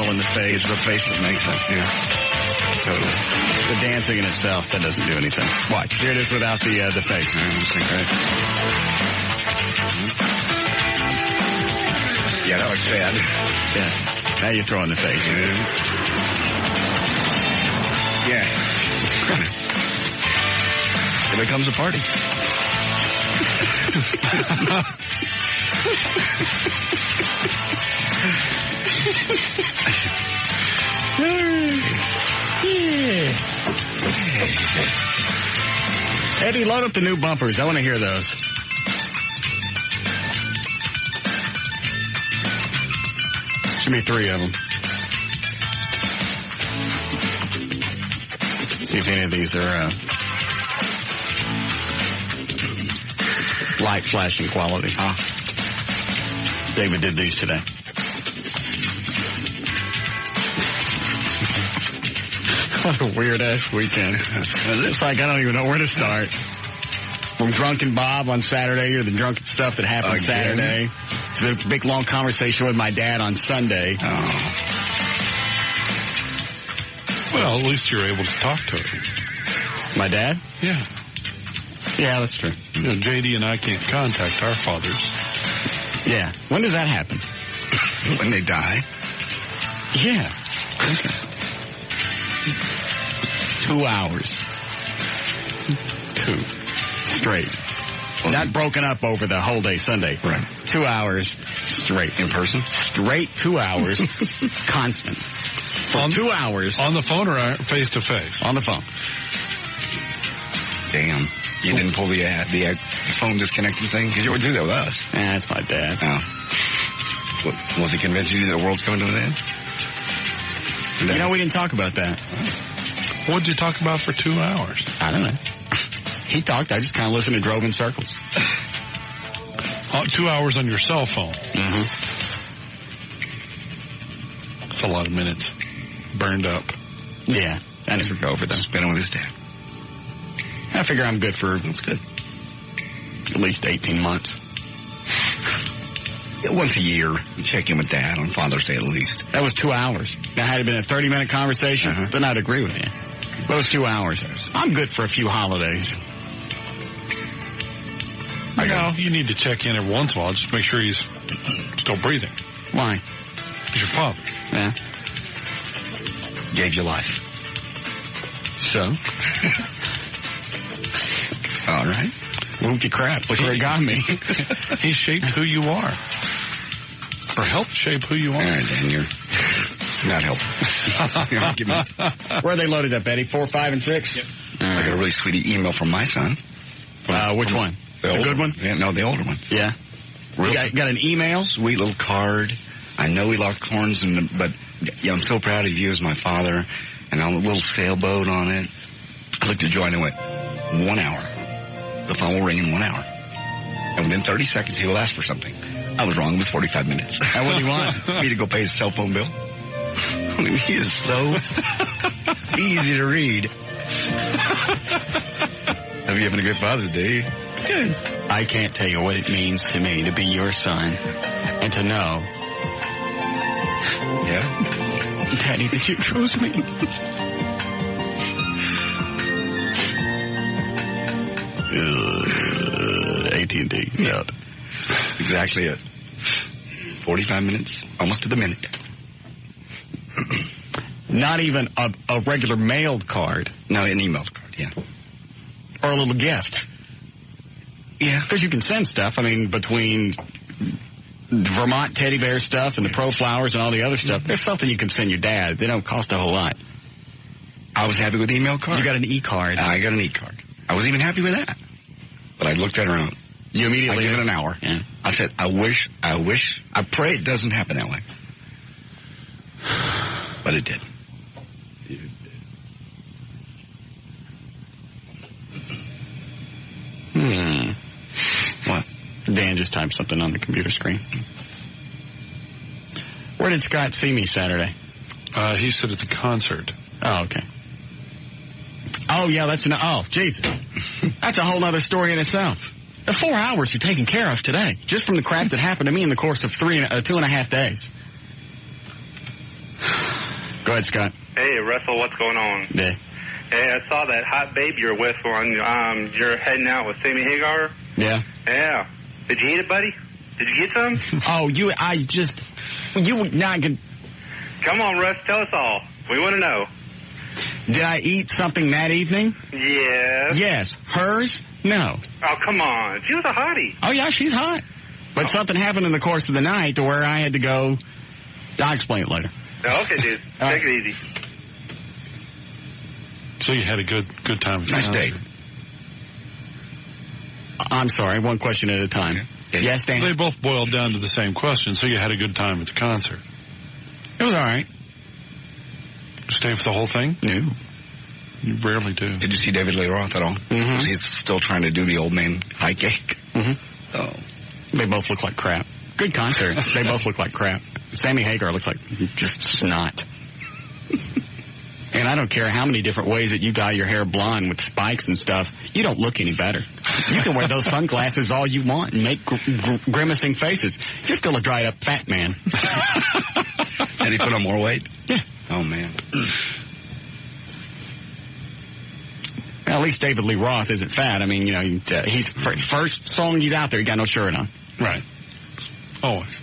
smile in the face. It's the face that makes it, yeah. Totally. The dancing in itself, that doesn't do anything. Watch. Here it is without the face. Yeah, that looks sad. Yeah. Now you're throwing the face. Yeah. It becomes a party. Eddie, load up the new bumpers. I want to hear those. Should be 3 of them. See if any of these are light flashing quality. David did these today. What a weird-ass weekend. It's like I don't even know where to start. From Drunken Bob on Saturday to the drunken stuff that happened Saturday to the big, long conversation with my dad on Sunday. Oh. Well, at least you're able to talk to him. My dad? Yeah. Yeah, that's true. You know, JD and I can't contact our fathers. Yeah. When does that happen? When they die. Yeah. Okay. 2 hours. 2. Straight. Not broken up over the whole day Sunday. Right. 2 hours straight. In person? Straight 2 hours. Constant. For 2 hours. On the phone or face to face? On the phone. Damn. You didn't pull the phone disconnecting thing? Because you would do that with us. Yeah, that's my dad. Oh. Was he convinced you that the world's coming to an end? No. You know, we didn't talk about that. What did you talk about for 2 hours? I don't know. He talked. I just kind of listened and drove in circles. 2 hours on your cell phone. Mm-hmm. That's a lot of minutes burned up. Yeah. I never go over that. Spending with his dad. I figure I'm good for, that's good, at least 18 months. Once a year, you check in with Dad on Father's Day at least. That was 2 hours. Now, had it been a 30-minute conversation, then I'd agree with you. But it was 2 hours. I'm good for a few holidays. You know, you need to check in every once in a while. Just make sure he's still breathing. Why? He's your father. Yeah. Gave you life. So? All right. Whoopty crap. Look where it got me. He shaped who you are. Or helped shape who you are. All right, Dan, you're not helping. Where are they loaded up, Eddie? 4, 5, and 6? Yep. I got a really sweet email from my son. Which one? The good one? Yeah, no, the older one. Yeah. You got an email? Sweet little card. I know he locked horns, but yeah, I'm so proud of you as my father. And on a little sailboat on it. I looked at Joy and I went, 1 hour. The phone will ring in 1 hour. And within 30 seconds, he will ask for something. I was wrong. It was 45 minutes. And what do you want? Me to go pay his cell phone bill. I mean, he is so easy to read. Hope you having a good Father's Day. Good. I can't tell you what it means to me to be your son and to know, Daddy, that you chose me. AT&T. Yep. Exactly it. 45 minutes, almost to the minute. Not even a regular mailed card. No, an emailed card, yeah. Or a little gift. Yeah. Because you can send stuff, I mean, between Vermont teddy bear stuff and the Pro Flowers and all the other stuff, there's something you can send your dad. They don't cost a whole lot. I was happy with the email card. You got an e-card. I got an e-card. I wasn't even happy with that. But I looked at her and you immediately I gave it an hour. Yeah. I said, I pray it doesn't happen that way. But it did. What? Dan just typed something on the computer screen. Where did Scott see me Saturday? He said at the concert. Oh, okay. Oh, yeah, Jesus. That's a whole other story in itself. The 4 hours you're taken care of today, just from the crap that happened to me in the course of 2.5 days. ahead, Scott. Hey, Russell, what's going on? Yeah. Hey, I saw that hot babe you're with on, you're heading out with Sammy Hagar. Yeah. Yeah. Did you eat it, buddy? Did you get some? Oh, you not gonna... Come on, Russ, tell us all. We want to know. Did I eat something that evening? Yes. Yes. Hers? No. Oh, come on. She was a hottie. Oh, yeah, she's hot. But something happened in the course of the night to where I had to go. I'll explain it later. Oh, okay, dude. Take it easy. So you had a good time. Nice date. I'm sorry, one question at a time. Okay. Yes, Dan? They both boiled down to the same question, so you had a good time at the concert. It was all right. Stay for the whole thing? No. You rarely do. Did you see David Lee Roth at all? Mm-hmm. Was he still trying to do the old man high cake? Mm-hmm. Oh. They both look like crap. Good concert. They both look like crap. Sammy Hagar looks like just snot. And I don't care how many different ways that you dye your hair blonde with spikes and stuff, you don't look any better. You can wear those sunglasses all you want and make grimacing faces. You're still a dried up fat man. And he put on more weight? Yeah. Oh, man. At least David Lee Roth isn't fat. I mean, you know, he's first song he's out there, he got no shirt on. Right. Always.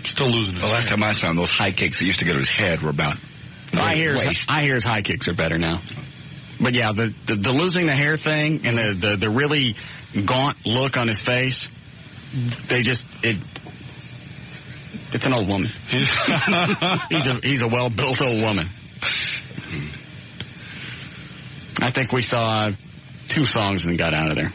Still losing his The last time I saw him, those high kicks that used to go to his head were about I hear his high kicks are better now. But yeah, the losing the hair thing and the really gaunt look on his face, it's an old woman. He's a well-built old woman. I think we saw 2 songs and got out of there.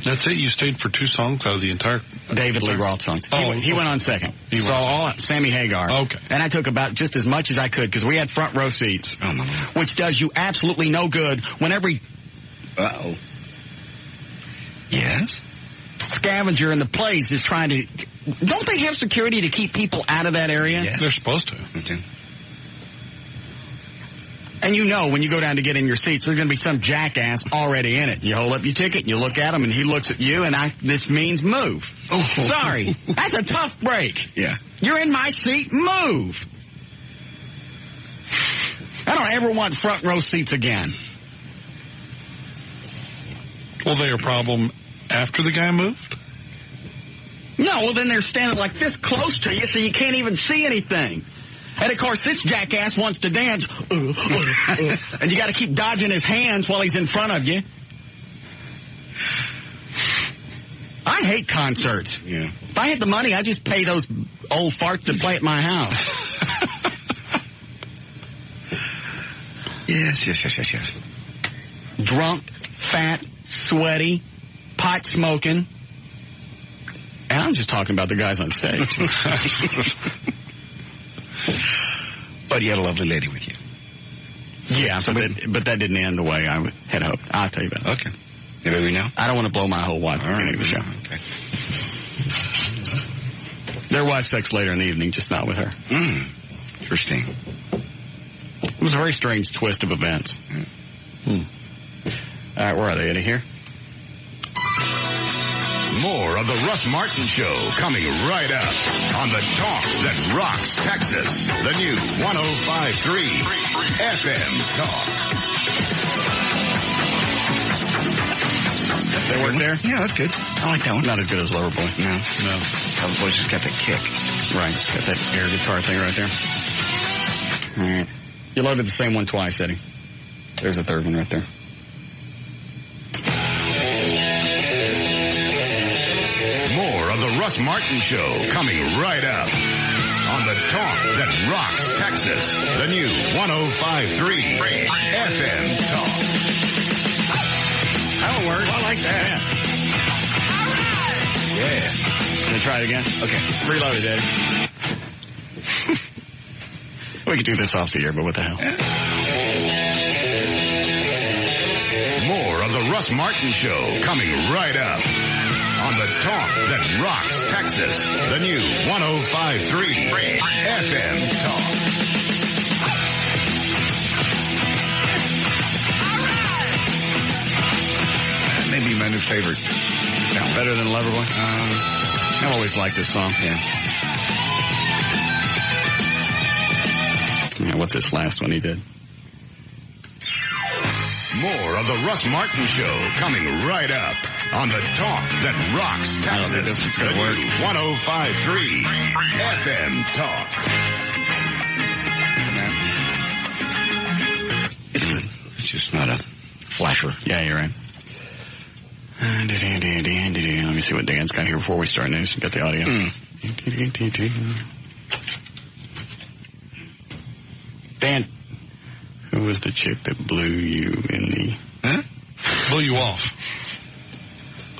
That's it? You stayed for 2 songs out of the entire... David Lee Roth songs. He went on second. He all Sammy Hagar. Okay. And I took about just as much as I could because we had front row seats. Oh, my Lord. Which does you absolutely no good when every... Uh-oh. Yes? Scavenger in the place is trying to... Don't they have security to keep people out of that area? Yes. They're supposed to. Okay. And you know when you go down to get in your seats, there's going to be some jackass already in it. You hold up your ticket, and you look at him, and he looks at you, and this means move. Oh, sorry. That's a tough break. Yeah. You're in my seat, move. I don't ever want front row seats again. Well, they a problem after the guy moved? No, well, then they're standing like this close to you, so you can't even see anything. And, of course, this jackass wants to dance, and you got to keep dodging his hands while he's in front of you. I hate concerts. Yeah. If I had the money, I'd just pay those old farts to play at my house. Yes. Drunk, fat, sweaty, pot smoking. And I'm just talking about the guys on stage. But you had a lovely lady with you. Yeah, but that didn't end the way I had hoped. I'll tell you about it. Okay. Maybe we know? I don't want to blow my whole wad at the beginning of the show. Okay. There was sex later in the evening, just not with her. Interesting. It was a very strange twist of events. All right, where are they? Eddie, here? More of the Russ Martin Show coming right up on the talk that rocks Texas. The new 105.3 FM Talk. They weren't there? Yeah, that's good. I like that one. Not as good as Loverboy. No. Loverboy's just got that kick. Right, just got that air guitar thing right there. All right. You loaded the same one twice, Eddie. There's a third one right there. More of the Russ Martin Show coming right up on the talk that rocks Texas. The new 105.3 FM Talk. That'll work. I like that. Yeah. Gonna try it again? Okay. Reload it, Eddie. We could do this off the air, but what the hell? More of the Russ Martin Show coming right up on the talk that rocks Texas. The new 105.3 FM Talk. That may be my new favorite. Better than Loverboy? I've always liked this song. Yeah. what's this last one he did? More of the Russ Martin Show coming right up on the talk that rocks Texas. This is going to The work. new 105.3 FM Talk. It's good. It's just not a flasher. Yeah, you're right. Let me see what Dan's got here before we start news. Got the audio. Dan, who was the chick that blew you in the... Huh? Blew you off.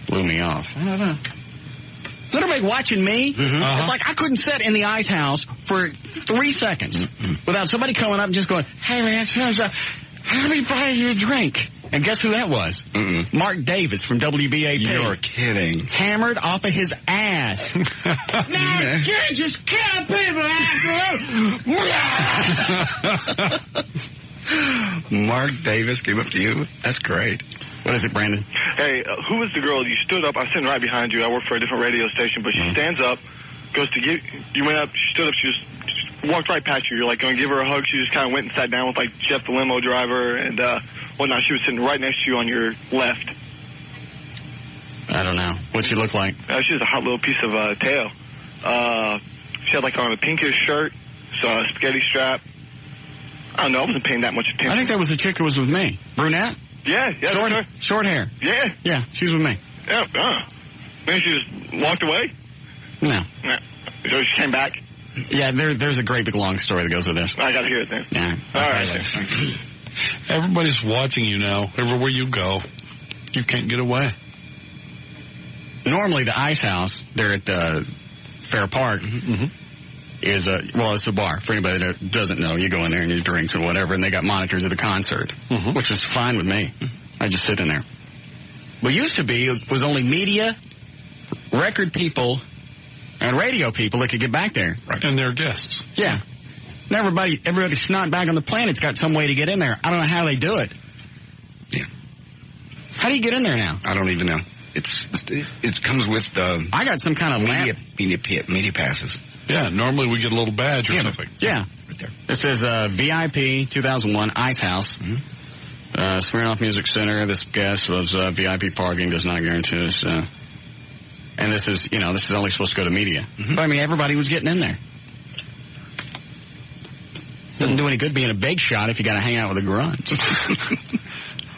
Blew me off. I don't know. Is everybody watching me? Mm-hmm. It's like I couldn't sit in the ice house for 3 seconds without somebody coming up and just going, hey, man, let me buy you a drink. And guess who that was? Mark Davis from WBAP. You're kidding. Hammered off of his ass. Now you can't just kill people after. Mark Davis came up to you. That's great. What is it, Brandon? Hey, who was the girl? You stood up. I was sitting right behind you. I work for a different radio station, but she stands up, goes to give. You went up. She stood up. She just walked right past you. You're like going to give her a hug. She just kind of went and sat down with like Jeff, the limo driver, and whatnot. She was sitting right next to you on your left. I don't know. What'd she look like? She was a hot little piece of tail. She had like on a pinkish shirt, so a spaghetti strap. I don't know. I wasn't paying that much attention. I think that was the chick who was with me. Brunette? Yeah, Short hair. Yeah. Yeah, she's with me. Yeah. Then she just walked away. No. Yeah. So she came back. Yeah, there's a great big long story that goes with this. I got to hear it then. Yeah. All right. Everybody's watching you now. Everywhere you go, you can't get away. Normally, the Ice House there at the Fair Park is it's a bar. For anybody that doesn't know, you go in there and you drinks and whatever, and they got monitors of the concert, which is fine with me. I just sit in there. But used to be, it was only media, record people, and radio people that could get back there. Right. And their guests. Yeah. And everybody snot back on the planet's got some way to get in there. I don't know how they do it. Yeah. How do you get in there now? I don't even know. It comes with I got some kind of media passes. Yeah, normally we get a little badge or something. Yeah. Right there. It says VIP 2001 Ice House. Smirnoff Music Center. This guest was VIP parking, does not guarantee us. And this is only supposed to go to media. But I mean, everybody was getting in there. Doesn't do any good being a big shot if you got to hang out with the grunts.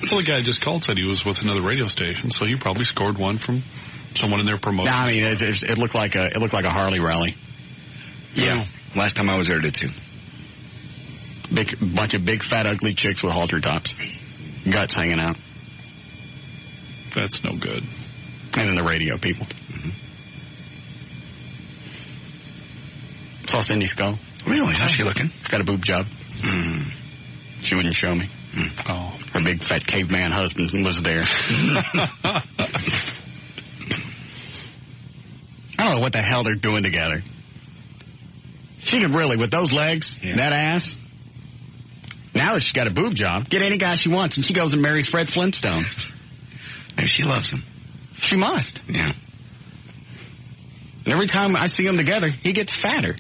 Well, the guy just called, said he was with another radio station, so he probably scored one from someone in their promotion. No, I mean, it looked like a Harley rally. Yeah. Last time I was there, I did too. Bunch of big, fat, ugly chicks with halter tops. Guts hanging out. That's no good. And then the radio people. Saw Cindy Skull. Really? How's she looking? She's got a boob job. She wouldn't show me. Oh. Her big, fat caveman husband was there. I don't know what the hell they're doing together. She could really, with those legs, that ass, now that she's got a boob job, get any guy she wants, and she goes and marries Fred Flintstone. Maybe she loves him. She must. Yeah. And every time I see them together, he gets fatter.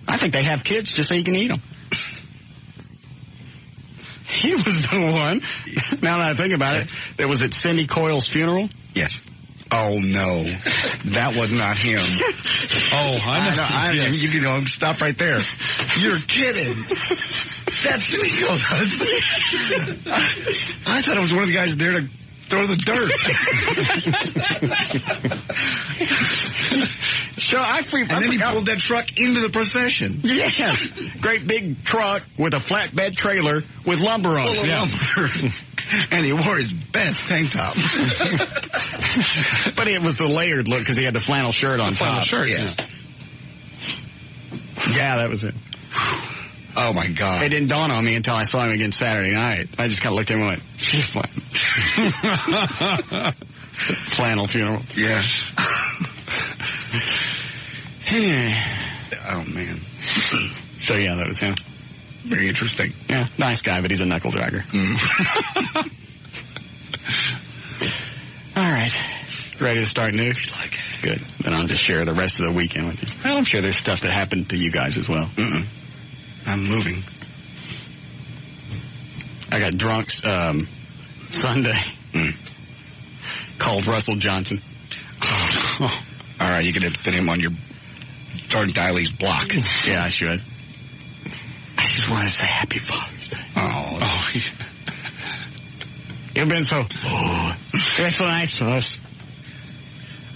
I think they have kids just so you can eat them. He was the one, now that I think about it, that was at Cindy Coyle's funeral. Yes. Oh, no. That was not him. Oh, I know. You can stop right there. You're kidding. That's Cindy Coyle's husband. I thought it was one of the guys there to throw the dirt. So and then he pulled that truck into the procession. Yes. Great big truck with a flatbed trailer with lumber on it. Lumber. And he wore his best tank top. But it was the layered look because he had the flannel shirt on top. Flannel shirt, yeah. Yeah, that was it. Oh, my God. It didn't dawn on me until I saw him again Saturday night. I just kind of looked at him and went, flannel funeral. Yeah. Oh, man. So, yeah, that was him. Very interesting. Yeah, nice guy, but he's a knuckle dragger. All right. Ready to start news? Good. Then I'll just share the rest of the weekend with you. Well, I'm sure there's stuff that happened to you guys as well. I'm moving. I got drunk Sunday. Called Russell Johnson. Oh. All right, you can put him on your Jordan Diley's block. Yeah, I should. I just want to say Happy Father's Day. Oh. You've been so nice to us.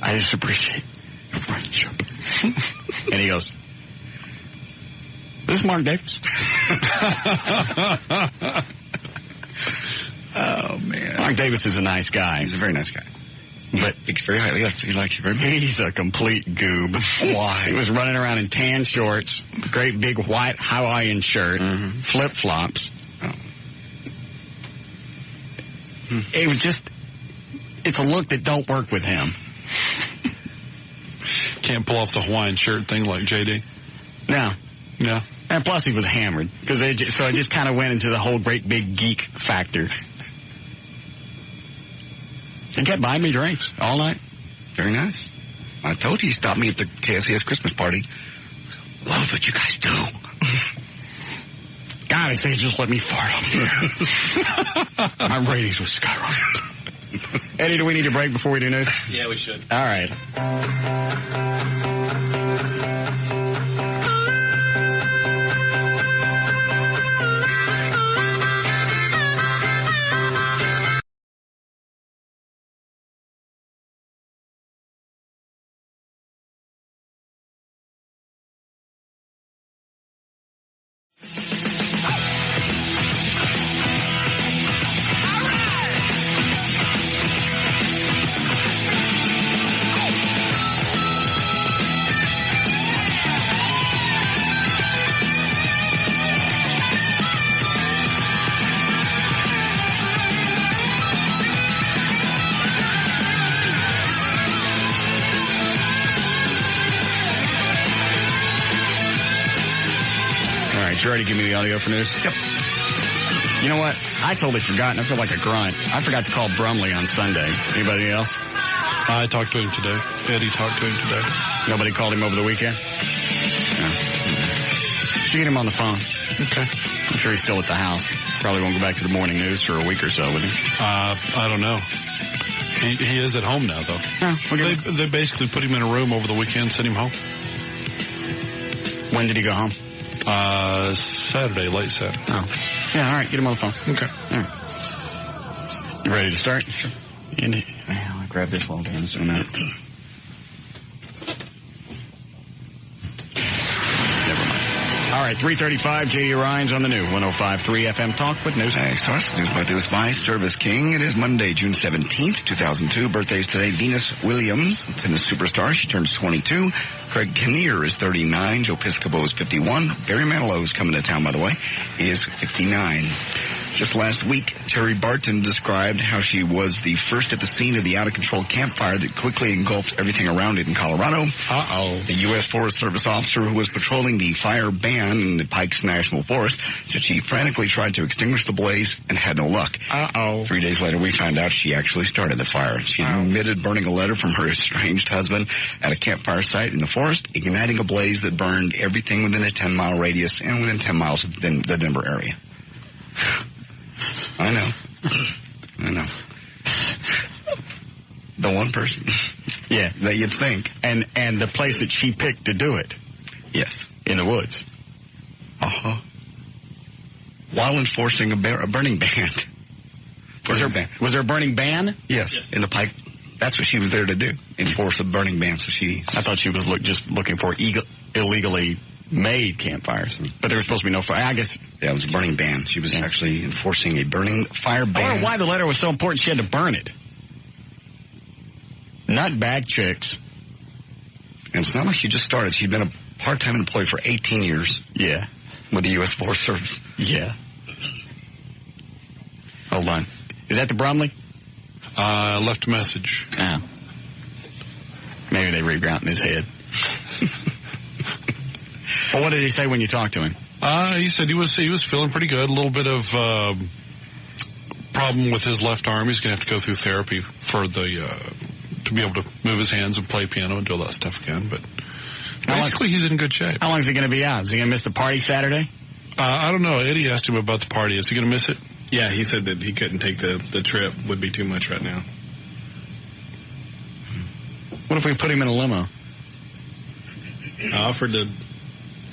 I just appreciate your friendship. And he goes, "This is Mark Davis." Oh, man. Mark Davis is a nice guy. He's a very nice guy. But speaks very highly. He likes you very much. He's a complete goob. Why? He was running around in tan shorts, great big white Hawaiian shirt, flip-flops. Oh. It was just, it's a look that don't work with him. Can't pull off the Hawaiian shirt thing like JD? No. No. And plus he was hammered. So it just kind of went into the whole great big geek factor. He kept buying me drinks all night. Very nice. I told you he stopped me at the KSCS Christmas party. Love what you guys do. God, if they just let me fart on here. My ratings would skyrocket. Eddie, do we need a break before we do news? Yeah, we should. All right. You already give me the audio for news? Yep. You know what? I totally forgot, and I feel like a grunt. I forgot to call Brumley on Sunday. Anybody else? I talked to him today. Eddie talked to him today. Nobody called him over the weekend? No. Should get him on the phone. Okay. I'm sure he's still at the house. Probably won't go back to the morning news for a week or so, would he? I don't know. He is at home now, though. No, They basically put him in a room over the weekend, sent him home. When did he go home? Saturday, late Saturday. Oh. Yeah, all right. Get him on the phone. Okay. All right. You ready to start? Sure. I'll grab this while Dan's doing that. Never mind. All right, 3:35, J.D. Ryan's on the new 105.3 FM Talk with news. Hey, starts news brought to us by Service King. It is Monday, June 17th, 2002. Birthdays today. Venus Williams, tennis superstar. She turns 22. Craig Kinnear is 39. Joe Piscopo is 51. Barry Manilow is coming to town, by the way. He is 59. Just last week, Terry Barton described how she was the first at the scene of the out-of-control campfire that quickly engulfed everything around it in Colorado. Uh-oh. The U.S. Forest Service officer who was patrolling the fire ban in the Pikes National Forest said she frantically tried to extinguish the blaze and had no luck. Uh-oh. 3 days later, we found out she actually started the fire. She admitted burning a letter from her estranged husband at a campfire site in the forest, igniting a blaze that burned everything within a 10-mile radius and within 10 miles of the Denver area. I know. The one person. Yeah. That you'd think. And the place that she picked to do it. Yes. In the woods. Uh-huh. While enforcing a burning ban. Was there a burning ban? Yes. In the Pike. That's what she was there to do. Enforce a burning ban. So I thought she was just looking for illegally made campfires. But there was supposed to be no fire. I guess. Yeah, it was a burning ban. She was actually enforcing a burning fire ban. I wonder why the letter was so important she had to burn it. Nutbag chicks. And it's not like she just started. She'd been a part-time employee for 18 years. Yeah. With the U.S. Forest Service. Yeah. Hold on. Is that the Brumley? Left a message. Oh. Maybe they reground in his head. Well, what did he say when you talked to him? He said he was feeling pretty good. A little bit of problem with his left arm. He's going to have to go through therapy for to be able to move his hands and play piano and do all that stuff again. But basically, he's in good shape. How long is he going to be out? Is he going to miss the party Saturday? I don't know. Eddie asked him about the party. Is he going to miss it? Yeah, he said that he couldn't take the trip. Would be too much right now. What if we put him in a limo? I offered to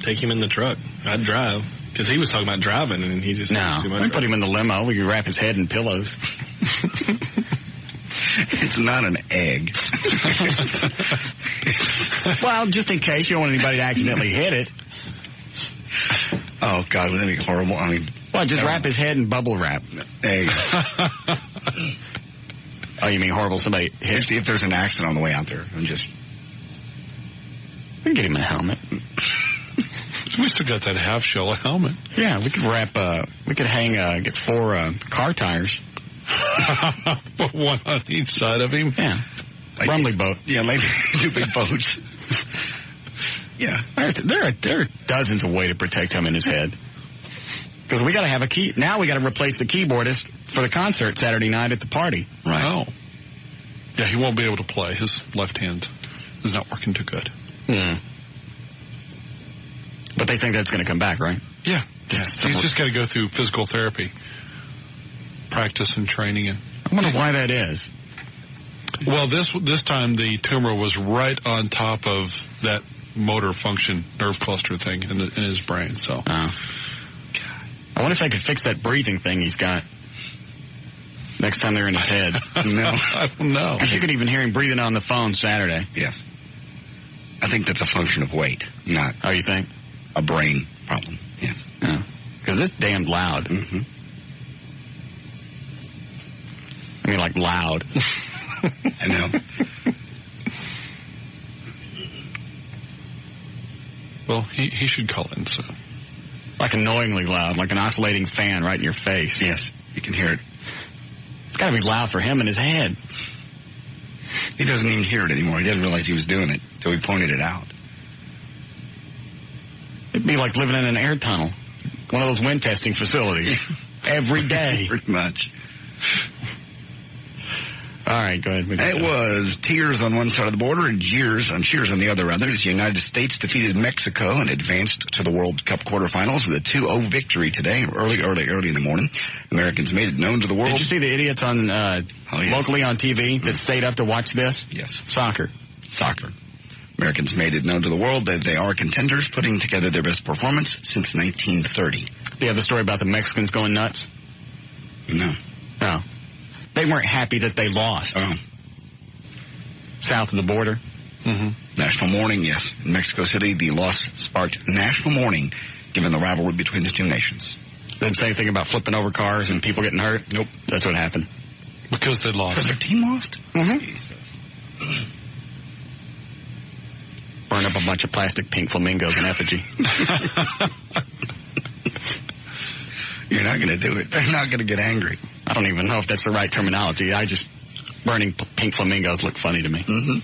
take him in the truck. I'd drive. Because he was talking about driving, and he just... No, we put him in the limo. We could wrap his head in pillows. It's not an egg. Well, just in case you don't want anybody to accidentally hit it. Oh, God, that'd be horrible. I mean... Well, just wrap his head in bubble wrap. There you go. Oh, you mean horrible? Somebody hit... If there's an accident on the way out there, I'm just... We can get him a helmet. We still got that half-shell helmet. Yeah, we could get 4 car tires. Put one on each side of him. Yeah. Rumley boat. Yeah, maybe 2 big boats. Yeah. There are dozens of ways to protect him in his head. Because we got to have a key. Now we got to replace the keyboardist for the concert Saturday night at the party. Right. Oh. Yeah, he won't be able to play. His left hand is not working too good. But they think that's going to come back, right? Yeah. He's just got to go through physical therapy, practice and training. And I wonder why that is. Well, this time the tumor was right on top of that motor function nerve cluster thing in his brain. So, I wonder if they could fix that breathing thing he's got next time they're in his head. No, I don't know. Because you could even hear him breathing on the phone Saturday. Yes. I think that's a function of weight, not... Oh, you think? A brain problem, yes. Yeah. Because it's damned loud. Mm-hmm. I mean, like loud. I know. Well, he should call in soon. Like annoyingly loud, like an oscillating fan right in your face. Yes, you can hear it. It's got to be loud for him in his head. He doesn't even hear it anymore. He didn't realize he was doing it until we pointed it out. It'd be like living in an air tunnel. One of those wind testing facilities. Every day. Pretty much. All right, go ahead. It was tears on one side of the border and cheers on the other. As the United States defeated Mexico and advanced to the World Cup quarterfinals with a 2-0 victory today, early in the morning. Americans made it known to the world. Did you see the idiots on locally on TV that stayed up to watch this? Yes. Soccer. Americans made it known to the world that they are contenders, putting together their best performance since 1930. Do you have the story about the Mexicans going nuts? No. No. They weren't happy that they lost. Oh. South of the border. Mm-hmm. National mourning, yes. In Mexico City, the loss sparked national mourning, given the rivalry between the two nations. Didn't say anything about flipping over cars and people getting hurt? Nope. That's what happened. Because they lost. Because their team lost? Mm-hmm. Burn up a bunch of plastic pink flamingos in effigy. You're not going to do it. They're not going to get angry. I don't even know if that's the right terminology. Burning pink flamingos look funny to me. Mm-hmm.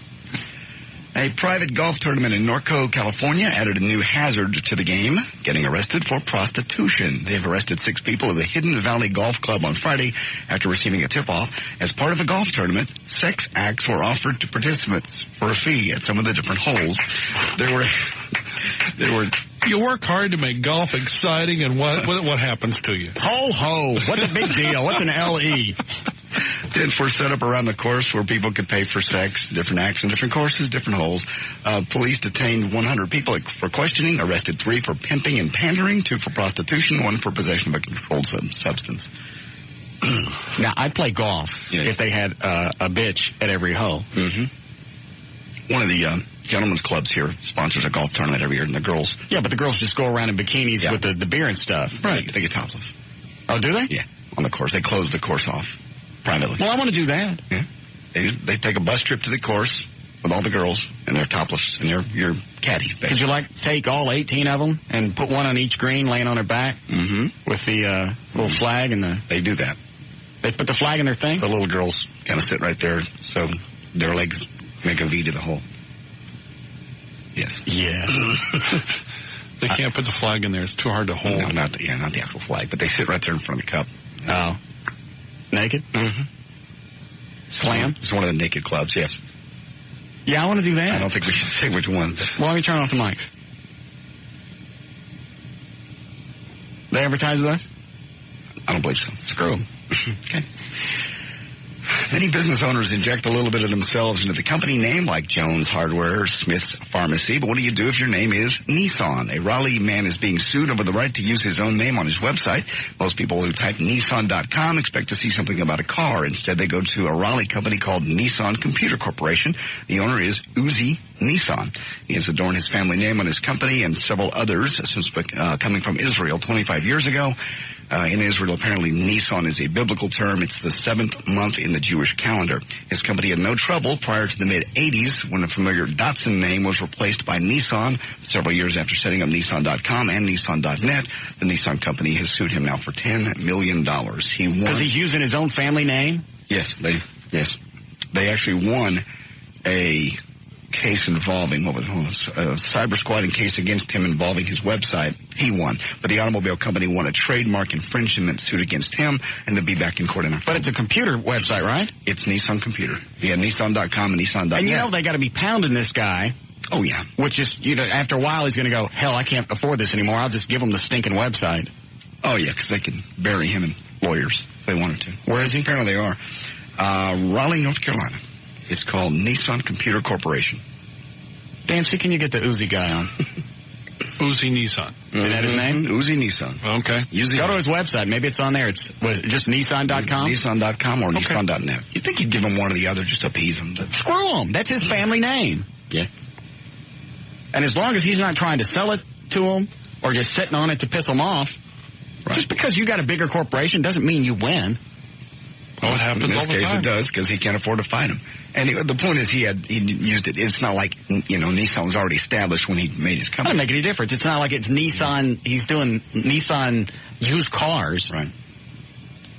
A private golf tournament in Norco, California added a new hazard to the game, getting arrested for prostitution. They've arrested 6 people at the Hidden Valley Golf Club on Friday after receiving a tip-off. As part of a golf tournament, sex acts were offered to participants for a fee at some of the different holes. You work hard to make golf exciting, and what happens to you? Ho, what's the big deal? What's an LE? Tents were set up around the course where people could pay for sex, different acts and different courses, different holes. Police detained 100 people for questioning, arrested 3 for pimping and pandering, 2 for prostitution, 1 for possession of a controlled substance. Now, I'd play golf if they had a bitch at every hole. Mm-hmm. One of the gentlemen's clubs here sponsors a golf tournament every year, and the girls... Yeah, but the girls just go around in bikinis with the beer and stuff. Right. They get topless. Oh, do they? Yeah, on the course. They close the course off privately. Well, I want to do that. Yeah. They take a bus trip to the course with all the girls, and they're topless, and your caddies. Could you, take all 18 of them and put one on each green laying on their back with the little flag and the... They do that. They put the flag in their thing? The little girls kind of sit right there, so their legs make a V to the hole. Yes. Yeah. They can't put the flag in there. It's too hard to hold. No, not the actual flag, but they sit right there in front of the cup. Oh. Naked? Mm-hmm. Slam? It's one of the naked clubs, yes. Yeah, I want to do that. I don't think we should say which one. Well, let me turn off the mics. They advertise with us? I don't believe so. Screw them. Okay. Many business owners inject a little bit of themselves into the company name, like Jones Hardware, Smith's Pharmacy. But what do you do if your name is Nissan? A Raleigh man is being sued over the right to use his own name on his website. Most people who type Nissan.com expect to see something about a car. Instead, they go to a Raleigh company called Nissan Computer Corporation. The owner is Uzi Nissan. He has adorned his family name on his company and several others since coming from Israel 25 years ago. In Israel, apparently, Nissan is a biblical term. It's the 7th month in the Jewish calendar. His company had no trouble prior to the mid-'80s when a familiar Datsun name was replaced by Nissan. Several years after setting up Nissan.com and Nissan.net, the Nissan company has sued him now for $10 million. He won. Because he's using his own family name? Yes. They actually won a case involving, a cyber squatting case against him involving his website. He won. But the automobile company won a trademark infringement suit against him, and they'll be back in court in October. But it's a computer website, right? It's Nissan Computer. Yeah, Nissan.com and Nissan.net. And you know they got to be pounding this guy. Oh, yeah. Which is, after a while he's going to go, hell, I can't afford this anymore. I'll just give them the stinking website. Oh, yeah, because they can bury him in lawyers if they wanted to. Where is he? Apparently they are. Raleigh, North Carolina. It's called Nissan Computer Corporation. Dancy, can you get the Uzi guy on? Uzi Nissan. Is that his name? Uzi Nissan. Okay. Go to his website. Maybe it's on there. Was it just Nissan.com? Nissan.com or Nissan.net. You'd think you'd give him one or the other just to appease him. But screw him. That's his family name. Yeah. And as long as he's not trying to sell it to him or just sitting on it to piss him off, just because you got a bigger corporation doesn't mean you win. Well, it happens all the time. In this case, it does, because he can't afford to fight him. And the point is, he used it. It's not like, Nissan was already established when he made his company. It doesn't make any difference. It's not like it's Nissan. He's doing Nissan used cars. Right.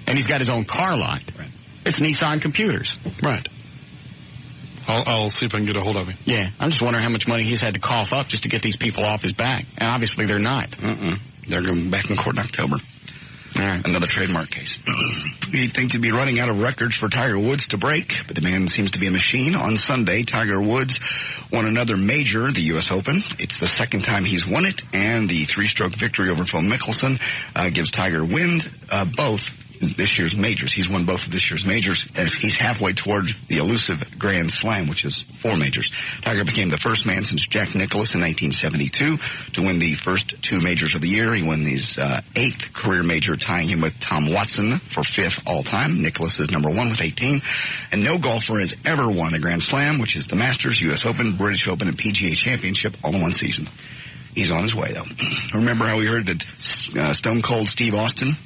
And he's got his own car lot. Right. It's Nissan Computers. Right. I'll see if I can get a hold of him. Yeah. I'm just wondering how much money he's had to cough up just to get these people off his back. And obviously they're not. They're going back in court in October. All right. Another trademark case. You'd think you'd be running out of records for Tiger Woods to break, but the man seems to be a machine. On Sunday, Tiger Woods won another major, the U.S. Open. It's the second time he's won it, and the 3-stroke victory over Phil Mickelson gives Tiger wind both this year's majors. He's won both of this year's majors as he's halfway toward the elusive Grand Slam, which is 4 majors. Tiger became the first man since Jack Nicklaus in 1972 to win the first 2 majors of the year. He won his 8th career major, tying him with Tom Watson for 5th all-time. Nicklaus is number 1 with 18. And no golfer has ever won a Grand Slam, which is the Masters, U.S. Open, British Open, and PGA Championship all in one season. He's on his way, though. Remember how we heard that Stone Cold Steve Austin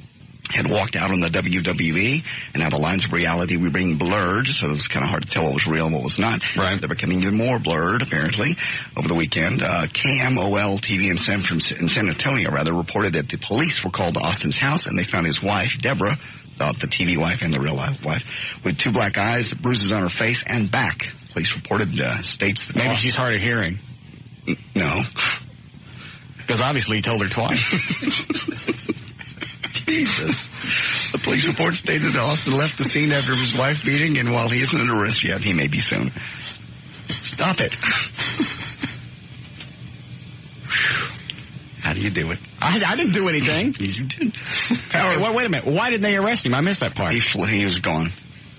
had walked out on the WWE, and now the lines of reality were being blurred, so it was kind of hard to tell what was real and what was not. Right. They're becoming even more blurred, apparently, over the weekend. KMOL TV in San Antonio, reported that the police were called to Austin's house, and they found his wife, Deborah, the TV wife and the real life wife, with 2 black eyes, bruises on her face and back. Police reported states that maybe she's hard of hearing. No. Because obviously he told her twice. Jesus. The police report stated that Austin left the scene after his wife beating, and while he isn't under arrest yet, he may be soon. Stop it. How do you do it? I didn't do anything. You did. Wait a minute. Why didn't they arrest him? I missed that part. He was gone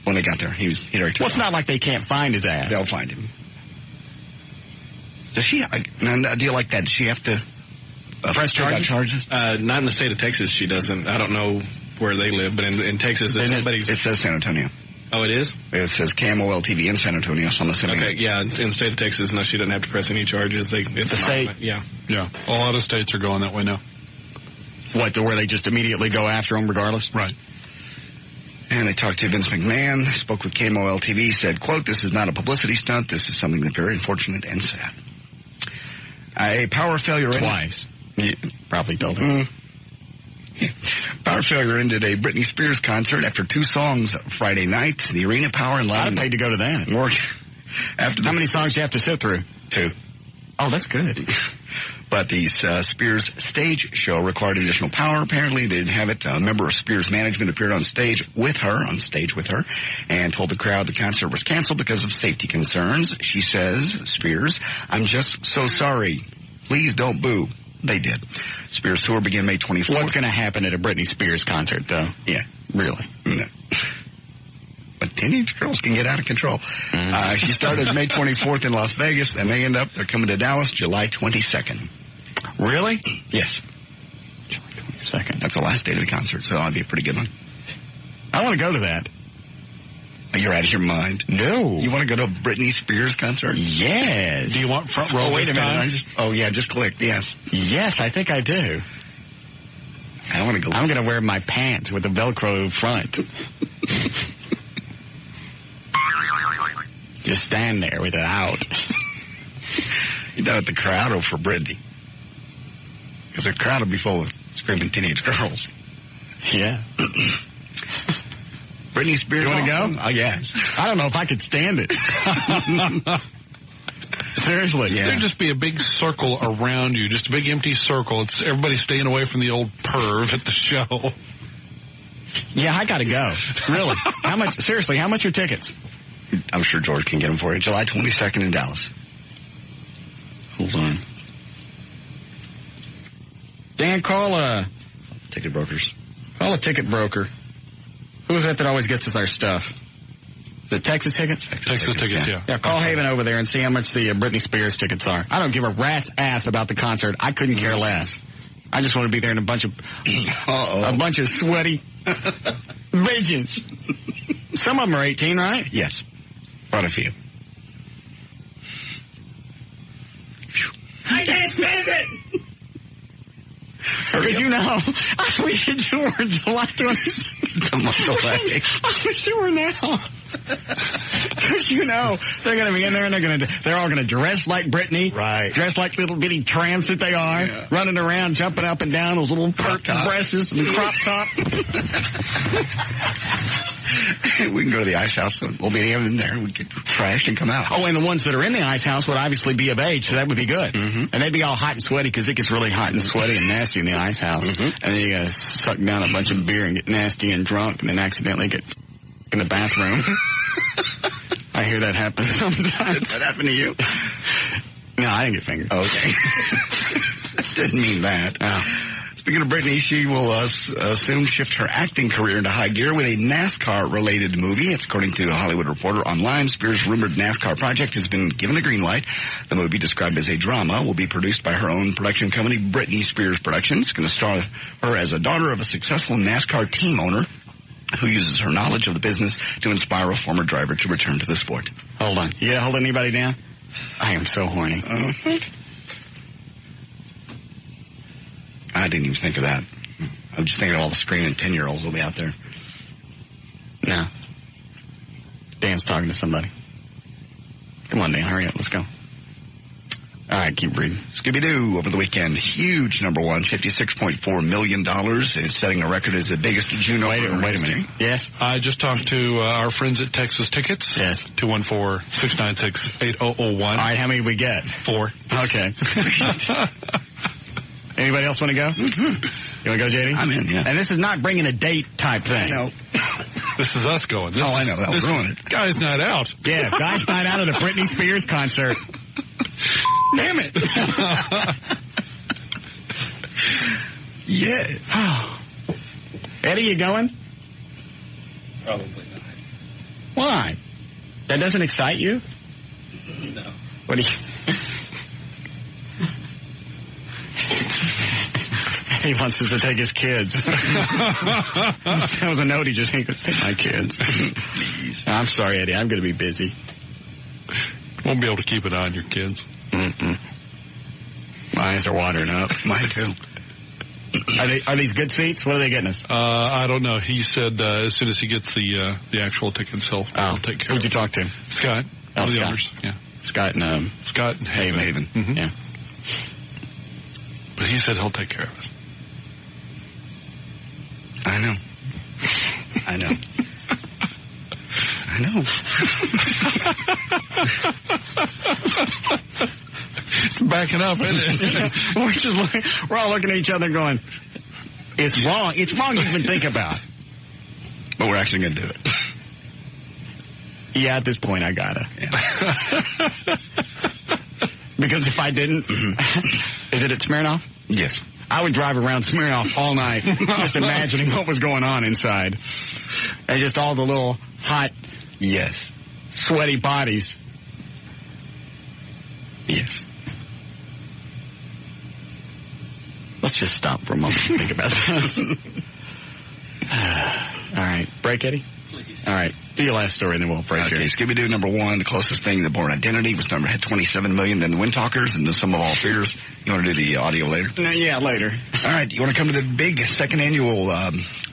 when they got there. He already took it's not like they can't find his ass. They'll find him. Does she, in a deal like that, does she have to press charges? Not in the state of Texas, she doesn't. I don't know where they live, but in Texas, it says San Antonio. Oh, it is? It says KMOL TV in San Antonio, so I'm assuming. Okay, yeah, in the state of Texas, no, she doesn't have to press any charges. It's the state? Yeah. Yeah, a lot of states are going that way now. What, to where they just immediately go after him regardless? Right. And they talked to Vince McMahon, spoke with KMOL TV, said, quote, "This is not a publicity stunt. This is something that's very unfortunate and sad." A power failure. Twice. Yeah. Probably told him. Power failure ended a Britney Spears concert after 2 songs Friday night. The arena power and lighting. I'd paid to go to that. How many songs do you have to sit through? 2. Oh, that's good. But the Spears stage show required additional power. Apparently, they didn't have it. A member of Spears management appeared on stage with her, and told the crowd the concert was canceled because of safety concerns. She says, Spears, "I'm just so sorry. Please don't boo." They did. Spears tour began May 24th. What's going to happen at a Britney Spears concert, though? Yeah. Really? No. But teenage girls can get out of control. She started May 24th in Las Vegas, and they're coming to Dallas July 22nd. Really? Yes. July 22nd. That's the last date of the concert, so that'll be a pretty good one. I want to go to that. You're out of your mind. No. You want to go to a Britney Spears concert? Yes. Do you want front row? Wait a minute. Just clicked. Yes. Yes, I think I do. I don't want to go. I'm going to wear my pants with a Velcro front. Just stand there with it out. You know, at the crowd or for Britney? Because the crowd will be full of screaming teenage girls. Yeah. Britney Spears. You want to go? Oh, yeah. I don't know if I could stand it. Seriously. Yeah. There'd just be a big circle around you, just a big empty circle. It's everybody staying away from the old perv at the show. Yeah, I got to go. Really. How much are tickets? I'm sure George can get them for you. July 22nd in Dallas. Hold on. Dan, call ticket brokers. Call a ticket broker. Who is that always gets us our stuff? Is it Texas Tickets? Texas Tickets, yeah. Yeah, call Haven over there and see how much the Britney Spears tickets are. I don't give a rat's ass about the concert. I couldn't care less. I just want to be there in a bunch of sweaty bitches. Some of them are 18, right? Yes. Quite a few. I can't stand it! Because we should do it July 22nd. A month away. I wish it were now. Because they're going to be in there and they're all going to dress like Britney. Right. Dress like little bitty tramps that they are. Yeah. Running around, jumping up and down, those little pert breasts and crop top. We can go to the ice house. We'll be in there. We get trashed and come out. Oh, and the ones that are in the ice house would obviously be of age, so that would be good. Mm-hmm. And they'd be all hot and sweaty because it gets really hot and sweaty and nasty in the ice house. Mm-hmm. And then you got to suck down a bunch of beer and get nasty and drunk and then accidentally get in the bathroom. I hear that happen sometimes. Did that happen to you? No, I didn't get fingered. Okay. Didn't mean that. Oh. Speaking of Britney, she will soon shift her acting career into high gear with a NASCAR-related movie. It's according to a Hollywood Reporter online. Spears' rumored NASCAR project has been given the green light. The movie, described as a drama, will be produced by her own production company, Britney Spears Productions. It's going to star her as a daughter of a successful NASCAR team owner who uses her knowledge of the business to inspire a former driver to return to the sport. Hold on. You gotta hold anybody down? I am so horny. I didn't even think of that. I'm just thinking of all the screaming 10-year-olds will be out there. No. Dan's talking to somebody. Come on, Dan, hurry up. Let's go. All right, keep reading. Scooby-Doo over the weekend. Huge number one, $56.4 million. It's setting a record as the biggest June Wait a minute. Yes? I just talked to our friends at Texas Tickets. Yes. 214-696-8001. All right, how many did we get? 4. Okay. Anybody else want to go? Mm-hmm. You want to go, JD? I'm in, yeah. And this is not bringing a date type thing. No. This is us going. I know. That'll ruin it. Guys' night out. Yeah, guys' night out at a Britney Spears concert. Damn it. Yeah. Eddie, you going? Probably not. Why? That doesn't excite you? No. What do you... He wants us to take his kids. That was a note he just, he goes, take my kids. Please. I'm sorry, Eddie. I'm going to be busy. Won't be able to keep an eye on your kids. Mm-mm. My eyes are watering up. Mine too. Are these good seats? What are they getting us? I don't know. He said as soon as he gets the actual tickets, he'll take care Who'd of you talk to? Scott. Oh, The Scott. owners. Yeah. Scott and Haven. Mm-hmm. Yeah. But he said he'll take care of us. I know. It's backing up, isn't it? We're all looking at each other going, it's wrong. It's wrong to even think about. But we're actually going to do it. Yeah, at this point, I gotta. Yeah. Because if I didn't, is it at Smirnoff? Yes. I would drive around Smirnoff all night, just imagining what was going on inside. And just all the little hot, yes, sweaty bodies. Yes. Let's just stop for a moment and think about this. All right. Break, Eddie? Please. All right. Do your last story and then we'll break Okay, here. Scooby-Doo #1, the closest thing to Born Identity had 27 million. Then the Wind Talkers and the Sum of All Fears. You want to do the audio later? No, yeah, later. All right. You want to come to the big second annual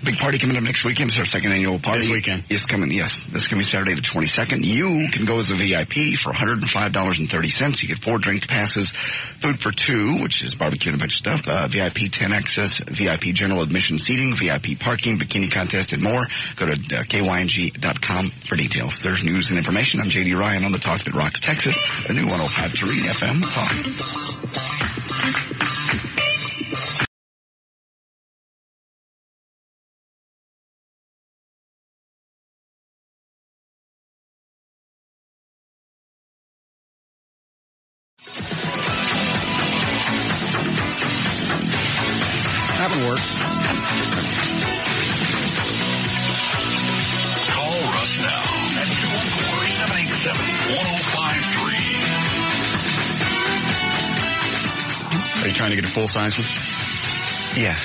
big party coming up next weekend? It's our second annual party. This weekend. It's coming, yes. This is going to be Saturday the 22nd. You can go as a VIP for $105.30. You get 4 drink passes, food for 2, which is barbecue and a bunch of stuff, VIP 10 access, VIP general admission seating, VIP parking, bikini contest, and more. Go to kyng.com for details. There's news and information. I'm J.D. Ryan on the Talk That Rocks Texas, the new 105.3 FM Talk. That one works. Call Russ now at 214-787-1053. Are you trying to get a full-size one? Yeah.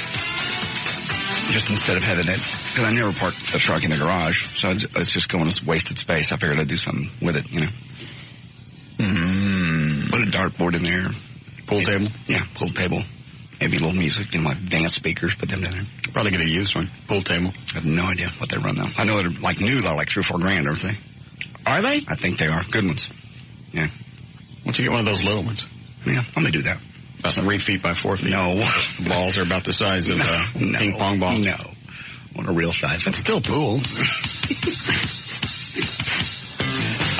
Just instead of having it, because I never park the truck in the garage, so it's just going to wasted space. I figured I'd do something with it, you know. Put a dartboard in there. Pool table? Yeah, pool table. Maybe a little music, my dance speakers, put them down there. Probably get a used one. Pool table. I have no idea what they run though. I know they're like new, they're like $3 or $4 grand, aren't they? Are they? I think they are. Good ones. Yeah. Why don't you get one of those little ones? Yeah, I'm gonna do that. About 3 feet by 4 feet. No. The balls are about the size of ping pong balls. No. On a real size. It's still pool.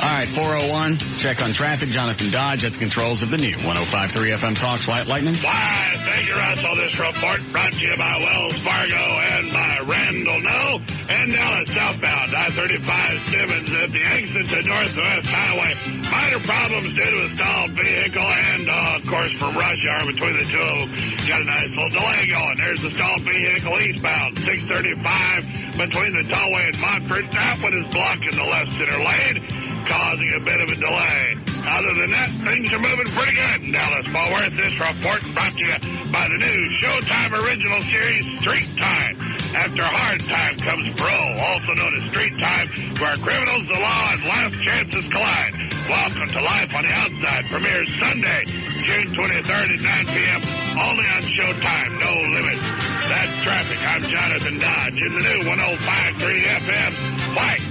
All right, 401, check on traffic. Jonathan Dodge at the controls of the new 105.3 FM Talks Light Lightning. Why, thank you, Russ. On this report brought to you by Wells Fargo and by Randall No and Dallas southbound I-35 Simmons at the exit to Northwest Highway. Minor problems due to a stalled vehicle and, of course, from rush hour between the two of them. Got a nice little delay going. There's the stalled vehicle eastbound, 635 between the tollway and Montford. That one is blocking the left center lane, causing a bit of a delay. Other than that, things are moving pretty good in Dallas-Fort Worth. This report brought to you by the new Showtime original series, Street Time. After hard time comes parole, also known as Street Time, where criminals, the law, and last chances collide. Welcome to Life on the Outside. Premieres Sunday, June 23rd at 9 p.m. Only on Showtime. No limits. That's traffic. I'm Jonathan Dodge in the new 105.3 FM. Fight.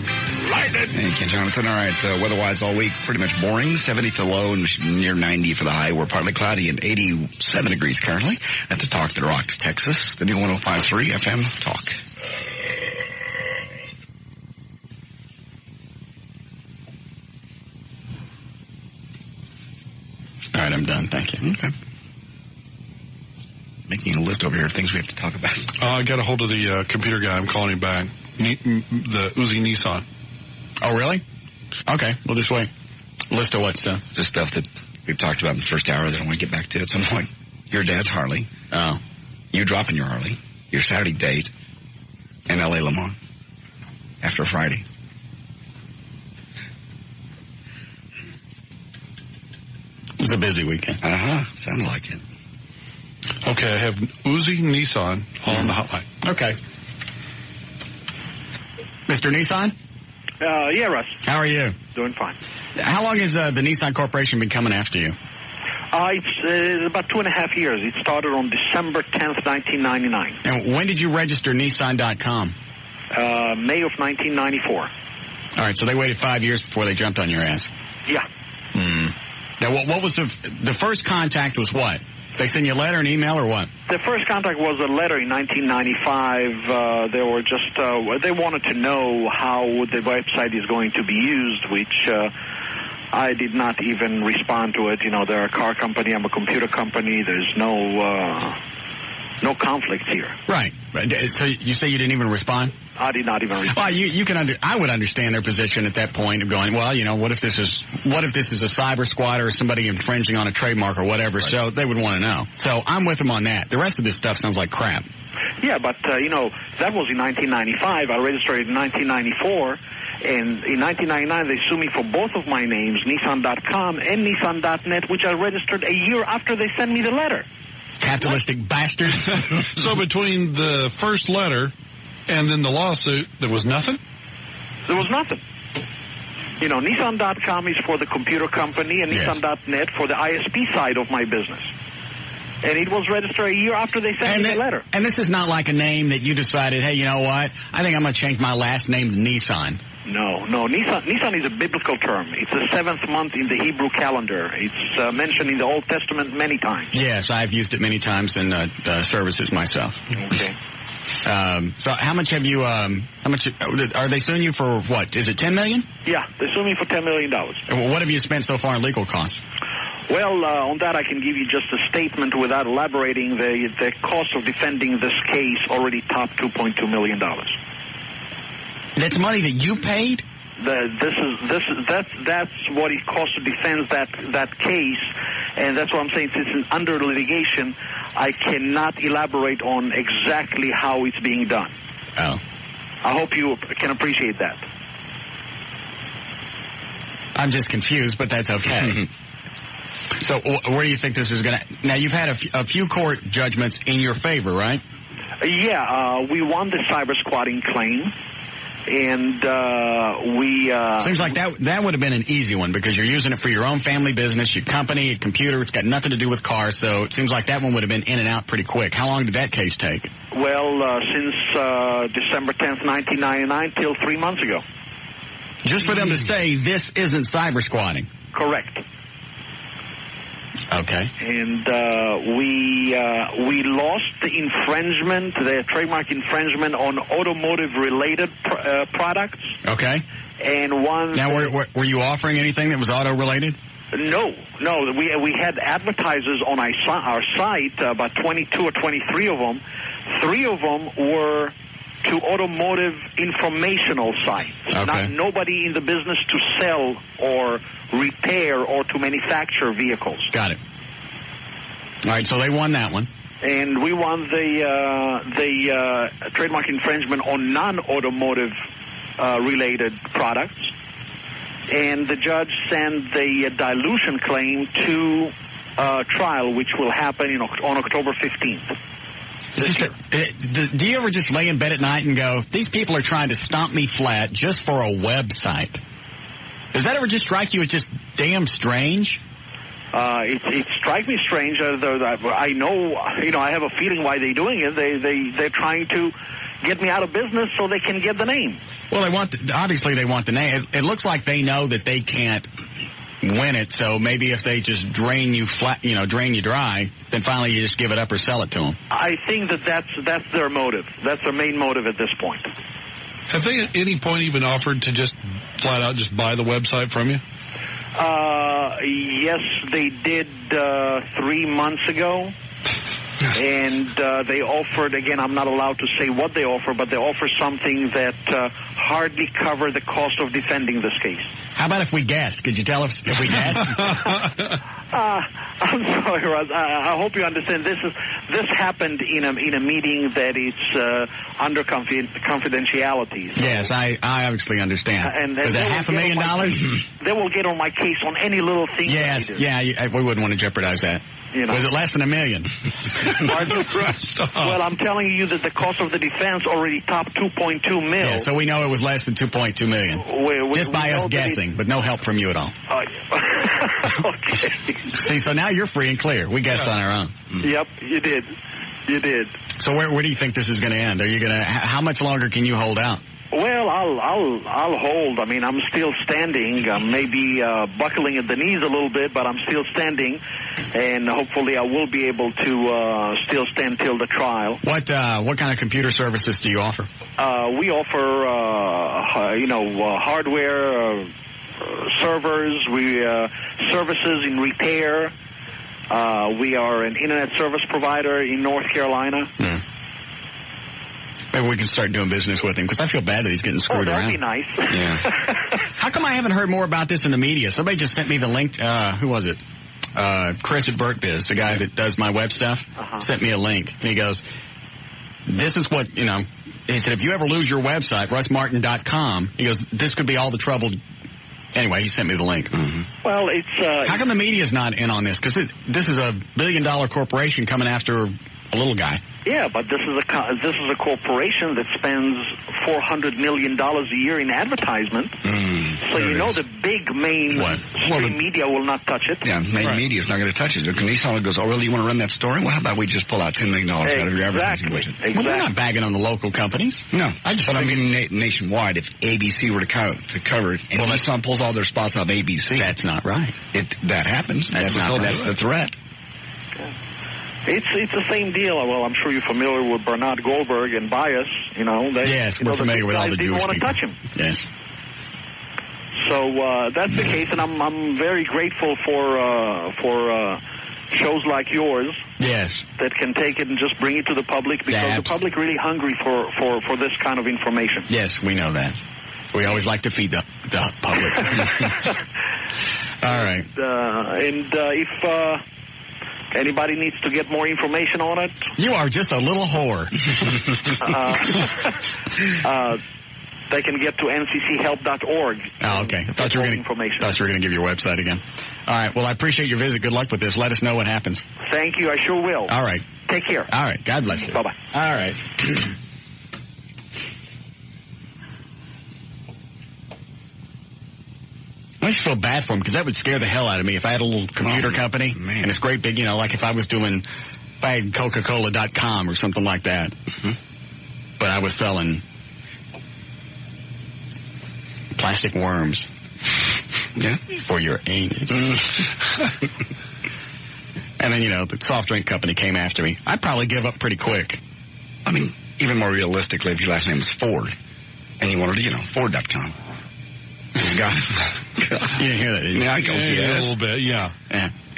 Lightning. Thank you, Jonathan. All right, weather-wise all week, pretty much boring. 70 for the low and near 90 for the high. We're partly cloudy and 87 degrees currently at the Talk That Rocks, Texas, the new 105.3 FM Talk. All right, I'm done. Thank you. Okay. Making a list over here of things we have to talk about. I got a hold of the computer guy. I'm calling him back. The Uzi Nissan. Oh, really? Okay, we'll just wait. List of what stuff? Just stuff that we've talked about in the first hour that I want to get back to at some point. Your dad's Harley. Oh. You dropping your Harley. Your Saturday date. And L.A. Le Mans. After Friday. It was a busy weekend. Sounds like it. Okay, I have Uzi Nissan on the hotline. Okay. Mr. Nissan? Yeah, Russ. How are you? Doing fine. How long has the Nissan Corporation been coming after you? It's about 2.5 years. It started on December 10th, 1999. And when did you register Nissan.com? May of 1994. All right, so they waited 5 years before they jumped on your ass. Yeah. Now, what was the first contact was what? They send you a letter, an email, or what? The first contact was a letter in 1995. They were just, they wanted to know how the website is going to be used, which I did not even respond to it. You know, they're a car company, I'm a computer company. There's no No conflicts here. Right. So you say you didn't even respond? I did not even respond. Well, you can I would understand their position at that point of going, well, what if this is a cyber squatter or somebody infringing on a trademark or whatever? Right. So they would want to know. So I'm with them on that. The rest of this stuff sounds like crap. Yeah, but, that was in 1995. I registered in 1994. And in 1999, they sued me for both of my names, Nissan.com and Nissan.net, which I registered a year after they sent me the letter. Capitalistic bastards. So between the first letter and then the lawsuit, there was nothing? There was nothing. Nissan.com is for the computer company and Nissan.net for the ISP side of my business. And it was registered a year after they sent me the letter. And this is not like a name that you decided, hey, you know what? I think I'm going to change my last name to Nissan. No. Nissan is a biblical term. It's the 7th month in the Hebrew calendar. It's mentioned in the Old Testament many times. Yes, I've used it many times in services myself. Okay. So how much have you, are they suing you for what? Is it $10 million? Yeah, they sued me for $10 million. What have you spent so far in legal costs? Well, on that I can give you just a statement without elaborating. The cost of defending this case already topped $2.2 million. That's money that you paid? That's what it costs to defend that case, and that's what I'm saying. Since it's under litigation, I cannot elaborate on exactly how it's being done. Oh. I hope you can appreciate that. I'm just confused, but that's okay. So where do you think this is going to... Now, you've had a few court judgments in your favor, right? Yeah, we won the cyber squatting claim. And we... Seems like that would have been an easy one because you're using it for your own family business, your company, your computer. It's got nothing to do with cars, so it seems like that one would have been in and out pretty quick. How long did that case take? Well, since December 10th, 1999 till 3 months ago. Just for them to say this isn't cyber squatting? Correct. Okay. And we lost the infringement, the trademark infringement on automotive-related products. Okay. And one. Now, were you offering anything that was auto-related? No. We had advertisers on our site, about 22 or 23 of them. 3 of them were to automotive informational sites. Okay. Nobody in the business to sell or repair or to manufacture vehicles. Got it. All right, so they won that one. And we won the trademark infringement on non-automotive related products. And the judge sent the dilution claim to trial, which will happen on October 15th. Do you ever just lay in bed at night and go, these people are trying to stomp me flat just for a website? Does that ever just strike you as just damn strange? It strikes me strange. I know, I have a feeling why they're doing it. They're trying to get me out of business so they can get the name. Well, obviously they want the name. It looks like they know that they can't win it, so maybe if they just drain you dry, then finally you just give it up or sell it to them. I think that's their motive. That's their main motive at this point. Have they at any point even offered to just flat out just buy the website from you? Yes, they did 3 months ago. And they offered, again, I'm not allowed to say what they offer, but they offer something that hardly covered the cost of defending this case. How about if we guess? Could you tell us if we guess? I'm sorry, Russ. I hope you understand. This happened in a meeting that is under confidentiality. So. Yes, I obviously understand. Was it $500,000? They will get on my case on any little thing. Yes, we wouldn't want to jeopardize that. Was it less than $1 million? Well, I'm telling you that the cost of the defense already topped $2.2 million. Yeah, so we know it was less than $2.2 million. Just by us guessing, but no help from you at all. Okay. See, so now you're free and clear. We guessed on our own. Yep, you did. So where do you think this is going to end? Are you going to? How much longer can you hold out? Well, I'll hold. I mean, I'm still standing. Maybe buckling at the knees a little bit, but I'm still standing, and hopefully I will be able to still stand till the trial. What kind of computer services do you offer? We offer hardware, servers, services in repair. We are an internet service provider in North Carolina. Maybe we can start doing business with him, because I feel bad that he's getting screwed around. That'd be nice. Yeah. How come I haven't heard more about this in the media? Somebody just sent me the link. Who was it? Chris at BurtBiz, the guy that does my web stuff, sent me a link. And he goes, this is what, he said, if you ever lose your website, russmartin.com, he goes, this could be all the trouble. Anyway, he sent me the link. Well, it's... How come the media's not in on this? Because this is a billion-dollar corporation coming after a little guy. Yeah, but this is a corporation that spends $400 million a year in advertisement. So the big mainstream media will not touch it. Yeah, main media is not going to touch it. Nissan goes, oh, really, you want to run that story? Well, how about we just pull out $10 million out of your advertising budget? Exactly. Well, we're not bagging on the local companies. No. I mean, nationwide, if ABC were to cover it, and Nissan pulls all their spots off ABC. That's not right. That happens. That's the threat. It's the same deal. Well, I'm sure you're familiar with Bernard Goldberg and Bias. Yes, we're familiar with all the Jewish people. Didn't want to touch him. Yes. So that's the case, and I'm very grateful for shows like yours. Yes. That can take it and just bring it to the public, because the public really hungry for this kind of information. Yes, we know that. We always like to feed the public. All right. If anybody needs to get more information on it, you are just a little whore. They can get to nchelp.org. Oh, okay. I thought you were going to give your website again. All right. Well, I appreciate your visit. Good luck with this. Let us know what happens. Thank you. I sure will. All right. Take care. All right. God bless you. Bye-bye. All right. I just feel bad for him, because that would scare the hell out of me if I had a little computer company and it's great big, like if I had Coca-Cola.com or something like that. But I was selling plastic worms for your anus. And then, the soft drink company came after me. I'd probably give up pretty quick. I mean, even more realistically, if your last name was Ford and you wanted to, Ford.com. Got it. You didn't hear that, did you? Yeah, a little bit, yeah.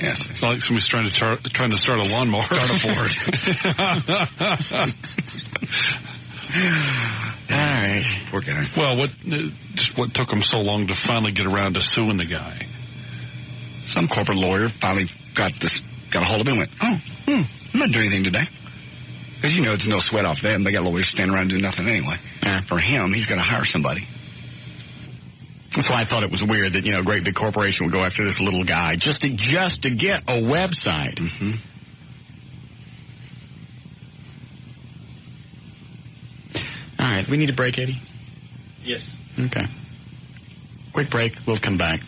Yes. It's like somebody's trying to start a lawnmower. Start a Ford. All right. Poor guy. Well, what took him so long to finally get around to suing the guy? Some corporate lawyer finally got a hold of him and went, I'm not doing anything today. Because, it's no sweat off them. They got lawyers standing around doing nothing anyway. For him, he's going to hire somebody. That's why I thought it was weird that, a great big corporation would go after this little guy just to get a website. All right. We need a break, Eddie? Yes. Okay. Quick break. We'll come back.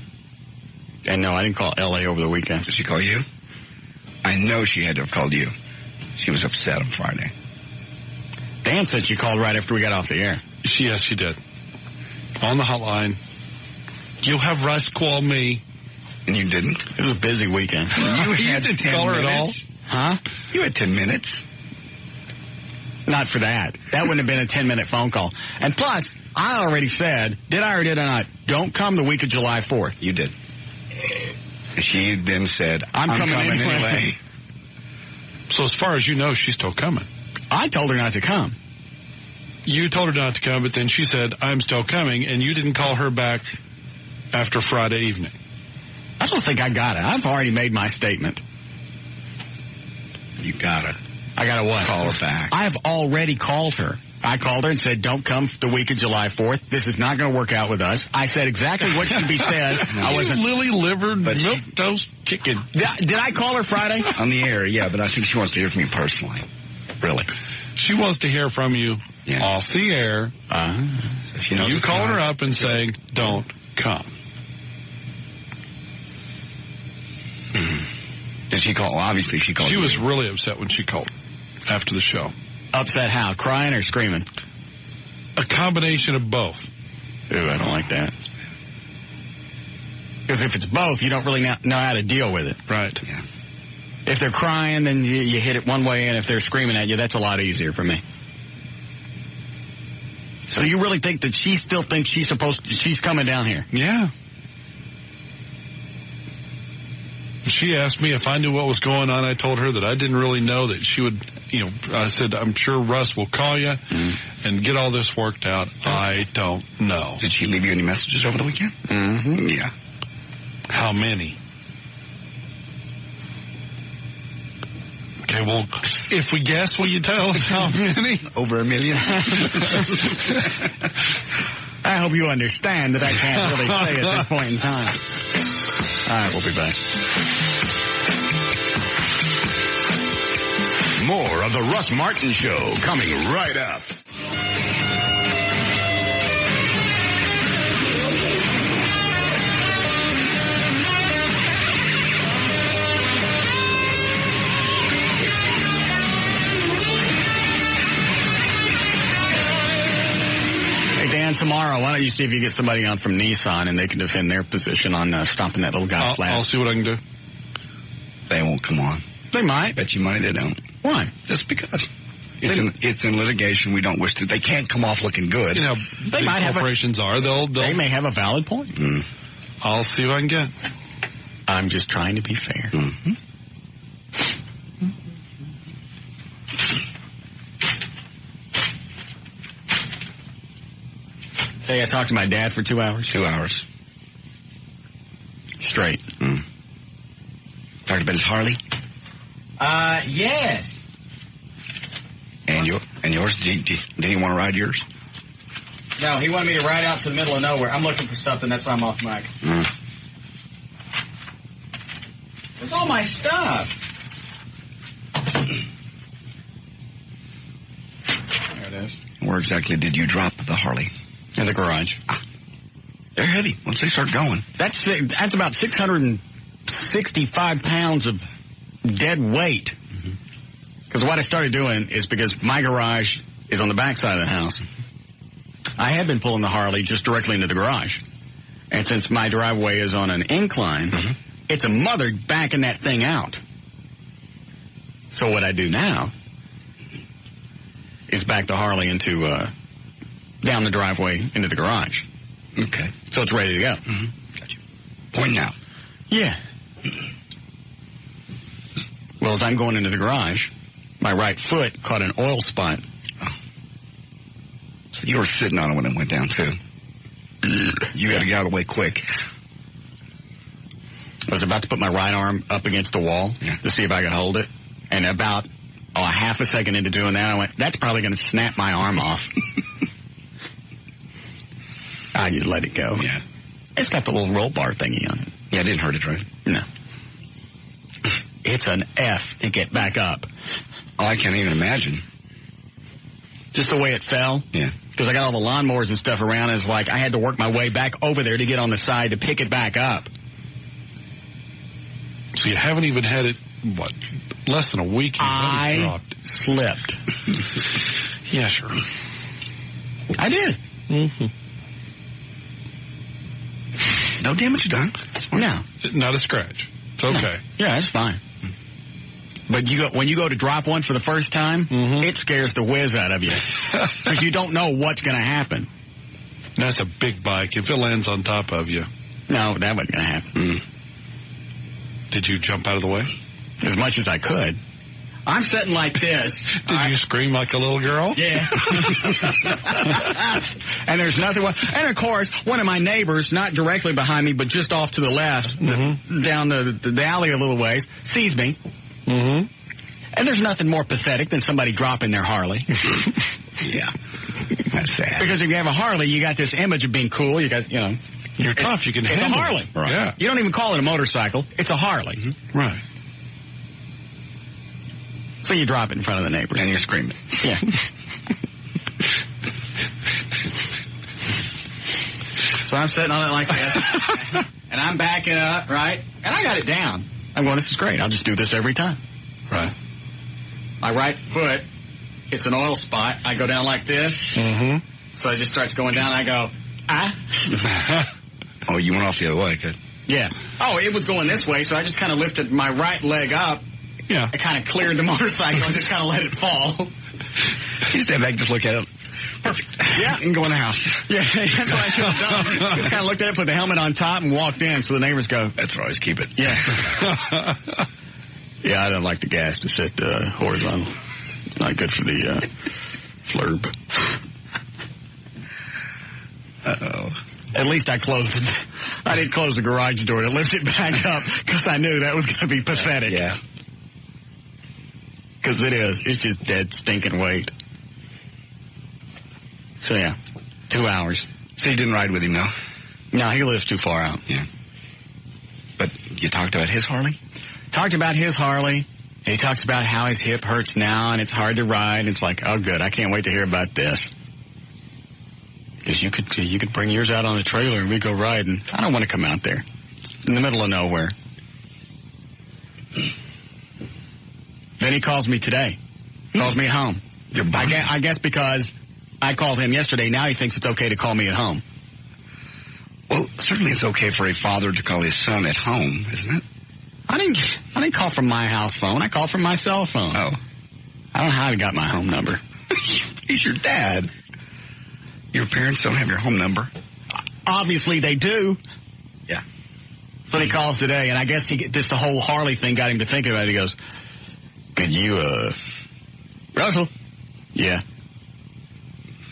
And no, I didn't call L.A. over the weekend. Did she call you? I know she had to have called you. She was upset on Friday. Dan said she called right after we got off the air. Yes, she did. On the hotline. You'll have Russ call me. And you didn't? It was a busy weekend. You didn't call her at all? Huh? You had 10 minutes. Not for that. That wouldn't have been a 10-minute phone call. And plus, I already said, did I or did I not, don't come the week of July 4th. You did. She then said, I'm coming anyway. So as far as you know, she's still coming. I told her not to come. You told her not to come, but then she said, I'm still coming, and you didn't call her back after Friday evening. I don't think I got it. I've already made my statement. You got it. I got to what? Call her back. I have already called her. I called her and said, don't come the week of July 4th. This is not going to work out with us. I said exactly what should be said. I wasn't lily-livered, milk-toast chicken. Did I call her Friday? On the air, yeah, but I think she wants to hear from you personally. Really. She wants to hear from you off the air. So she knows you called her up and saying, don't come. Did she call? Well, obviously she called. She was really upset when she called after the show. Upset how? Crying or screaming? A combination of both. Ooh, I don't like that. Because if it's both, you don't really know how to deal with it. Right. Yeah. If they're crying, then you hit it one way, and if they're screaming at you, that's a lot easier for me. So you really think that she still thinks she's coming down here? Yeah. she asked me if I knew what was going on. I told her that I didn't really know, that she would, I said, I'm sure Russ will call you and get all this worked out. I don't know. Did she leave you any messages over the weekend? Mm-hmm. Yeah. How many? Okay, well, if we guess, will you tell us how many? Over 1 million. I hope you understand that I can't really say at this point in time. All right, we'll be back. More of the Russ Martin Show coming right up. Dan, tomorrow, why don't you see if you get somebody on from Nissan and they can defend their position on stopping that little guy flat. I'll see what I can do. They won't come on. They might. Bet you money they don't. Why? Just because. It's in litigation. We don't wish to. They can't come off looking good. They might have corporations They may have a valid point. I'll see what I can get. I'm just trying to be fair. Mm-hmm. Hey, I talked to my dad for 2 hours. 2 hours. Straight. Talked about his Harley? Yes. And yours? Did he want to ride yours? No, he wanted me to ride out to the middle of nowhere. I'm looking for something. That's why I'm off mic. Where's all my stuff? There it is. Where exactly did you drop the Harley? In the garage. They're heavy once they start going. That's about 665 pounds of dead weight. Because what I started doing is, because my garage is on the back side of the house, I had been pulling the Harley just directly into the garage. And since my driveway is on an incline, it's a mother backing that thing out. So what I do now is back the Harley into down the driveway into the garage. Okay. So it's ready to go. Gotcha. Point now. Yeah. Well, as I'm going into the garage, my right foot caught an oil spot. Oh. So you were sitting on it when it went down, too. You got to get out of the way quick. I was about to put my right arm up against the wall to see if I could hold it. And about a half a second into doing that, I went, that's probably going to snap my arm off. I just let it go. Yeah. It's got the little roll bar thingy on it. Yeah, it didn't hurt it, right? No. It's an F to get back up. Oh, I can't even imagine. Just the way it fell. Yeah. Because I got all the lawnmowers and stuff around. It's like I had to work my way back over there to get on the side to pick it back up. So you haven't even had it, less than a week? I slipped. Yeah, sure. I did. No damage done? No. Not a scratch. It's okay. No. Yeah, that's fine. But when you go to drop one for the first time, it scares the whiz out of you. Because you don't know what's going to happen. That's a big bike. If it lands on top of you. No, that wasn't going to happen. Did you jump out of the way? As much as I could. I'm sitting like this. Did you scream like a little girl? Yeah. And there's nothing. And of course, one of my neighbors, not directly behind me, but just off to the left, down the alley a little ways, sees me. And there's nothing more pathetic than somebody dropping their Harley. Yeah. That's sad. Because if you have a Harley, you got this image of being cool. You got, you're tough. You can handle it. It's a Harley. Right. Yeah. You don't even call it a motorcycle. It's a Harley. Right. So you drop it in front of the neighbors. And you're screaming. Yeah. So I'm sitting on it like this. And I'm backing up, right? And I got it down. I'm going, this is great. I'll just do this every time. Right. My right foot, it's an oil spot. I go down like this. So it just starts going down. I go, Oh, you went off the other way. Good. Yeah. Oh, it was going this way, so I just kind of lifted my right leg up. Yeah. I kind of cleared the motorcycle and just kind of let it fall. You stand back, just look at it. Perfect. Yeah. You can go in the house. Yeah, that's what I should have done. Just kind of looked at it, put the helmet on top, and walked in so the neighbors go. That's where I always keep it. Yeah. Yeah, I don't like the gas to sit horizontal. It's not good for the flurb. Uh-oh. At least I closed it. I didn't close the garage door to lift it back up because I knew that was going to be pathetic. Yeah. Because it is. It's just dead stinking weight. So, yeah, 2 hours. So you didn't ride with him, though? No, he lives too far out. Yeah. But you talked about his Harley? Talked about his Harley. He talks about how his hip hurts now and it's hard to ride. It's like, oh, good. I can't wait to hear about this. Because you could bring yours out on a trailer and we go riding. I don't want to come out there. It's in the middle of nowhere. Then he calls me today. Calls me at home. I guess because I called him yesterday. Now he thinks it's okay to call me at home. Well, certainly it's okay for a father to call his son at home, isn't it? I didn't call from my house phone. I called from my cell phone. Oh. I don't know how he got my home number. He's your dad. Your parents don't have your home number? Obviously they do. Yeah. So he calls today, and I guess the whole Harley thing got him to thinking about it. He goes, "Could you, Russell?" "Yeah."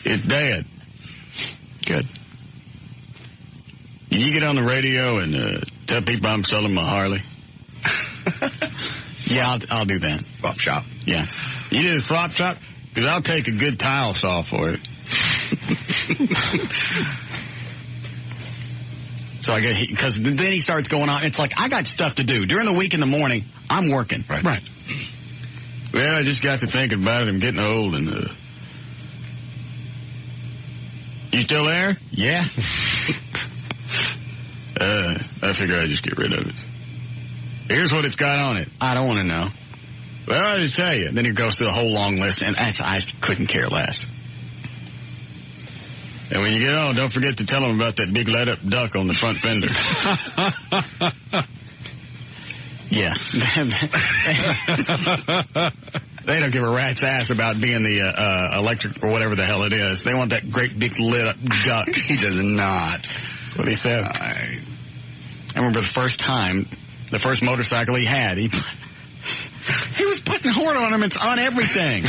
"It's Dad." "Good. Can you get on the radio and tell people I'm selling my Harley?" "Yeah, I'll do that." Swap shop. "Yeah." "You do a swap shop? Because I'll take a good tile saw for it." So I get, because then he starts going on. It's like, I got stuff to do. During the week in the morning, I'm working. Right. Well, I just got to thinking about it. I'm getting old and, you still there? "Yeah." I figure I'd just get rid of it. "Here's what it's got on it." "I don't want to know." "Well, I'll just tell you." Then he goes through a whole long list, and I couldn't care less. "And when you get on, don't forget to tell them about that big light-up duck on the front fender." Yeah. They don't give a rat's ass about being the electric or whatever the hell it is. They want that great big lit-up duck. He does not. That's what he said. I remember the first motorcycle he had, he was putting horn ornaments on everything.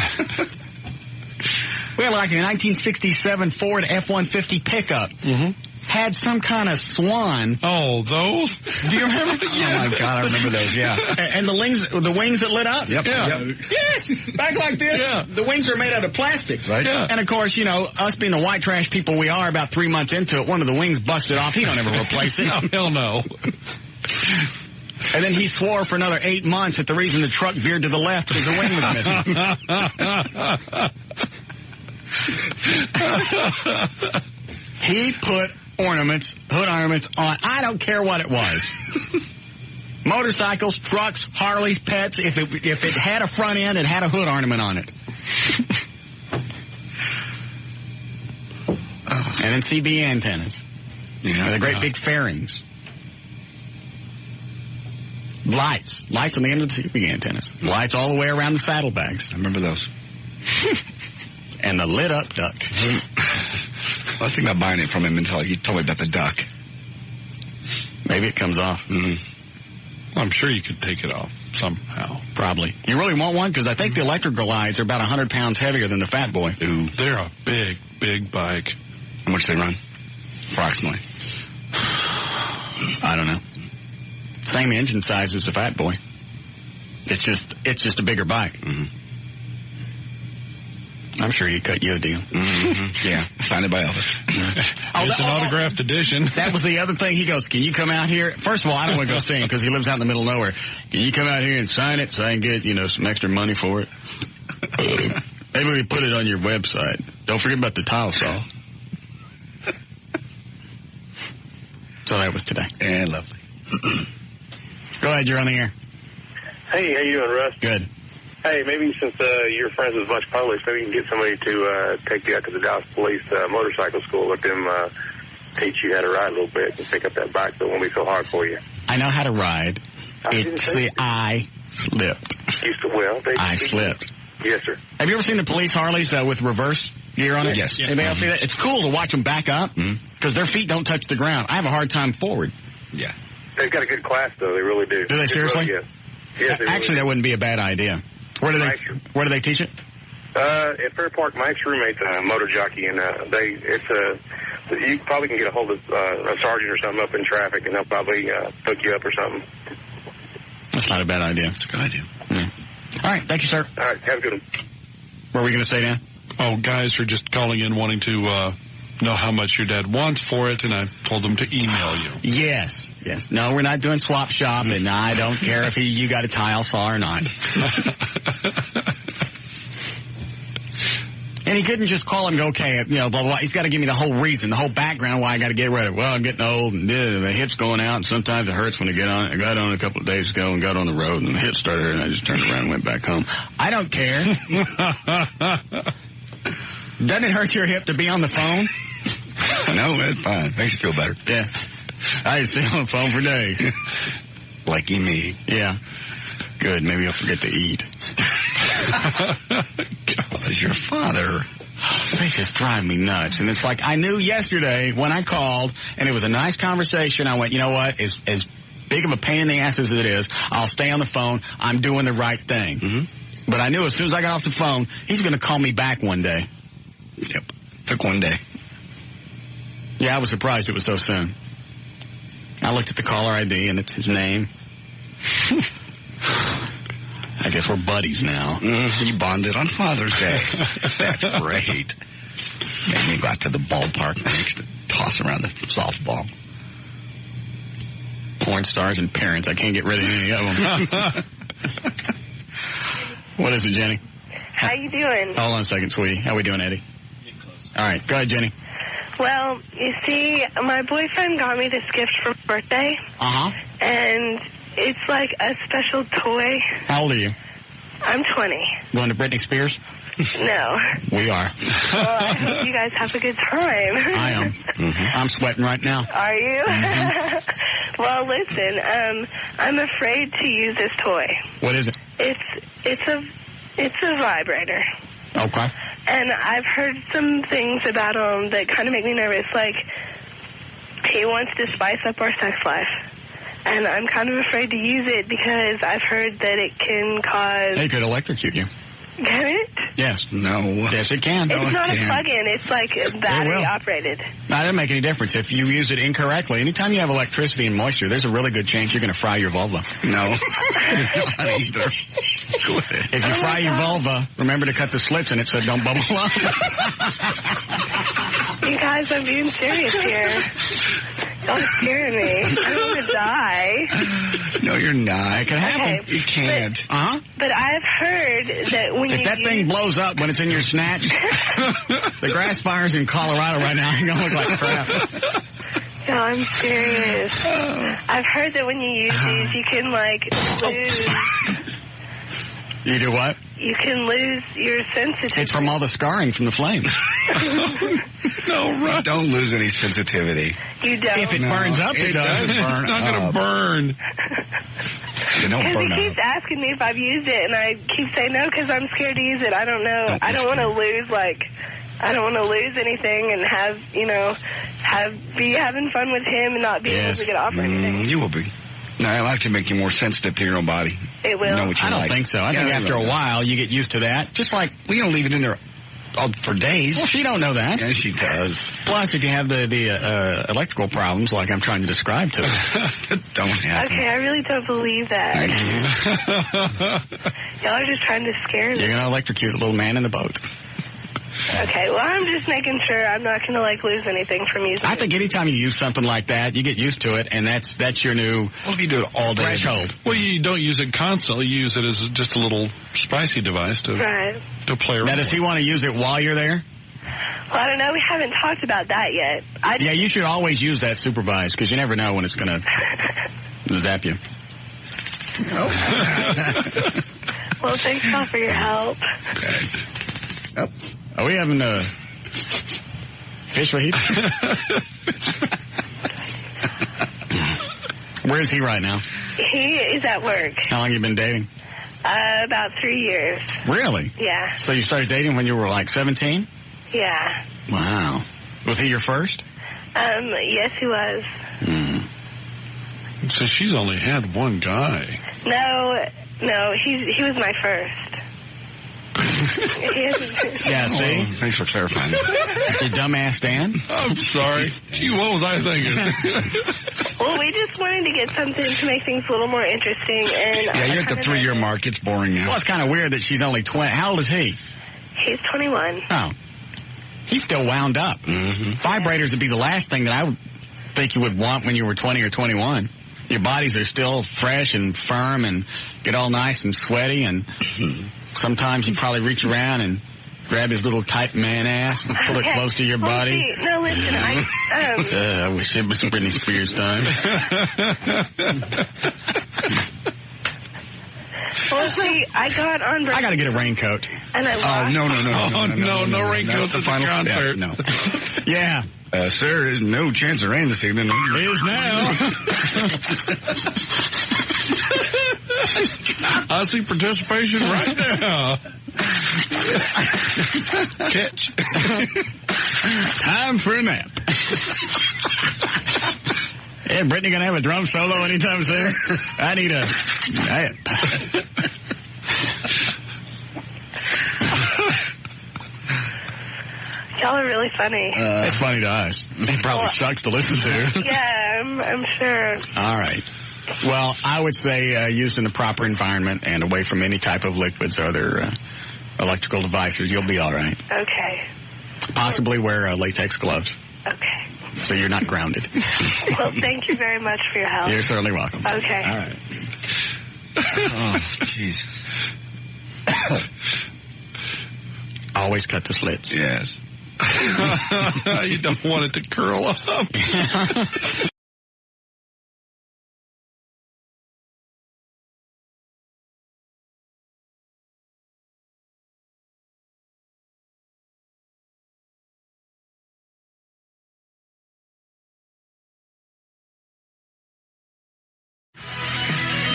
We had like a 1967 Ford F-150 pickup. Mm-hmm. Had some kind of swan. Oh, those? Do you remember? Yeah. Oh, my God, I remember those, yeah. And the wings that lit up? Yep. Yeah. Yep. Yes, back like this. Yeah. The wings are made out of plastic. Right. Yeah. And, of course, us being the white trash people we are, about 3 months into it, one of the wings busted off. He don't ever replace it. No, hell no. And then he swore for another 8 months that the reason the truck veered to the left was the wing was missing. He put hood ornaments on. I don't care what it was. Motorcycles, trucks, Harleys, pets. If it had a front end, it had a hood ornament on it. And then CB antennas. Yeah. The great big fairings. Lights on the end of the CB antennas. Lights all the way around the saddlebags. I remember those. And the lit up duck. I was thinking about buying it from him until he told me about the duck. Maybe it comes off. Mm-hmm. I'm sure you could take it off somehow. Probably. You really want one? Because I think the electrical lights are about 100 pounds heavier than the Fat Boy. Ooh, they're a big, big bike. How much do they run? Approximately. I don't know. Same engine size as the Fat Boy. It's just a bigger bike. Mm-hmm. I'm sure he'd cut you a deal. Mm-hmm. Yeah, signed it by Elvis. It's an autographed edition. That was the other thing. He goes, "Can you come out here?" First of all, I don't want to go see him because he lives out in the middle of nowhere. "Can you come out here and sign it so I can get, some extra money for it?" Maybe we put it on your website. Don't forget about the tile saw. So that was today. And lovely. Go ahead, you're on the air. Hey, how you doing, Russ? Good. Hey, maybe since you're friends with a bunch of police, maybe you can get somebody to take you out to the Dallas Police motorcycle school. Let them teach you how to ride a little bit and pick up that bike, so it won't be so hard for you. I know how to ride. I slipped. I slipped. Yes, sir. Yes, sir. Have you ever seen the police Harleys with reverse gear on it? Yes. Anybody else see that? It's cool to watch them back up because their feet don't touch the ground. I have a hard time forward. Yeah. They've got a good class, though. They really do. Do they seriously? Really, yes, they Actually, really that wouldn't be a bad idea. Where do they teach it? At Fair Park, Mike's roommate's a motor jockey, and you probably can get a hold of a sergeant or something up in traffic, and they'll probably hook you up or something. That's not a bad idea. That's a good idea. Yeah. All right. Thank you, sir. All right. Have a good one. What were we going to say, Dan? Oh, guys are just calling in wanting to know how much your dad wants for it, and I told them to email you. Yes. No, we're not doing swap shop, and I don't care if you got a tile saw or not. And he couldn't just call and go, okay, blah, blah, blah. He's got to give me the whole reason, the whole background why I got to get rid of it. Well, I'm getting old, and the hip's going out, and sometimes it hurts when I get on it. I got on a couple of days ago and got on the road, and the hip started, and I just turned around and went back home. I don't care. Doesn't it hurt your hip to be on the phone? No, it's fine. Makes you feel better. Yeah. I used to stay on the phone for days. Lucky me. Yeah. Good. Maybe I'll forget to eat. God, is your father. They just drive me nuts. And it's like, I knew yesterday when I called, and it was a nice conversation, I went, you know what, as big of a pain in the ass as it is, I'll stay on the phone. I'm doing the right thing. Mm-hmm. But I knew as soon as I got off the phone, he's going to call me back one day. Yep. Took one day. Yeah, I was surprised it was so soon. I looked at the caller ID, and it's his name. I guess we're buddies now. You bonded on Father's Day. That's great. Made me go out to the ballpark next to toss around the softball. Porn stars and parents. I can't get rid of any of them. What is it, Jenny? How you doing? Hold on a second, sweetie. How we doing, Eddie? All right. Go ahead, Jenny. Well, you see, my boyfriend got me this gift for my birthday. Uh-huh. And it's like a special toy. How old are you? I'm 20. Going to Britney Spears? No. We are. Well, I hope you guys have a good time. I am. Mm-hmm. I'm sweating right now. Are you? Mm-hmm. Well, listen, I'm afraid to use this toy. What is it? It's a vibrator. Okay. And I've heard some things about him that kind of make me nervous. Like, he wants to spice up our sex life. And I'm kind of afraid to use it because I've heard that it can cause... It could electrocute you. Can it? Yes. No. Yes, it can. It's not a plug-in. It's like battery-operated. That doesn't make any difference. If you use it incorrectly, anytime you have electricity and moisture, there's a really good chance you're going to fry your vulva. No. Not either. Go ahead. If you fry your vulva, remember to cut the slits in it so it don't bubble up. You guys, I'm being serious here. Don't scare me. I don't want to die. No, you're not. It can happen. Okay. You can't. But I've heard that when if that thing blows up when it's in your snatch, the grass fires in Colorado right now are going to look like crap. No, I'm serious. I've heard that when you use these, you can, lose... You do what? You can lose your sensitivity. It's from all the scarring from the flames. No, Russ. Don't lose any sensitivity. You don't? If it burns up, it does. It's not going to burn. You don't burn up. He keeps asking me if I've used it, and I keep saying no because I'm scared to use it. I don't know. I don't want to lose, I don't want to lose anything and have, be having fun with him and not be able to get off or anything. You will be. No, it'll actually make you more sensitive to your own body. It will. Know what you I don't think so. I think after a while you get used to that. Just like we don't leave it in there for days. Well, she don't know that. Yeah, she does. Plus, if you have the electrical problems like I'm trying to describe to her, don't happen. Okay, I really don't believe that. Y'all are just trying to scare me. You're going to electrocute the little man in the boat. Okay, well, I'm just making sure I'm not going to, lose anything from using I think anytime you use something like that, you get used to it, and that's your new if you do it all day threshold. Well, you don't use it constantly. You use it as just a little spicy device to play around. Now, does he want to use it while you're there? Well, I don't know. We haven't talked about that yet. Yeah, you should always use that supervised, because you never know when it's going to zap you. Well, thanks all for your help. Okay. Yep. Are we having fish with Where is he right now? He is at work. How long have you been dating? About 3 years. Really? Yeah. So you started dating when you were 17? Yeah. Wow. Was he your first? Yes, he was. So she's only had one guy. No, he was my first. Yeah, see? Oh, thanks for clarifying. You dumbass Dan? I'm sorry. Gee, what was I thinking? Well, we just wanted to get something to make things a little more interesting. And Yeah, you're at the 3-year mark. It's boring now. Well, it's kind of weird that she's only 20. How old is he? He's 21. Oh. He's still wound up. Vibrators would be the last thing that I would think you would want when you were 20 or 21. Your bodies are still fresh and firm and get all nice and sweaty, and sometimes you probably reach around and grab his little tight man ass and pull it close to your body. See, no, listen, I wish it was Britney Spears time. Well, see, I got on... I got to get a raincoat. And I lost. No raincoats at the concert. No. Yeah. Sir, there's no chance of rain this evening. It is now. I see participation right now. Catch. Time for a nap. Yeah, Brittany gonna have a drum solo anytime soon? I need a... Y'all are really funny. It's funny to us. It probably sucks to listen to. Yeah, I'm sure. All right. Well, I would say used in the proper environment and away from any type of liquids or other electrical devices, you'll be all right. Okay. Possibly wear latex gloves. Okay. So you're not grounded. Well, thank you very much for your help. You're certainly welcome. Okay. All right. Oh, Jesus. Always cut the slits. Yes. You don't want it to curl up.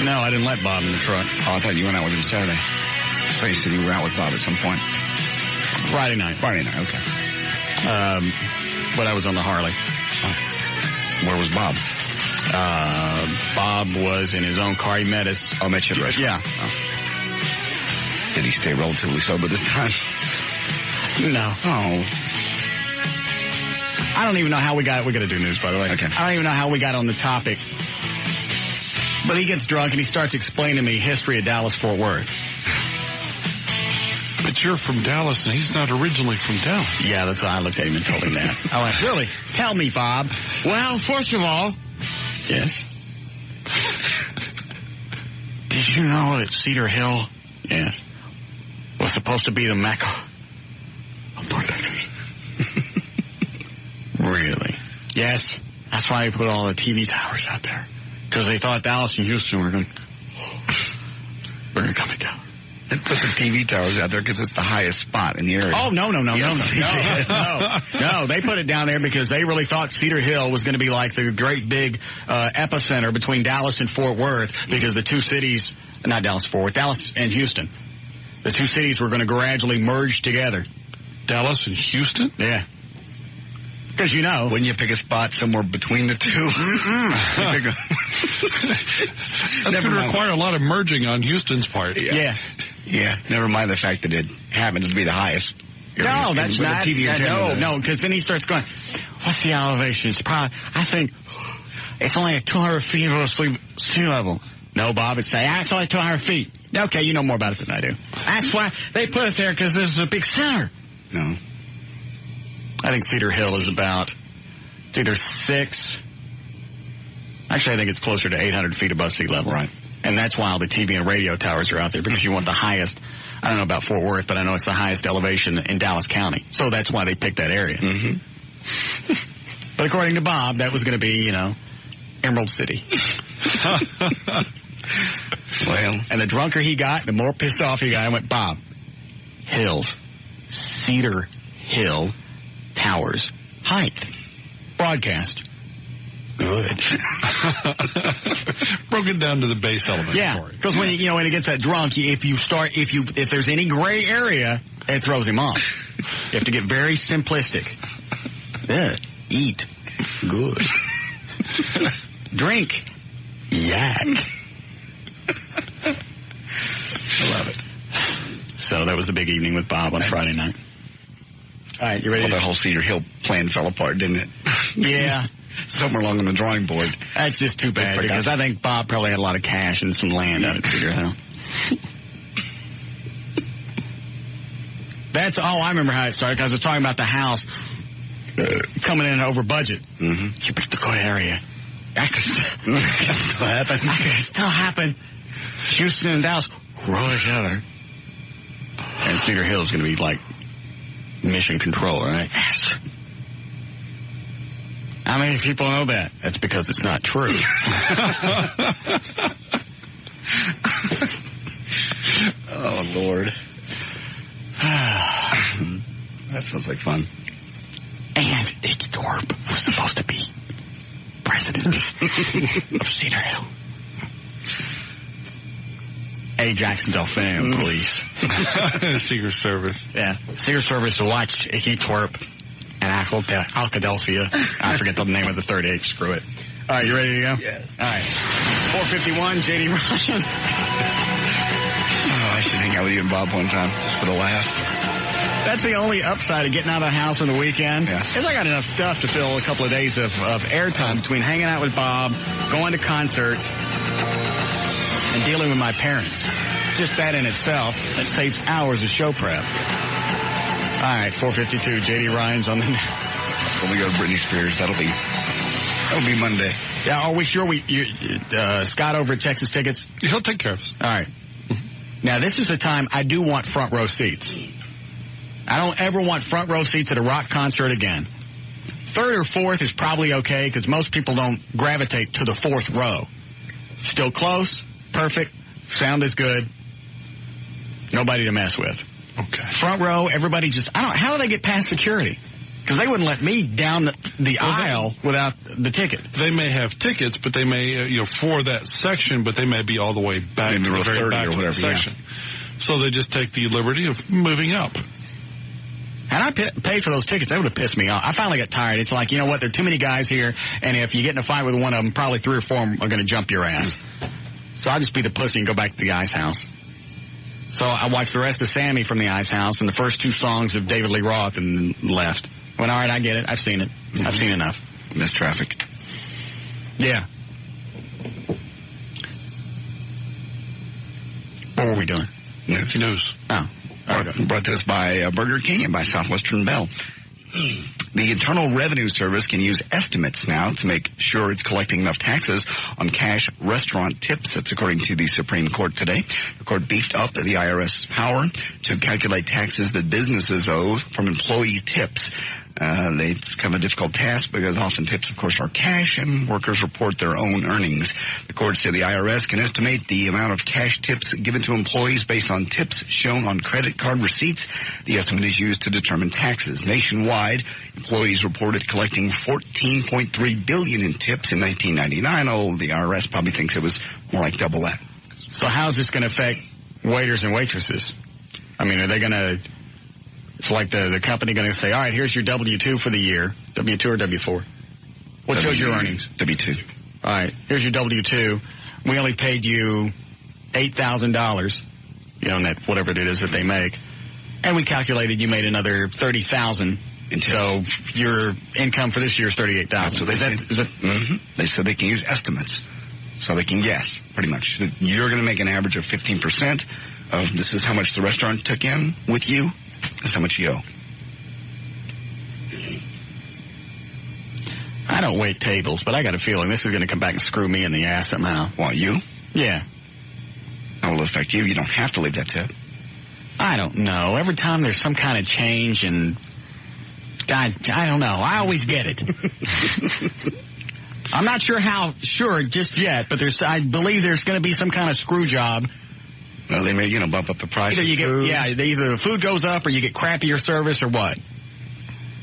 No, I didn't let Bob in the truck. Oh, I thought you went out with him Saturday. I thought you said you were out with Bob at some point. Friday night. Okay. But I was on the Harley. Oh. Where was Bob? Bob was in his own car. He met us. Oh, met you at the restaurant. Yeah. Oh. Did he stay relatively sober this time? No. Oh. I don't even know how we got it. We got to do news, by the way. Okay. I don't even know how we got on the topic. But he gets drunk and he starts explaining to me history of Dallas-Fort Worth. But you're from Dallas and he's not originally from Dallas. Yeah, that's why I looked at him and told him that. I went, really? Tell me, Bob. Well, first of all... Yes? Did you know that Cedar Hill... Yes. Was supposed to be the Mecca of North Texas? Really? Yes. That's why they put all the TV towers out there. Because they thought Dallas and Houston were going to come together. They put the TV towers out there because it's the highest spot in the area. Oh, no. Yes, No, they put it down there because they really thought Cedar Hill was going to be like the great big epicenter between Dallas and Fort Worth because the two cities, not Dallas-Fort Worth, Dallas and Houston, the two cities were going to gradually merge together. Dallas and Houston? Yeah. Because, you know. Wouldn't you pick a spot somewhere between the two? That would require a lot of merging on Houston's part. Yeah. Never mind the fact that it happens to be the highest. No, that's not. No, because then he starts going, what's the elevation? It's probably, I think, it's only at 200 feet above sea level. No, Bob, it's only 200 feet. Okay, you know more about it than I do. That's why they put it there, because this is a big center. No. I think Cedar Hill is about, it's either 6, actually I think it's closer to 800 feet above sea level. Right. And that's why all the TV and radio towers are out there, because you want the highest, I don't know about Fort Worth, but I know it's the highest elevation in Dallas County. So that's why they picked that area. Mm-hmm. But according to Bob, that was going to be, Emerald City. Well. And the drunker he got, the more pissed off he got. I went, Bob, Hills, Cedar Hill, Towers, height, broadcast. Good. Broke it down to the base element. Yeah, because when when it gets that drunk, if there's any gray area, it throws him off. You have to get very simplistic. Yeah. Eat. Good. Drink. Yak. I love it. So that was the big evening with Bob on Friday night. All right, you ready? Well, the whole Cedar Hill plan fell apart, didn't it? Yeah. Somewhere along on the drawing board. That's just too bad because I think Bob probably had a lot of cash and some land out at Cedar Hill. I remember how it started because I was talking about the house coming in over budget. Mm-hmm. You picked the good area. That could still happen. Houston and Dallas roll each other. And Cedar Hill is going to be like mission control, right? Yes. How many people know that? That's because it's not true. Oh, Lord. That sounds like fun. And Iggy Thorpe was supposed to be president of Cedar Hill. Hey, Jacksonville fam, police. Secret Service. Yeah. Secret Service watched Iggy Thorpe and Alcadelphia. I forget the name of the third H. Screw it. All right, you ready to go? Yes. All right. 4:51, J.D. Ryans. I should hang out with you and Bob one time just for the laugh. That's the only upside of getting out of the house on the weekend. Yeah. Is I got enough stuff to fill a couple of days of airtime between hanging out with Bob, going to concerts, and dealing with my parents. Just that in itself, that saves hours of show prep. All right, 4:52, J.D. Ryans on the... When we go to Britney Spears, that'll be Monday. Yeah, are we sure Scott over at Texas Tickets? He'll take care of us. All right. Now, this is the time I do want front row seats. I don't ever want front row seats at a rock concert again. Third or fourth is probably okay because most people don't gravitate to the fourth row. Still close, perfect, sound is good, nobody to mess with. Okay. Front row, everybody just, how do they get past security? Because they wouldn't let me down the aisle without the ticket. They may have tickets, but they may, for that section, but they may be all the way back to the very back of the section. Yeah. So they just take the liberty of moving up. Had I paid for those tickets, that would have pissed me off. I finally got tired. It's like, you know what, there are too many guys here, and if you get in a fight with one of them, probably 3 or 4 of them are going to jump your ass. So I'll just be the pussy and go back to the Ice House. So I watched the rest of Sammy from the Ice House and the first 2 songs of David Lee Roth and then left. Went, all right, I get it. I've seen it. Mm-hmm. I've seen enough. Missed traffic. Yeah. What were we doing? News. Oh. Brought to us by Burger King and by Southwestern Bell. The Internal Revenue Service can use estimates now to make sure it's collecting enough taxes on cash restaurant tips. That's according to the Supreme Court today. The court beefed up the IRS's power to calculate taxes that businesses owe from employee tips. It's kind of a difficult task because often tips, of course, are cash and workers report their own earnings. The court said the IRS can estimate the amount of cash tips given to employees based on tips shown on credit card receipts. The estimate is used to determine taxes. Nationwide, employees reported collecting $14.3 billion in tips in 1999. Oh, the IRS probably thinks it was more like double that. So how's this going to affect waiters and waitresses? I mean, are they going to... It's like the company going to say, all right, here's your W-2 for the year. W-2 or W-4? What shows your earnings? W-2. All right, here's your W-2. We only paid you $8,000, net whatever it is that they make. And we calculated you made another $30,000. So your income for this year is $38,000. That's what they said. Mm-hmm. They said they can use estimates. So they can guess, pretty much. You're going to make an average of 15% of this is how much the restaurant took in with you. That's how much you owe. I don't wait tables, but I got a feeling this is going to come back and screw me in the ass somehow. What, you? Yeah. How will it affect you? You don't have to leave that tip. I don't know. Every time there's some kind of change and... I don't know. I always get it. I'm not sure just yet, but I believe there's going to be some kind of screw job. Well, they may, bump up the price either of food. Either the food goes up or you get crappier service or what.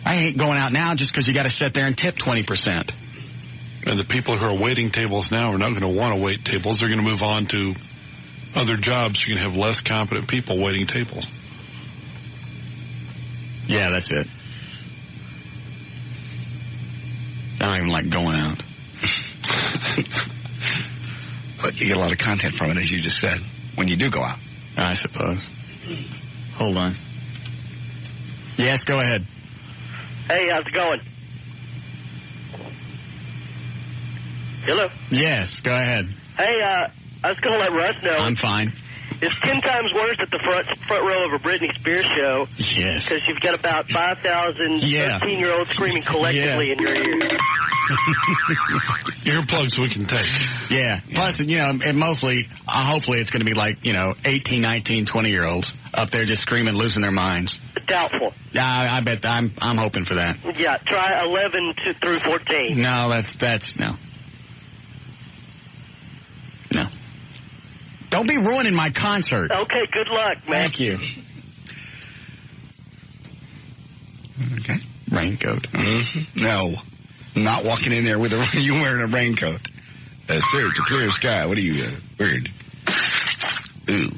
I ain't going out now just because you got to sit there and tip 20%. And the people who are waiting tables now are not going to want to wait tables. They're going to move on to other jobs. You're going to have less competent people waiting tables. Yeah, that's it. I don't even like going out. But you get a lot of content from it, as you just said, when you do go out. I suppose. Hold on. Yes, go ahead. Hey, how's it going? Hello? Yes, go ahead. Hey, I was going to let Russ know. I'm fine. It's 10 times worse at the front row of a Britney Spears show. Yes. Because you've got about 5,000 13-year-olds screaming collectively in your ear. Earplugs we can take. Yeah. Plus, and mostly, hopefully it's going to be like, 18, 19, 20-year-olds up there just screaming, losing their minds. Doubtful. Yeah, I bet I'm hoping for that. Yeah, try 11 through 14. No, that's no. No. Don't be ruining my concert. Okay, good luck, man. Thank you. Okay. Raincoat. Mm-hmm. No. Not walking in there with you wearing a raincoat. Sir, it's a clear sky. What are you, weird? Ooh.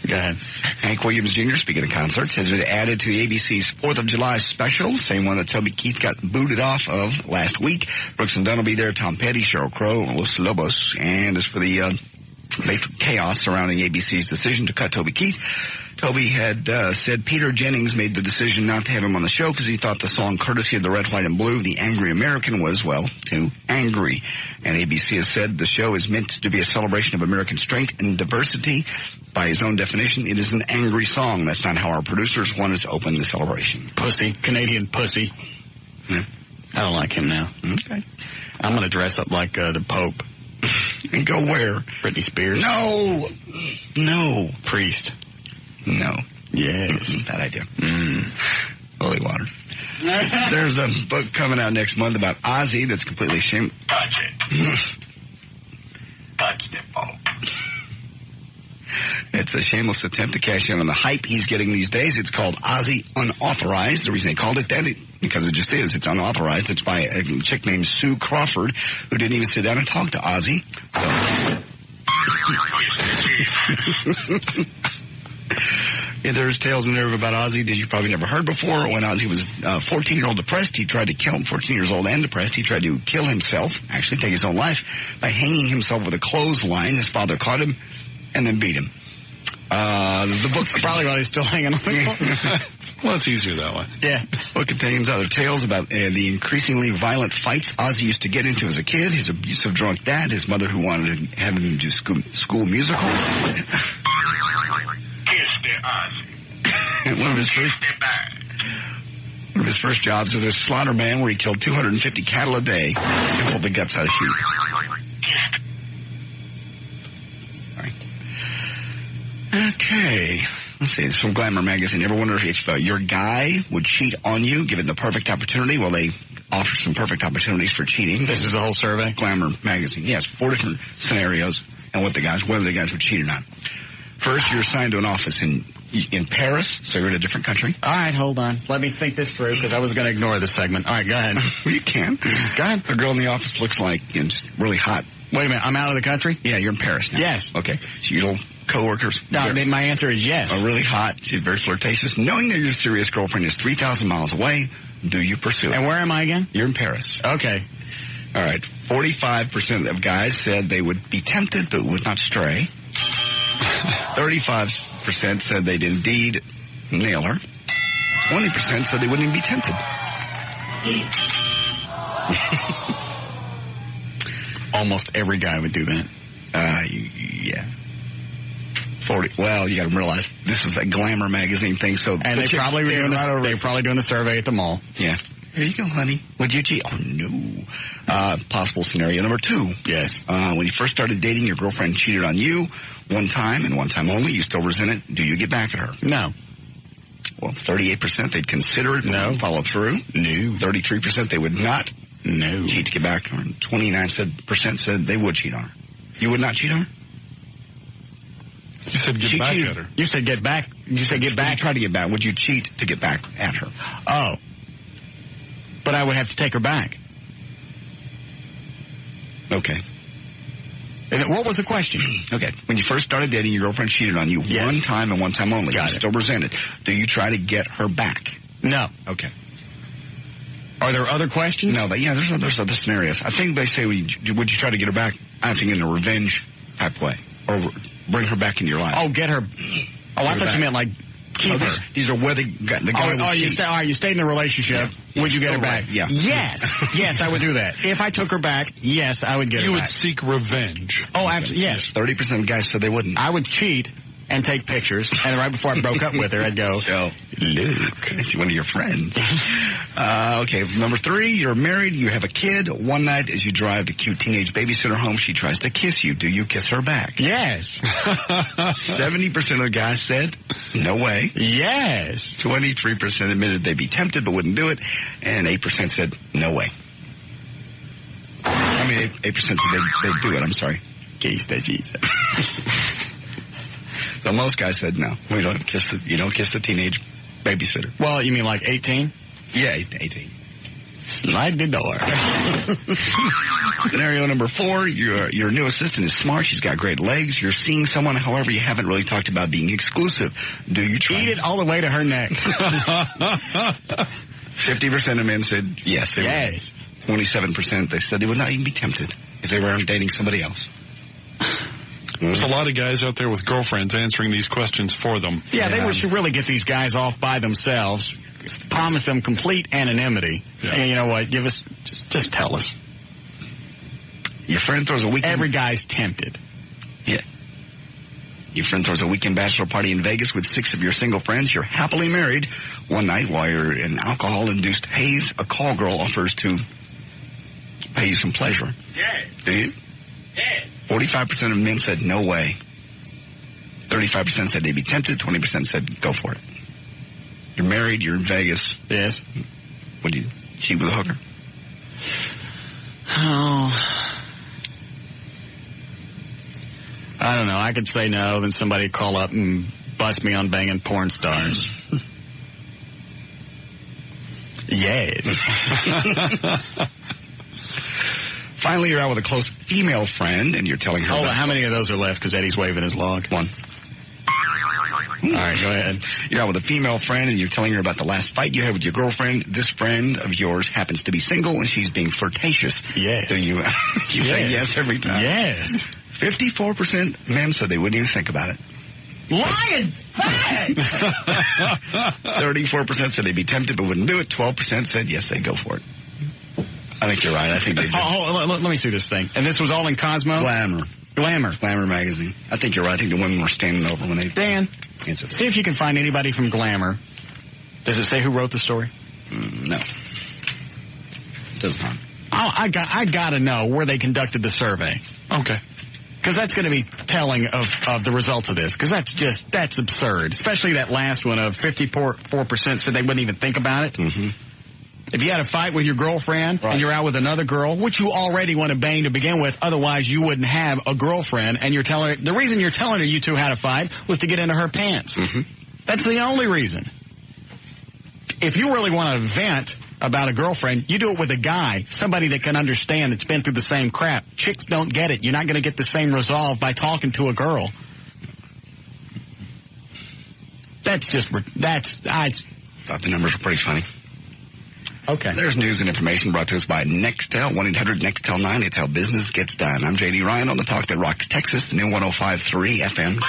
Go ahead. Hank Williams Jr., speaking of concerts, has been added to the ABC's 4th of July special, same one that Toby Keith got booted off of last week. Brooks and Dunn will be there, Tom Petty, Sheryl Crow, Los Lobos, and as for the basic chaos surrounding ABC's decision to cut Toby Keith, Toby had said Peter Jennings made the decision not to have him on the show because he thought the song courtesy of the Red, White, and Blue, The Angry American, was, well, too angry. And ABC has said the show is meant to be a celebration of American strength and diversity. By his own definition, it is an angry song. That's not how our producers want us to open the celebration. Pussy. Canadian pussy. I don't like him now. Okay. I'm going to dress up like the Pope. And go where? Britney Spears. No. Priest. No. Yes. Bad idea. Holy water. There's a book coming out next month about Ozzy that's completely shame. Touch it. Touch the Pope. It's a shameless attempt to cash in on the hype he's getting these days. It's called Ozzy Unauthorized. The reason they called it that, because it just is. It's unauthorized. It's by a chick named Sue Crawford, who didn't even sit down and talk to Ozzy. Yeah, there's tales in there about Ozzy that you probably never heard before. When Ozzy was 14-year-old depressed, he tried to kill him. 14 years old and depressed, he tried to kill himself, actually take his own life, by hanging himself with a clothesline. His father caught him and then beat him. The book probably while he's still hanging on the Well, it's easier that way. Yeah. The book contains other tales about the increasingly violent fights Ozzy used to get into as a kid, his abusive drunk dad, his mother who wanted to have him do school musicals. Kiss the Ozzy. One of his first jobs as a slaughter man, where he killed 250 cattle a day and pulled the guts out of sheep. Okay. Let's see. It's from Glamour Magazine. Ever wonder if your guy would cheat on you, given the perfect opportunity? Well, they offer some perfect opportunities for cheating. This is the whole survey? Glamour Magazine. Yes, 4 different scenarios and whether the guys would cheat or not. First, you're assigned to an office in Paris, so you're in a different country. All right, hold on. Let me think this through, because I was going to ignore this segment. All right, go ahead. Well, you can. Go ahead. A girl in the office looks like just really hot. Wait a minute. I'm out of the country? Yeah, you're in Paris now. Yes. Okay. So your little coworkers. No, my answer is yes. Are really hot. She's very flirtatious. Knowing that your serious girlfriend is 3,000 miles away, do you pursue it? And where am I again? You're in Paris. Okay. All right. 45% of guys said they would be tempted but would not stray. 35% said they'd indeed nail her. 20% said they wouldn't even be tempted. Almost every guy would do that. Yeah. 40. Well, you got to realize this was that Glamour Magazine thing, so and they probably were probably doing the survey at the mall. Yeah. Here you go, honey. Would you cheat? Oh no. Possible scenario number 2. Yes. When you first started dating, your girlfriend cheated on you one time and one time only. You still resent it. Do you get back at her? No. Well, 38% they'd consider it. No. Follow through. No. 33% they would not. No. Cheat to get back to her. And 29% said they would cheat on her. You would not cheat on her? You said get back at her. You said get back. You said get back. Would you try to get back? Would you cheat to get back at her? Oh. But I would have to take her back. Okay. And what was the question? Okay. When you first started dating, your girlfriend cheated on you one time and one time only. You're still resented. Do you try to get her back? No. Okay. Are there other questions? No, but there's other scenarios. I think they say, would you try to get her back? I think in a revenge type way. Or bring her back into your life. Oh, get her. Oh, I thought you meant like keep her. These are where the guy you stayed in a relationship. Yeah. Would you get her back? Yeah. Yes. Yes, I would do that. If I took her back, yes, I would get her back. You would seek revenge. Oh, absolutely. Yes. 30% of guys said they wouldn't. I would cheat and take pictures, and right before I broke up with her, I'd go, Luke, it's one of your friends. Okay, number 3, you're married, you have a kid. One night as you drive the cute teenage babysitter home, she tries to kiss you. Do you kiss her back? Yes. 70% of the guys said, no way. Yes. 23% admitted they'd be tempted but wouldn't do it, and 8% said, no way. I mean, 8% said they'd do it, I'm sorry. Geese that Jesus. So most guys said no. You don't kiss the teenage babysitter. Well, you mean like 18? Yeah, 18. Slide the door. Scenario number 4, your new assistant is smart. She's got great legs. You're seeing someone, however, you haven't really talked about being exclusive. Do you try? Eat it all the way to her neck. 50% of men said yes. They would. 27% they said they would not even be tempted if they were dating somebody else. There's a lot of guys out there with girlfriends answering these questions for them. Yeah, they should really get these guys off by themselves. Promise them complete anonymity. Yeah. And you know what? Give us, just tell us. Your friend throws a weekend. Every guy's tempted. Yeah. Your friend throws a weekend bachelor party in Vegas with 6 of your single friends. You're happily married. One night while you're in alcohol-induced haze, a call girl offers to pay you some pleasure. Yeah. Do you? Yeah. 45% of men said no way. 35% said they'd be tempted. 20% said go for it. You're married. You're in Vegas. Yes. Would you cheat with a hooker? Oh. I don't know. I could say no, then somebody would call up and bust me on banging porn stars. Yes. Finally, you're out with a close female friend, and you're telling her... Hold on, how many of those are left? Because Eddie's waving his log. 1. All right, go ahead. You're out with a female friend, and you're telling her about the last fight you had with your girlfriend. This friend of yours happens to be single, and she's being flirtatious. Yes. Do you say yes every time? Yes. 54% men said they wouldn't even think about it. Lying fact! 34% said they'd be tempted but wouldn't do it. 12% said yes, they'd go for it. I think you're right. I think they do. Let me see this thing. And this was all in Cosmo? Glamour magazine. I think you're right. I think the women were standing over when they... Dan, see if you can find anybody from Glamour. Does it say who wrote the story? No. It does not. I got to know where they conducted the survey. Okay. Because that's going to be telling of the results of this. Because that's absurd. Especially that last one of 54% said they wouldn't even think about it. Mm-hmm. If you had a fight with your girlfriend and you're out with another girl, which you already want to bang to begin with, otherwise you wouldn't have a girlfriend, and you're telling her, the reason you're telling her you two had a fight was to get into her pants. Mm-hmm. That's the only reason. If you really want to vent about a girlfriend, you do it with a guy, somebody that can understand, that's been through the same crap. Chicks don't get it. You're not going to get the same resolve by talking to a girl. I thought the numbers were pretty funny. Okay. There's news and information brought to us by Nextel, 1-800-NEXTEL-9. It's how business gets done. I'm J.D. Ryan on the Talk That Rocks Texas, the new 105.3 FM.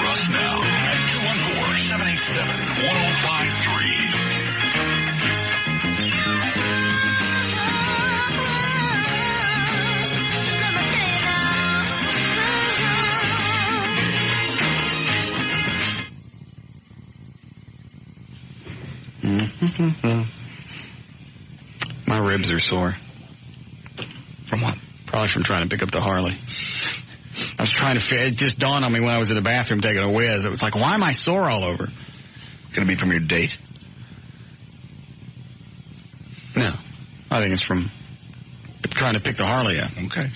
Russ now at 214-787-1053. My ribs are sore. From what? Probably from trying to pick up the Harley. I was trying to it just dawned on me when I was in the bathroom taking a whiz. It was like, why am I sore all over? Going to be from your date? No. I think it's from trying to pick the Harley up. Okay.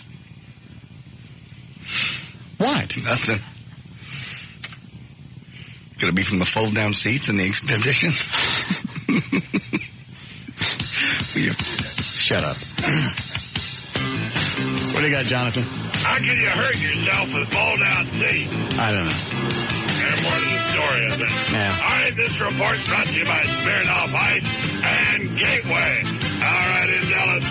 What? Nothing. Could it be from the fold-down seats in the Expedition? Shut up. What do you got, Jonathan? How can you hurt yourself with fold-down seats? I don't know. There's more to the story, isn't it? Yeah. All right, this report brought to you by Smirnoff Ice and Gateway. All right, in Dallas,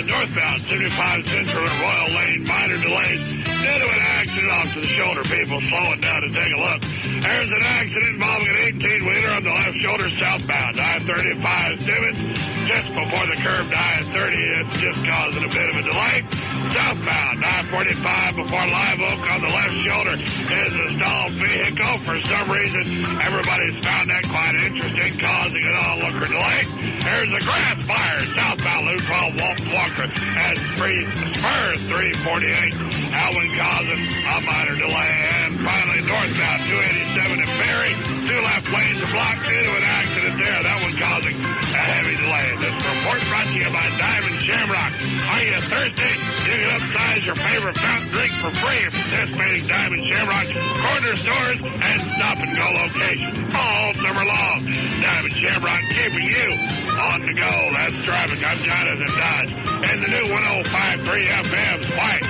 northbound 75 Central and Royal Lane, minor delays due to an accident off to the shoulder. People slowing down to take a look. There's an accident involving an 18-wheeler on the left shoulder southbound. I-35 Stevens, just before the curve to I-30. It's just causing a bit of a delay. Southbound I-45 before Live Oak on the left shoulder is a stalled vehicle. For some reason, everybody's found that quite interesting, causing an onlooker delay. There's a grass fire southbound Loop 12 Walton Walker at Spurs 348. That one causing a minor delay. And finally, northbound 287 at Ferry. 2 left lanes are blocked due to an accident there. That one causing a heavy delay. This report brought to you by Diamond Shamrock. Are you thirsty? You can upsize your favorite fountain drink for free at participating Diamond Shamrock corner stores and stop-and-go locations all summer long. Diamond Shamrock keeping you on the go. That's traffic. I'm Jonathan Dodge. And the new 105.3 FM's White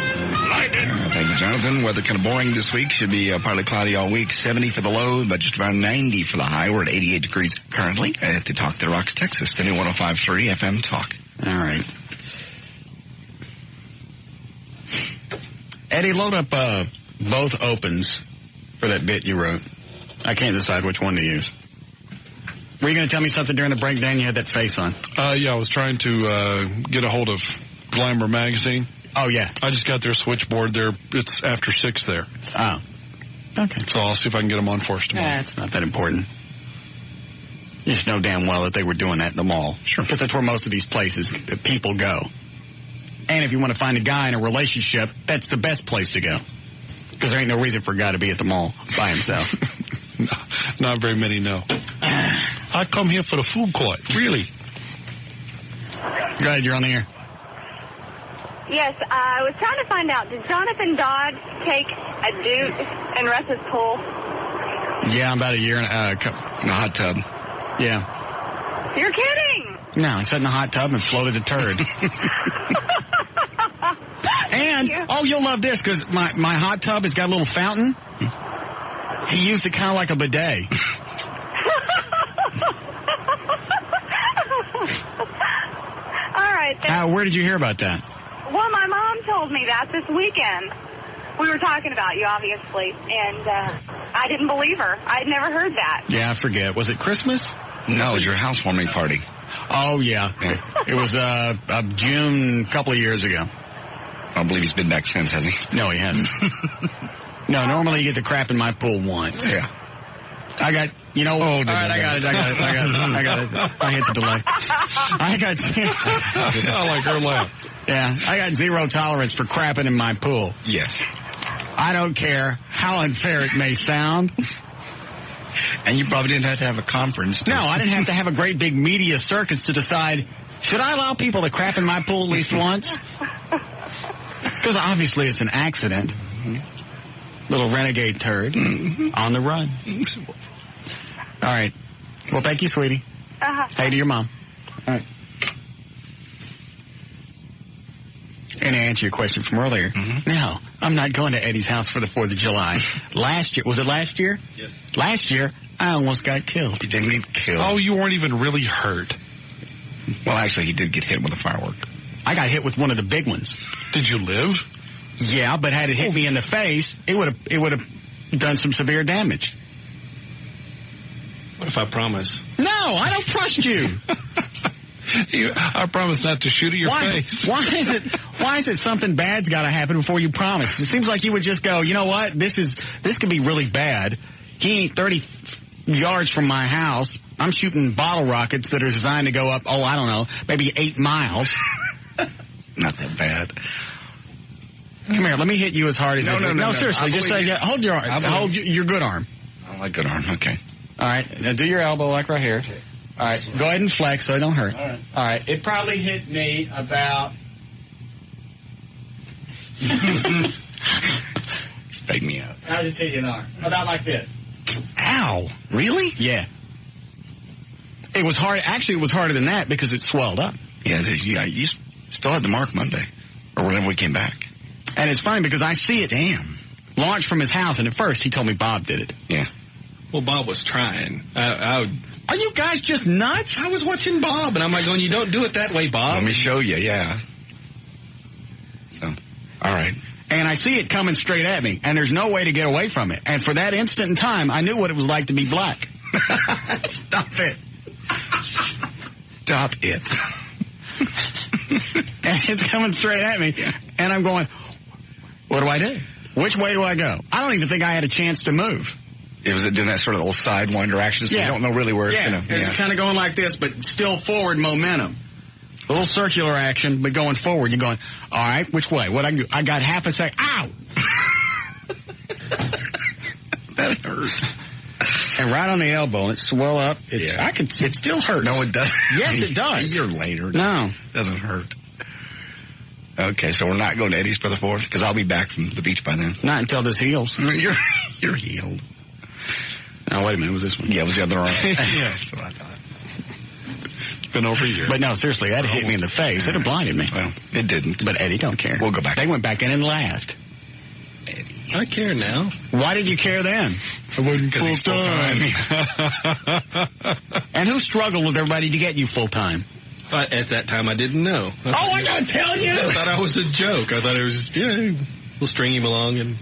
Lightning. Thank you, Jonathan. Weather kind of boring this week. Should be partly cloudy all week. 70 for the low, but just around 90 for the high. We're at 88 degrees currently at the Talk That Rocks, Texas. The new 105.3 FM Talk. All right. Eddie, load up both opens for that bit you wrote. I can't decide which one to use. Were you going to tell me something during the breakdown? You had that face on. Yeah, I was trying to get a hold of Glamour Magazine. Oh, yeah. I just got their switchboard there. It's after 6 there. Oh. Okay. So I'll see if I can get them on for us tomorrow. It's not that important. You just know damn well that they were doing that in the mall. Sure. Because that's where most of these places, people go. And if you want to find a guy in a relationship, that's the best place to go. Because there ain't no reason for a guy to be at the mall by himself. No, not very many know. I come here for the food court. Really? Go ahead, you're on the air. Yes, I was trying to find out, did Jonathan Dodge take a dude in Russ's pool? Yeah, about a year in a hot tub. Yeah. You're kidding! No, he sat in the hot tub and floated a turd. And, you'll love this, because my hot tub has got a little fountain. He used it kind of like a bidet. All right. Where did you hear about that? Well, my mom told me that this weekend. We were talking about you, obviously, and I didn't believe her. I'd never heard that. Yeah, I forget. Was it Christmas? No, it was your housewarming party. Oh, yeah. It was June a couple of years ago. I don't believe he's been back since, has he? No, he hasn't. No, normally you get the crap in my pool once. Yeah. I got, all right, I got it. I hit the delay. I like her laugh. Yeah, I got zero tolerance for crapping in my pool. Yes. I don't care how unfair it may sound. And you probably didn't have to have a conference. No, I didn't have to have a great big media circus to decide, should I allow people to crap in my pool at least once? Because obviously it's an accident. Little renegade turd on the run. All right. Well, thank you, sweetie. Hey to your mom. All right. And to answer your question from earlier, no, I'm not going to Eddie's house for the 4th of July. Last year, was it last year? Yes. Last year, I almost got killed. You didn't get killed. Oh, you weren't even really hurt. Well, actually, he did get hit with a firework. I got hit with one of the big ones. Did you live? Yeah, but had it hit me in the face, it would have done some severe damage. What if I promise? No, I don't trust you. I promise not to shoot at your face. Why is it something bad's got to happen before you promise? It seems like you would just go, you know what? This could be really bad. He ain't 30 yards from my house. I'm shooting bottle rockets that are designed to go up, I don't know, maybe 8 miles. Not that bad. Come here, let me hit you as hard as No, seriously, just hold your arm. Hold your good arm. I like good arm, okay. All right, now do your elbow like right here. All right, go ahead and flex so it don't hurt. All right. It probably hit me about... Fake me up. I'll just hit you an arm. About like this. Ow. Really? Yeah. It was hard. Actually, it was harder than that because it swelled up. Yeah, you still had the mark Monday. Or whenever we came back. And it's funny because I see it. Damn. Launched from his house, and at first he told me Bob did it. Yeah. Well, Bob was trying. Are you guys just nuts? I was watching Bob, and I'm like going, you don't do it that way, Bob. Let me show you, yeah. So, all right. And I see it coming straight at me, and there's no way to get away from it. And for that instant in time, I knew what it was like to be black. Stop it. Stop it. And it's coming straight at me, and I'm going, what do I do? Which way do I go? I don't even think I had a chance to move. Was it doing that sort of little sidewinder action, so you don't know really where it's going to... It's kind of going like this, but still forward momentum. A little circular action, but going forward. You're going, all right, which way? What I do? I got half a second. Ow! That hurt. And right on the elbow, and it swell up. It still hurts. No, it doesn't. Yes, it does. A year later. No. It doesn't hurt. Okay, so we're not going to Eddie's for the 4th? Because I'll be back from the beach by then. Not until this heals. You're healed. Oh, wait a minute. Was this one? Yeah, it was the other arm. Yeah. That's what I thought. It's been over a year. But no, seriously, that hit me in the face. It'd have blinded me. Well, it didn't. But Eddie don't care. We'll go back. They went back in and laughed. Eddie. I care now. Why did you care then? I wasn't Because full time. And who struggled with everybody to get you full time? At that time, I didn't know. I gotta tell you! I thought I was a joke. I thought it was just, we'll string him along and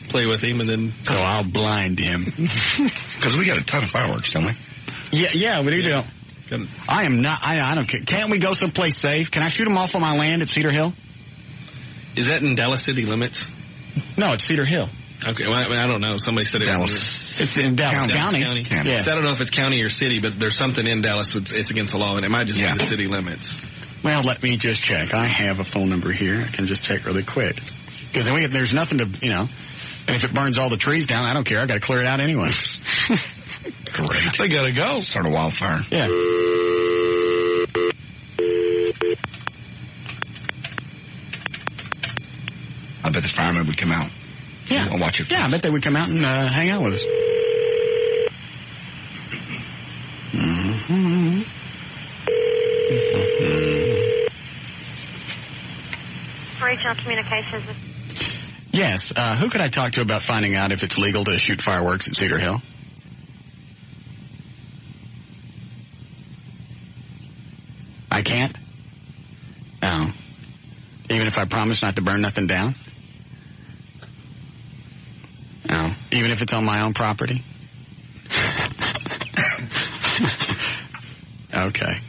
play with him, and then... So I'll blind him. Because we got a ton of fireworks, don't we? Yeah, we do. I am not, I don't care. Can't we go someplace safe? Can I shoot them off on my land at Cedar Hill? Is that in Dallas city limits? No, it's Cedar Hill. Okay, well, I don't know. Somebody said it was... It's in Dallas County. Yeah. So I don't know if it's county or city, but there's something in Dallas it's against the law, and it might just be the city limits. Well, let me just check. I have a phone number here. I can just check really quick. Because there's nothing to, and if it burns all the trees down, I don't care. I got to clear it out anyway. Great. They got to go. Start a wildfire. Yeah. I bet the firemen would come out. Yeah. I'll watch it. Yeah, I bet they would come out and hang out with us. Mm-hmm. Regional Communications. Yes. Who could I talk to about finding out if it's legal to shoot fireworks at Cedar Hill? I can't? Oh. Even if I promise not to burn nothing down? Oh. Even if it's on my own property? Okay.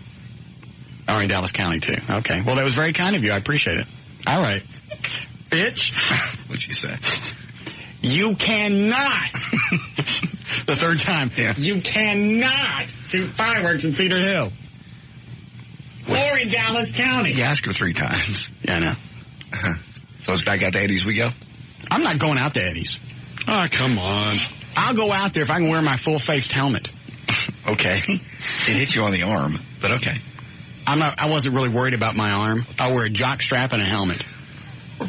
Or in Dallas County, too. Okay. Well, that was very kind of you. I appreciate it. All right. Bitch. What'd she say? You cannot. The third time. Yeah. You cannot shoot fireworks in Cedar Hill. Or in Dallas County. You asked her 3 times. Yeah, I know. So it's back out to Eddie's we go? I'm not going out to Eddie's. Oh, come on. I'll go out there if I can wear my full-faced helmet. Okay. It hit you on the arm, but okay. I wasn't really worried about my arm. I'll wear a jock strap and a helmet. All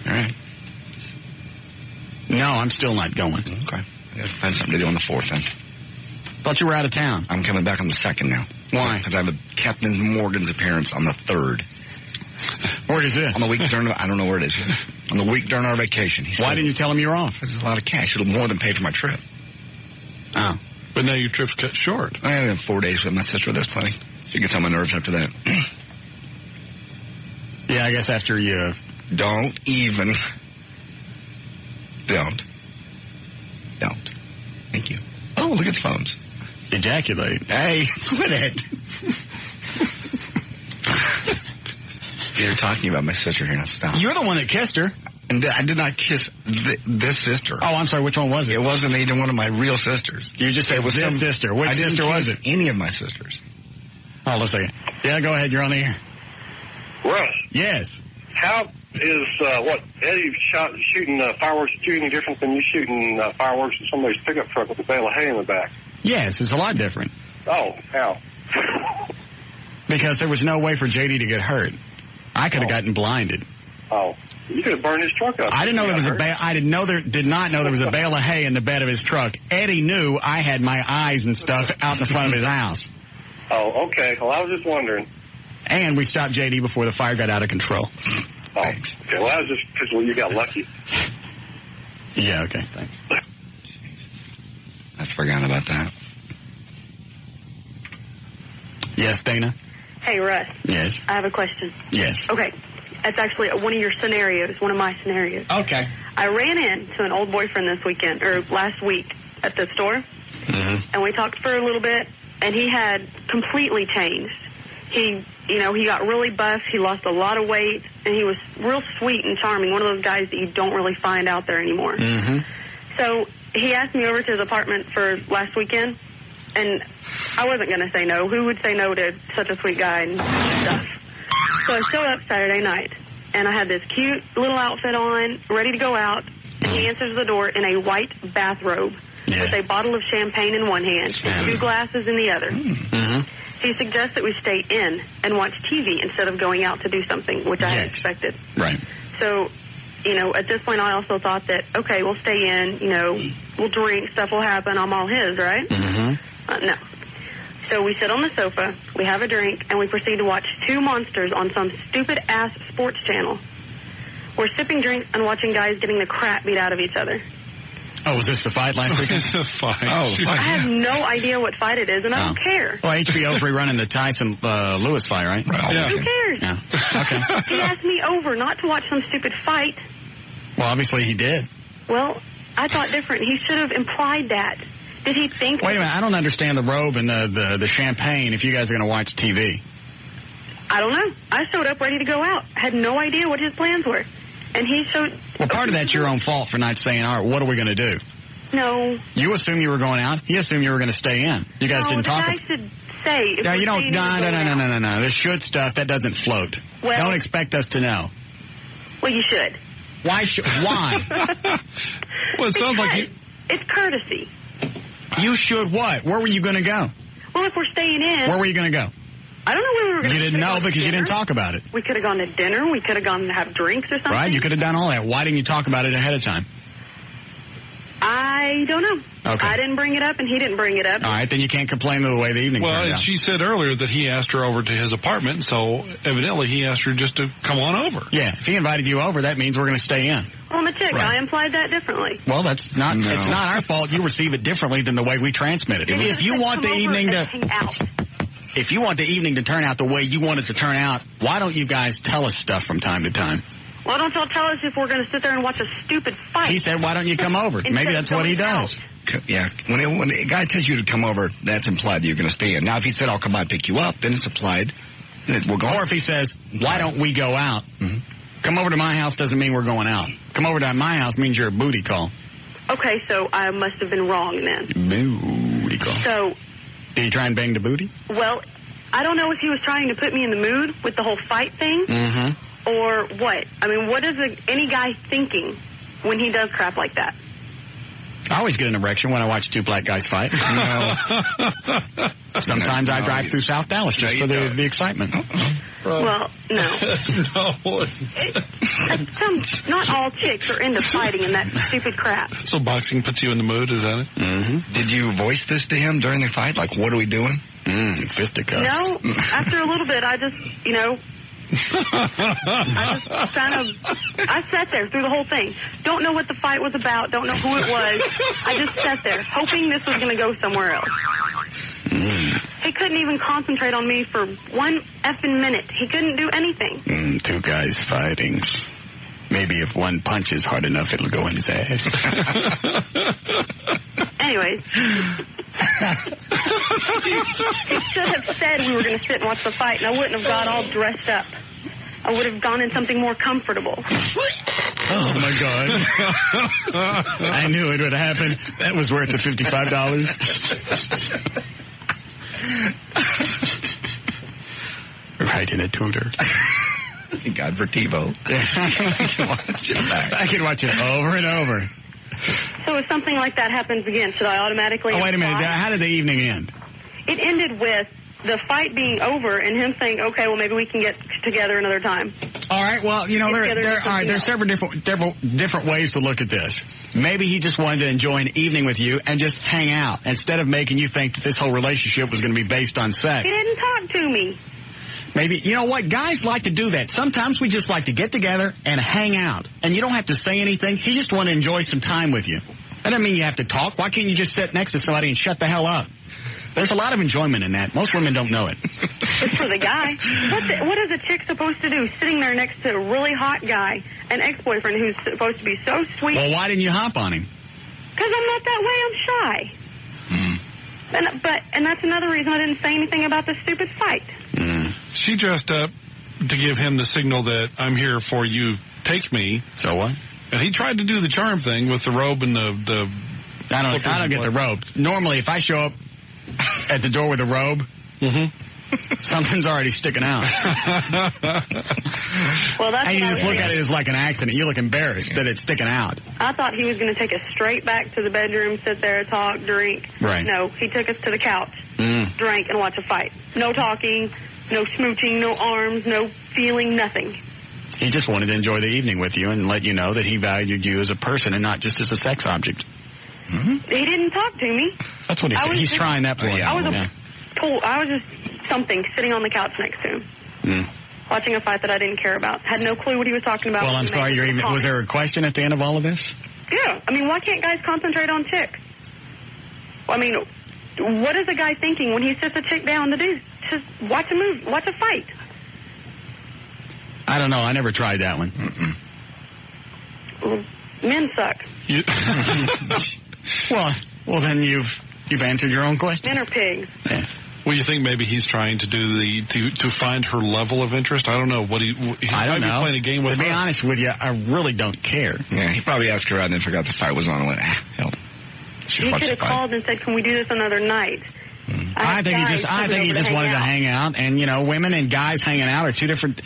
right. No, I'm still not going. Okay. I gotta find something to do on the 4th then. Thought you were out of town. I'm coming back on the 2nd now. Why? Because I have a Captain Morgan's appearance on the 3rd. Where is this? On the week during, I don't know where it is. On the week during our vacation. Why didn't you tell him you were off? Because it's a lot of cash. It'll more than pay for my trip. Oh. But now your trip's cut short. I have 4 days with my sister. That's plenty. She gets on my nerves after that. Yeah, I guess after you... Don't even. Don't. Thank you. Oh, look at the phones. Ejaculate. Hey, quit it. You're talking about my sister here. Now stop. You're the one that kissed her. And I did not kiss this sister. Oh, I'm sorry. Which one was it? It wasn't either one of my real sisters. You just said it was this sister. Which sister was it? Any of my sisters. Hold on a second. Yeah, go ahead. You're on the air. Russ. Yes. How is what Eddie shooting fireworks at you any different than you shooting fireworks at somebody's pickup truck with a bale of hay in the back? Yes, it's a lot different. Oh, how? Because there was no way for JD to get hurt. I could have gotten blinded. Oh, you could have burned his truck up. I didn't know there was did not know there was a bale of hay in the bed of his truck. Eddie knew I had my eyes and stuff out in the front of his house. Oh, okay. Well, I was just wondering. And we stopped JD before the fire got out of control. Oh, thanks. Okay, well, that was just because you got lucky. Yeah, okay, thanks. I forgot about that. Yes, Dana? Hey, Russ. Yes. I have a question. Yes. Okay. That's actually one of your scenarios, one of my scenarios. Okay. I ran into an old boyfriend this weekend, or last week, at the store. Mm-hmm. And we talked for a little bit, and he had completely changed. He got really buff. He lost a lot of weight, and he was real sweet and charming, one of those guys that you don't really find out there anymore. Mm-hmm. So he asked me over to his apartment for last weekend, and I wasn't going to say no. Who would say no to such a sweet guy and stuff? So I show up Saturday night, and I had this cute little outfit on, ready to go out, and he answers the door in a white bathrobe with a bottle of champagne in one hand and 2 glasses in the other. Mm-hmm. He suggests that we stay in and watch TV instead of going out to do something, which I had expected. Right. So, at this point I also thought that, okay, we'll stay in, we'll drink, stuff will happen, I'm all his, right? Mm-hmm. No. So we sit on the sofa, we have a drink, and we proceed to watch 2 monsters on some stupid-ass sports channel. We're sipping drinks and watching guys getting the crap beat out of each other. Oh, was this the fight last weekend? It's a fight. Oh, the fight. I have no idea what fight it is, and I don't care. Well, HBO's rerunning the Tyson Lewis fight, right? Yeah. Who cares? Yeah. Okay. He asked me over not to watch some stupid fight. Well, obviously he did. Well, I thought different. He should have implied that. Did he think... Wait a minute. I don't understand the robe and the champagne if you guys are going to watch TV. I don't know. I showed up ready to go out. Had no idea what his plans were. And he showed... Well, part of that's your own fault for not saying, all right, what are we going to do? No. You assumed you were going out. He assumed you were going to stay in. You guys didn't talk... I should say... If no, you don't... No. The should stuff, that doesn't float. Well, don't expect us to know. Well, you should. Why should... Why? Well, it sounds like you... It's courtesy. You should what? Where were you going to go? Well, if we're staying in... Where were you going to go? I don't know where we were going to go. You didn't know because you didn't talk about it. We could have gone to dinner. We could have gone to have drinks or something. Right, you could have done all that. Why didn't you talk about it ahead of time? I don't know. Okay. I didn't bring it up, and he didn't bring it up. All right, then you can't complain of the way the evening turned out. Well, she said earlier that he asked her over to his apartment, so evidently he asked her just to come on over. Yeah, if he invited you over, that means we're going to stay in. Well, I'm a chick. Right. I implied that differently. Well, that's not. No. It's not our fault. You receive it differently than the way we transmit it. If you want the evening to hang out. If you want the evening to turn out the way you want it to turn out, why don't you guys tell us stuff from time to time? Well, don't y'all tell us if we're going to sit there and watch a stupid fight. He said, why don't you come over? Maybe that's what he does. Yeah, when a guy tells you to come over, that's implied that you're going to stay in. Now, if he said, I'll come by and pick you up, then it's implied that we're going. Or if he says, why don't we go out? Mm-hmm. Come over to my house doesn't mean we're going out. Come over to my house means you're a booty call. Okay, so I must have been wrong then. Booty call. So... Did he try and bang the booty? Well, I don't know if he was trying to put me in the mood with the whole fight thing. Mm-hmm. Or what? I mean, what is any guy thinking when he does crap like that? I always get an erection when I watch 2 black guys fight. Sometimes I drive through South Dallas just for the excitement. Well, no. Not all chicks are into fighting and that stupid crap. So boxing puts you in the mood, is that it? Mm-hmm. Did you voice this to him during the fight? Like, what are we doing? Fisticuffs. No. After a little bit, I just, I sat there through the whole thing. Don't know what the fight was about. Don't know who it was. I just sat there hoping this was going to go somewhere else. He couldn't even concentrate on me for 1 effing minute. He couldn't do anything. 2 guys fighting. Maybe if one punches hard enough, it'll go in his ass. Anyways. He should have said we were going to sit and watch the fight, and I wouldn't have got all dressed up. I would have gone in something more comfortable. Oh, my God. I knew it would happen. That was worth the $55. Right in a tutor. Thank God for TiVo. I can watch it over and over. So if something like that happens again, should I automatically... Oh, wait a minute. How did the evening end? it ended with the fight being over and him saying, okay, well, maybe we can get together another time. All right, well, there's several different ways to look at this. Maybe he just wanted to enjoy an evening with you and just hang out instead of making you think that this whole relationship was going to be based on sex. He didn't talk to me. Maybe, you know what, guys like to do that. Sometimes we just like to get together and hang out. And you don't have to say anything. He just want to enjoy some time with you. That doesn't mean you have to talk. Why can't you just sit next to somebody and shut the hell up? There's a lot of enjoyment in that. Most women don't know it. It's for the guy. What is a chick supposed to do sitting there next to a really hot guy, an ex-boyfriend who's supposed to be so sweet? Well, why didn't you hop on him? Because I'm not that way. I'm shy. And that's another reason I didn't say anything about the stupid fight. She dressed up to give him the signal that I'm here for you, take me. So what? And he tried to do the charm thing with the robe and the I don't get the robe. Normally, if I show up at the door with a robe, something's already sticking out. Well, that's and you just look at it as like an accident. You look embarrassed that it's sticking out. I thought he was going to take us straight back to the bedroom, sit there, talk, drink. Right. No, he took us to the couch, drank, and watched a fight. No talking, no smooching, no arms, no feeling, nothing. He just wanted to enjoy the evening with you and let you know that he valued you as a person and not just as a sex object. He didn't talk to me. That's what he's trying that for you. I was just something sitting on the couch next to him, watching a fight that I didn't care about. Had no clue what he was talking about. Well, I'm sorry. Was there a question at the end of all of this? Yeah. I mean, why can't guys concentrate on chicks? I mean, what is a guy thinking when he sits a chick down to do? Just watch a movie, watch a fight. I don't know. I never tried that one. Well, men suck. Well, then you've answered your own question. Men are pigs. Yeah. Well, you think maybe he's trying to do to find her level of interest? I don't know. He I don't might know. be playing a game with her. To be honest with you, I really don't care. Yeah, he probably asked her out and then forgot the fight was on and went, hell. He could have called and said, can we do this another night? I think he just wanted to hang out. And, women and guys hanging out are two different...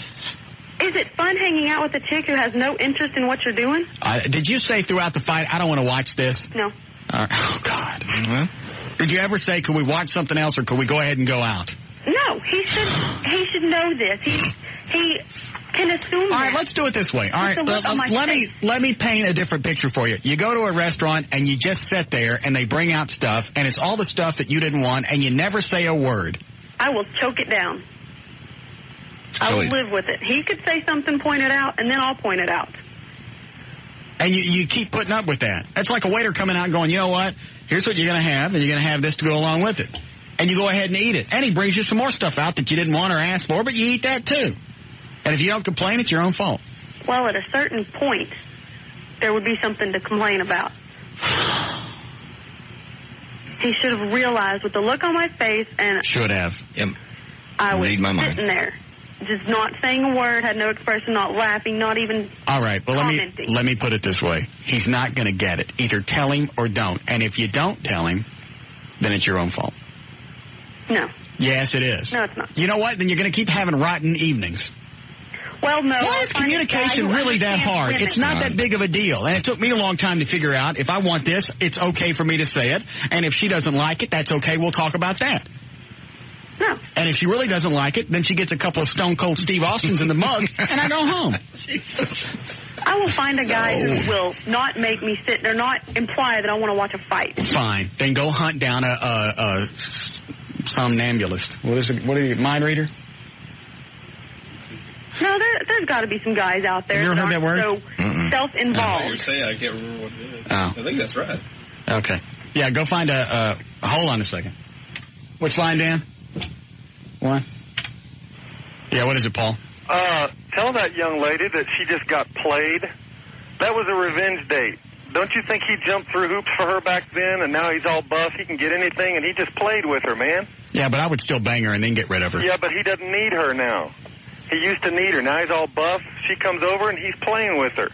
Is it fun hanging out with a chick who has no interest in what you're doing? Did you say throughout the fight, I don't want to watch this? No. Oh, God. Did you ever say, could we watch something else or could we go ahead and go out? No. He should know this. He can assume All right, let's do it this way. All right, let me paint a different picture for you. You go to a restaurant and you just sit there and they bring out stuff and it's all the stuff that you didn't want and you never say a word. I will choke it down. I will live with it. He could say something, point it out, and then I'll point it out. And you keep putting up with that. That's like a waiter coming out and going, you know what? Here's what you're going to have, and you're going to have this to go along with it. And you go ahead and eat it. And he brings you some more stuff out that you didn't want or ask for, but you eat that too. And if you don't complain, it's your own fault. Well, at a certain point, there would be something to complain about. He should have realized with the look on my face and... Should have. Yep. I was sitting there. Just not saying a word, had no expression, not laughing, not even All right, well, commenting. let me put it this way. He's not going to get it. Either tell him or don't. And if you don't tell him, then it's your own fault. No. Yes, it is. No, it's not. You know what? Then you're going to keep having rotten evenings. Well, no. Why is communication really that hard? Women. It's not that big of a deal. And it took me a long time to figure out if I want this, it's okay for me to say it. And if she doesn't like it, that's okay. We'll talk about that. No. And if she really doesn't like it, then she gets a couple of Stone Cold Steve Austins in the mug, and I go home. Jesus. I will find a guy who will not make me sit there, not imply that I want to watch a fight. Fine. Then go hunt down a somnambulist. What is it? What are you, mind reader? No, there's got to be some guys out there you ever heard that word? So self-involved. You're saying, I can't remember what it is. Oh. I think that's right. Okay. Yeah, go find hold on a second. Which line, Dan? What? Yeah, what is it, Paul? Tell that young lady that she just got played. That was a revenge date. Don't you think he jumped through hoops for her back then, and now he's all buff, he can get anything, and he just played with her, man? Yeah, but I would still bang her and then get rid of her. Yeah, but he doesn't need her now. He used to need her. Now he's all buff. She comes over, and he's playing with her.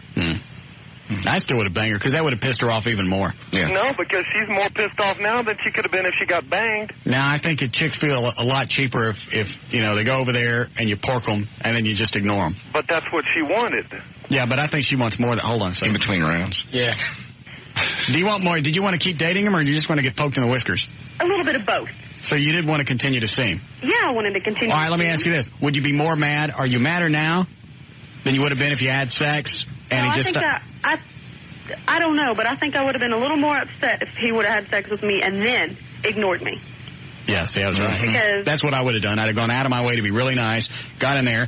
I still would have banged her, because that would have pissed her off even more. Yeah. No, because she's more pissed off now than she could have been if she got banged. Now, I think chicks feel a lot cheaper if they go over there and you pork them, and then you just ignore them. But that's what she wanted. Yeah, but I think she wants more. Hold on a second. In between rounds. Yeah. Do you want more? Did you want to keep dating him, or do you just want to get poked in the whiskers? A little bit of both. So you did want to continue to see him? Yeah, I wanted to continue. All right, let me ask you this. Would you be more mad? Are you madder now than you would have been if you had sex? And I don't know, but I think I would have been a little more upset if he would have had sex with me and then ignored me. Yeah, see, I was right. Because that's what I would have done. I'd have gone out of my way to be really nice, got in there,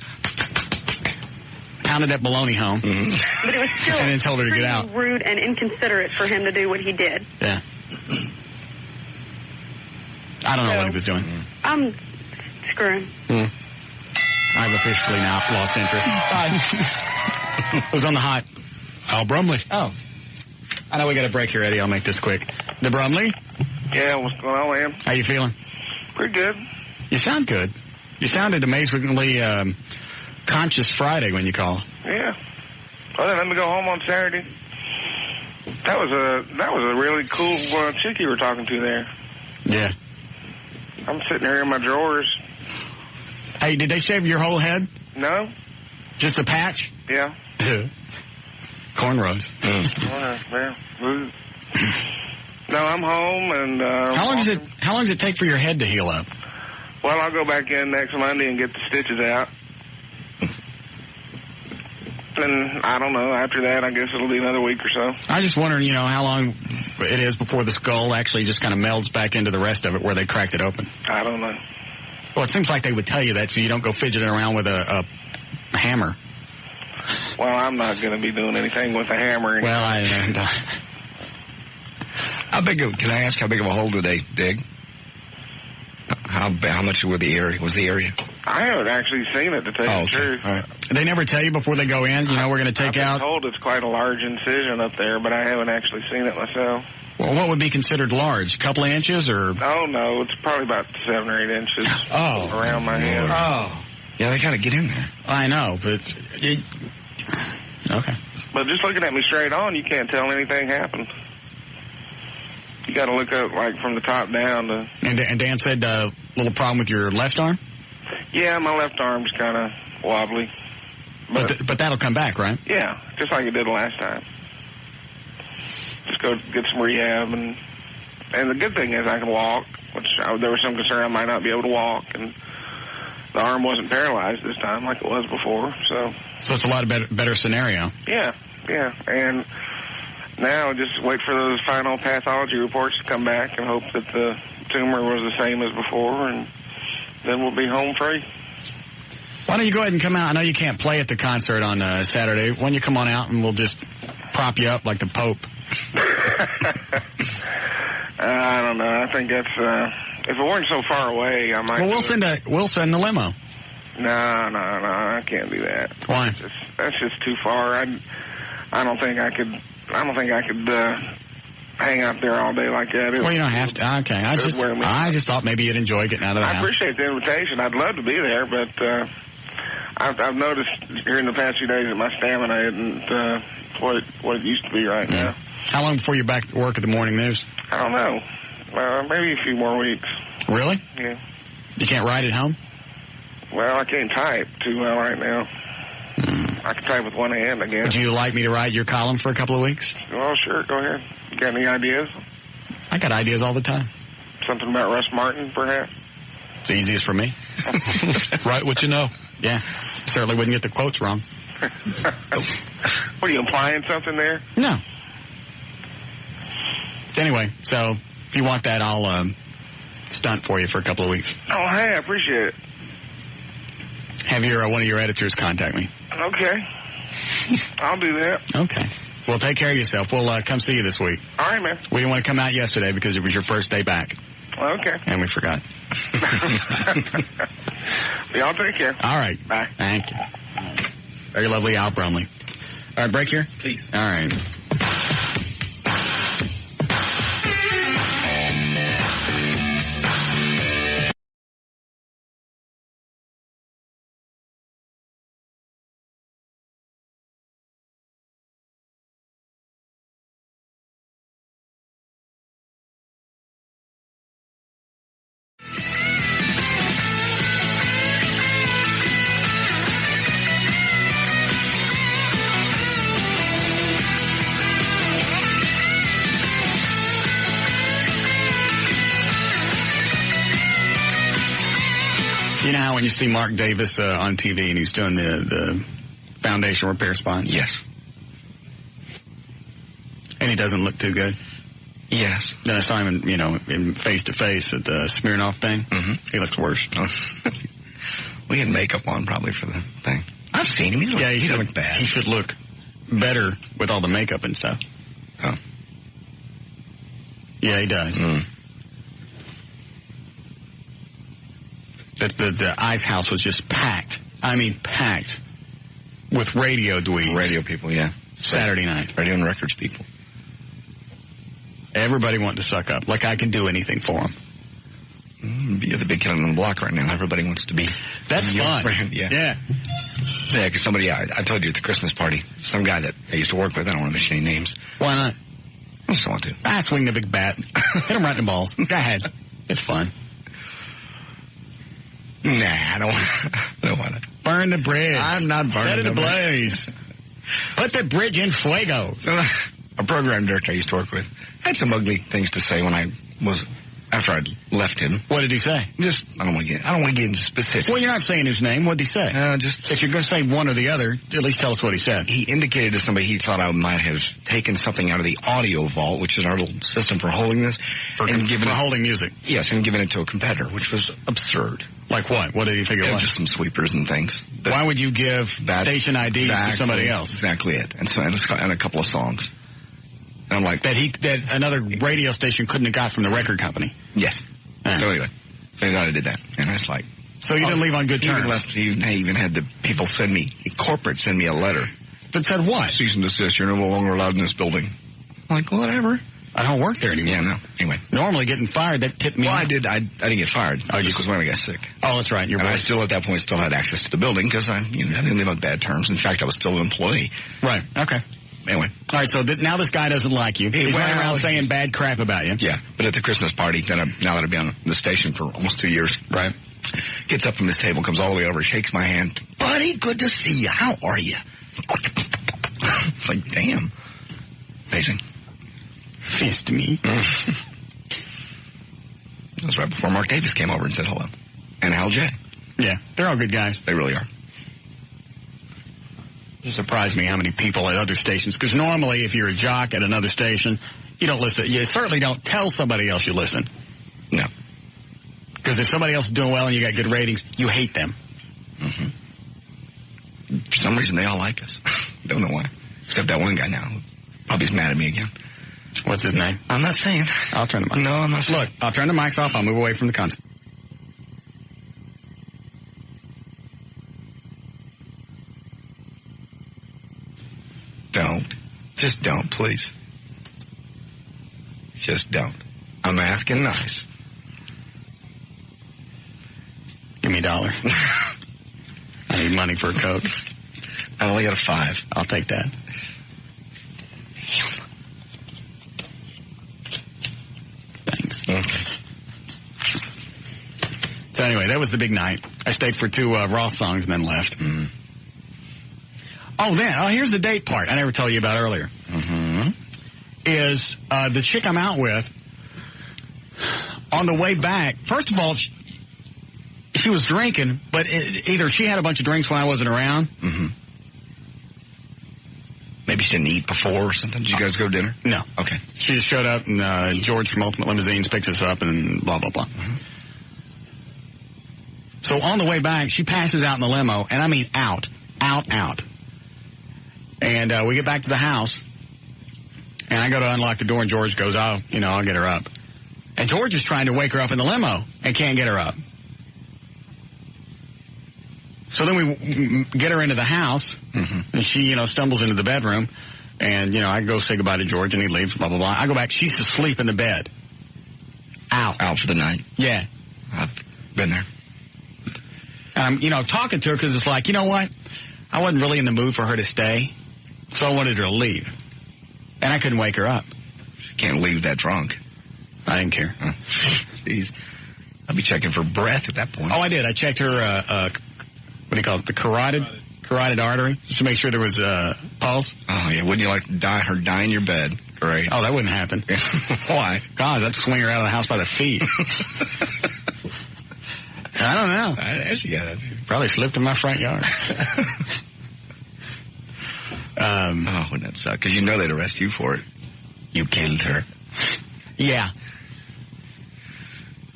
pounded that baloney home, but it was still and then told her to get out. Rude and inconsiderate for him to do what he did. Yeah. I don't know what he was doing. I'm screwing. I've officially now lost interest. Who's on the hot? Al Brumley. Oh. I know we got a break here, Eddie. I'll make this quick. The Brumley? Yeah, what's going on, man? How you feeling? Pretty good. You sound good. You sounded amazingly conscious Friday when you called. Yeah. Well, then let me go home on Saturday. That was a really cool chick you were talking to there. Yeah. I'm sitting here in my drawers. Hey, did they shave your whole head? No. Just a patch? Yeah. Cornrows. No, I'm home and How long does it take for your head to heal up? Well, I'll go back in next Monday and get the stitches out. And I don't know, after that I guess it'll be another week or so. I was just wondering, how long it is before the skull actually just kind of melds back into the rest of it where they cracked it open. I don't know. Well, it seems like they would tell you that so you don't go fidgeting around with a hammer. Well, I'm not going to be doing anything with a hammer. Well, can I ask how big of a hole did they dig? How much was the area? I haven't actually seen it, to tell you the truth. All right. They never tell you before they go in, we're going to take out? I've been told it's quite a large incision up there, but I haven't actually seen it myself. Well, what would be considered large? A couple of inches or? Oh, no, it's probably about 7 or 8 inches around my head. Oh. Yeah, they got to get in there. I know, but... Okay. But just looking at me straight on, you can't tell anything happened. You got to look up, from the top down. And Dan said a little problem with your left arm? Yeah, my left arm's kind of wobbly. But that'll come back, right? Yeah, just like it did last time. Just go get some rehab. And the good thing is I can walk, which there was some concern I might not be able to walk. And the arm wasn't paralyzed this time like it was before. So it's a lot better scenario. Yeah. And now just wait for those final pathology reports to come back and hope that the tumor was the same as before, and then we'll be home free. Why don't you go ahead and come out? I know you can't play at the concert on Saturday. Why don't you come on out and we'll just prop you up like the Pope? I don't know. I think that's if it weren't so far away, I might. Well, we'll send the limo. No, I can't do that. Why? That's just too far. I don't think I could hang out there all day like that. Well, you don't have to. Okay, I just thought maybe you'd enjoy getting out of the house. I appreciate the invitation. I'd love to be there, but I've noticed here in the past few days that my stamina isn't what it used to be right now. How long before you're back to work at the morning news? I don't know. Maybe a few more weeks. Really? Yeah. You can't write at home? Well, I can't type too well right now. I can type with one hand, I guess. Would you like me to write your column for a couple of weeks? Well, sure. Go ahead. You got any ideas? I got ideas all the time. Something about Russ Martin, perhaps? The easiest for me. Write what you know. Yeah. Certainly wouldn't get the quotes wrong. What, are you implying something there? No. Anyway, so if you want that, I'll stunt for you for a couple of weeks. Oh, hey, I appreciate it. Have one of your editors contact me. Okay. I'll do that. Okay. Well, take care of yourself. We'll come see you this week. All right, man. We didn't want to come out yesterday because it was your first day back. Okay. And we forgot. Y'all take care. All right. Bye. Thank you. Very lovely Al Brumley. All right, break here? Please. All right. You know how when you see Mark Davis on TV and he's doing the foundation repair spots? Yes. And he doesn't look too good? Yes. Then I saw him in face-to-face at the Smirnoff thing. Mm-hmm. He looks worse. Oh. We had makeup on probably for the thing. I've seen him. He doesn't look bad. He should look better with all the makeup and stuff. Oh. Yeah, he does. Mm. The Ice House was just packed. I mean, packed with radio dweebs. Radio people, yeah. Saturday night. Radio and records people. Everybody wanted to suck up. Like I can do anything for them. You're the big kid on the block right now. Everybody wants to be. That's fun. Friend. Yeah. Yeah. Yeah, because somebody, I told you at the Christmas party, some guy that I used to work with, I don't want to mention any names. Want not? I just want to. Swing the big bat. Hit him right in the balls. Go ahead. It's fun. Nah, I don't want to. Burn the bridge. I'm not burning Set it ablaze. Put the bridge in fuego. So, a program director I used to work with had some ugly things to say after I'd left him. What did he say? I don't want to get into specifics. Well, you're not saying his name. What did he say? If you're going to say one or the other, at least tell us what he said. He indicated to somebody he thought I might have taken something out of the audio vault, which is our little system for holding this. For holding music. Yes, and given it to a competitor, which was absurd. Like what? What did he think it was? Just some sweepers and things. Why would you give station IDs to somebody else? Exactly it. And a couple of songs. And I'm like... That another radio station couldn't have got from the record company. Yes. So anyway. So he thought I did that. And I was like... So you didn't leave on good terms? He even had the people corporate send me a letter. That said what? Cease and desist. You're no longer allowed in this building. I'm like, whatever. I don't work there anymore. Yeah, no. Anyway. Normally getting fired, that tipped me off. I didn't get fired. Oh, just because when I got sick. Oh, that's right. I still, at that point, still had access to the building because I didn't live on bad terms. In fact, I was still an employee. Right. Okay. Anyway. All right, so now this guy doesn't like you. He's running around saying bad crap about you. Yeah, but at the Christmas party, now that I've been on the station for almost 2 years. Right. Gets up from his table, comes all the way over, shakes my hand. Buddy, good to see you. How are you? It's like, damn. Amazing. Fist me. That was right before Mark Davis came over and said hello. And Hal J. Yeah, they're all good guys. They really are. It surprised me how many people at other stations, because normally if you're a jock at another station, you don't listen. You certainly don't tell somebody else you listen. No. Because if somebody else is doing well and you got good ratings, you hate them. Mm-hmm. For some reason, they all like us. Don't know why. Except that one guy now. Probably is mad at me again. What's his name? I'm not saying. I'll turn the mic. No, I'm not saying. Look, I'll turn the mics off. I'll move away from the concert. Don't. Just don't, please. Just don't. I'm asking nice. Give me $1. I need money for a Coke. I only got a 5. I'll take that. Thanks. Okay. So anyway, that was the big night. I stayed for 2 Roth songs and then left. Mm. Oh, here's the date part I never told you about earlier. Mm-hmm. Is the chick I'm out with, on the way back, first of all, she was drinking, but either she had a bunch of drinks when I wasn't around. Mm-hmm. Maybe she didn't eat before or something. Did you guys go to dinner? No. Okay. She just showed up, and George from Ultimate Limousines picked us up, and blah, blah, blah. Mm-hmm. So on the way back, she passes out in the limo, and I mean out. And we get back to the house, and I go to unlock the door, and George goes, I'll get her up. And George is trying to wake her up in the limo and can't get her up. So then we get her into the house, and she, stumbles into the bedroom, and, I go say goodbye to George, and he leaves, blah, blah, blah. I go back. She's asleep in the bed. Out for the night. Yeah. I've been there. And I'm, talking to her because it's like, you know what? I wasn't really in the mood for her to stay, so I wanted her to leave. And I couldn't wake her up. She can't leave that drunk. I didn't care. Jeez. I'll be checking for breath at that point. Oh, I did. I checked her, what do you call it, the carotid artery, just to make sure there was pulse. Oh, yeah. Wouldn't you like to die in your bed? Great. Oh, that wouldn't happen. Why? God, I'd swing her out of the house by the feet. I don't know. Probably slipped in my front yard. Wouldn't that suck? Because you know they'd arrest you for it. You killed her. Yeah.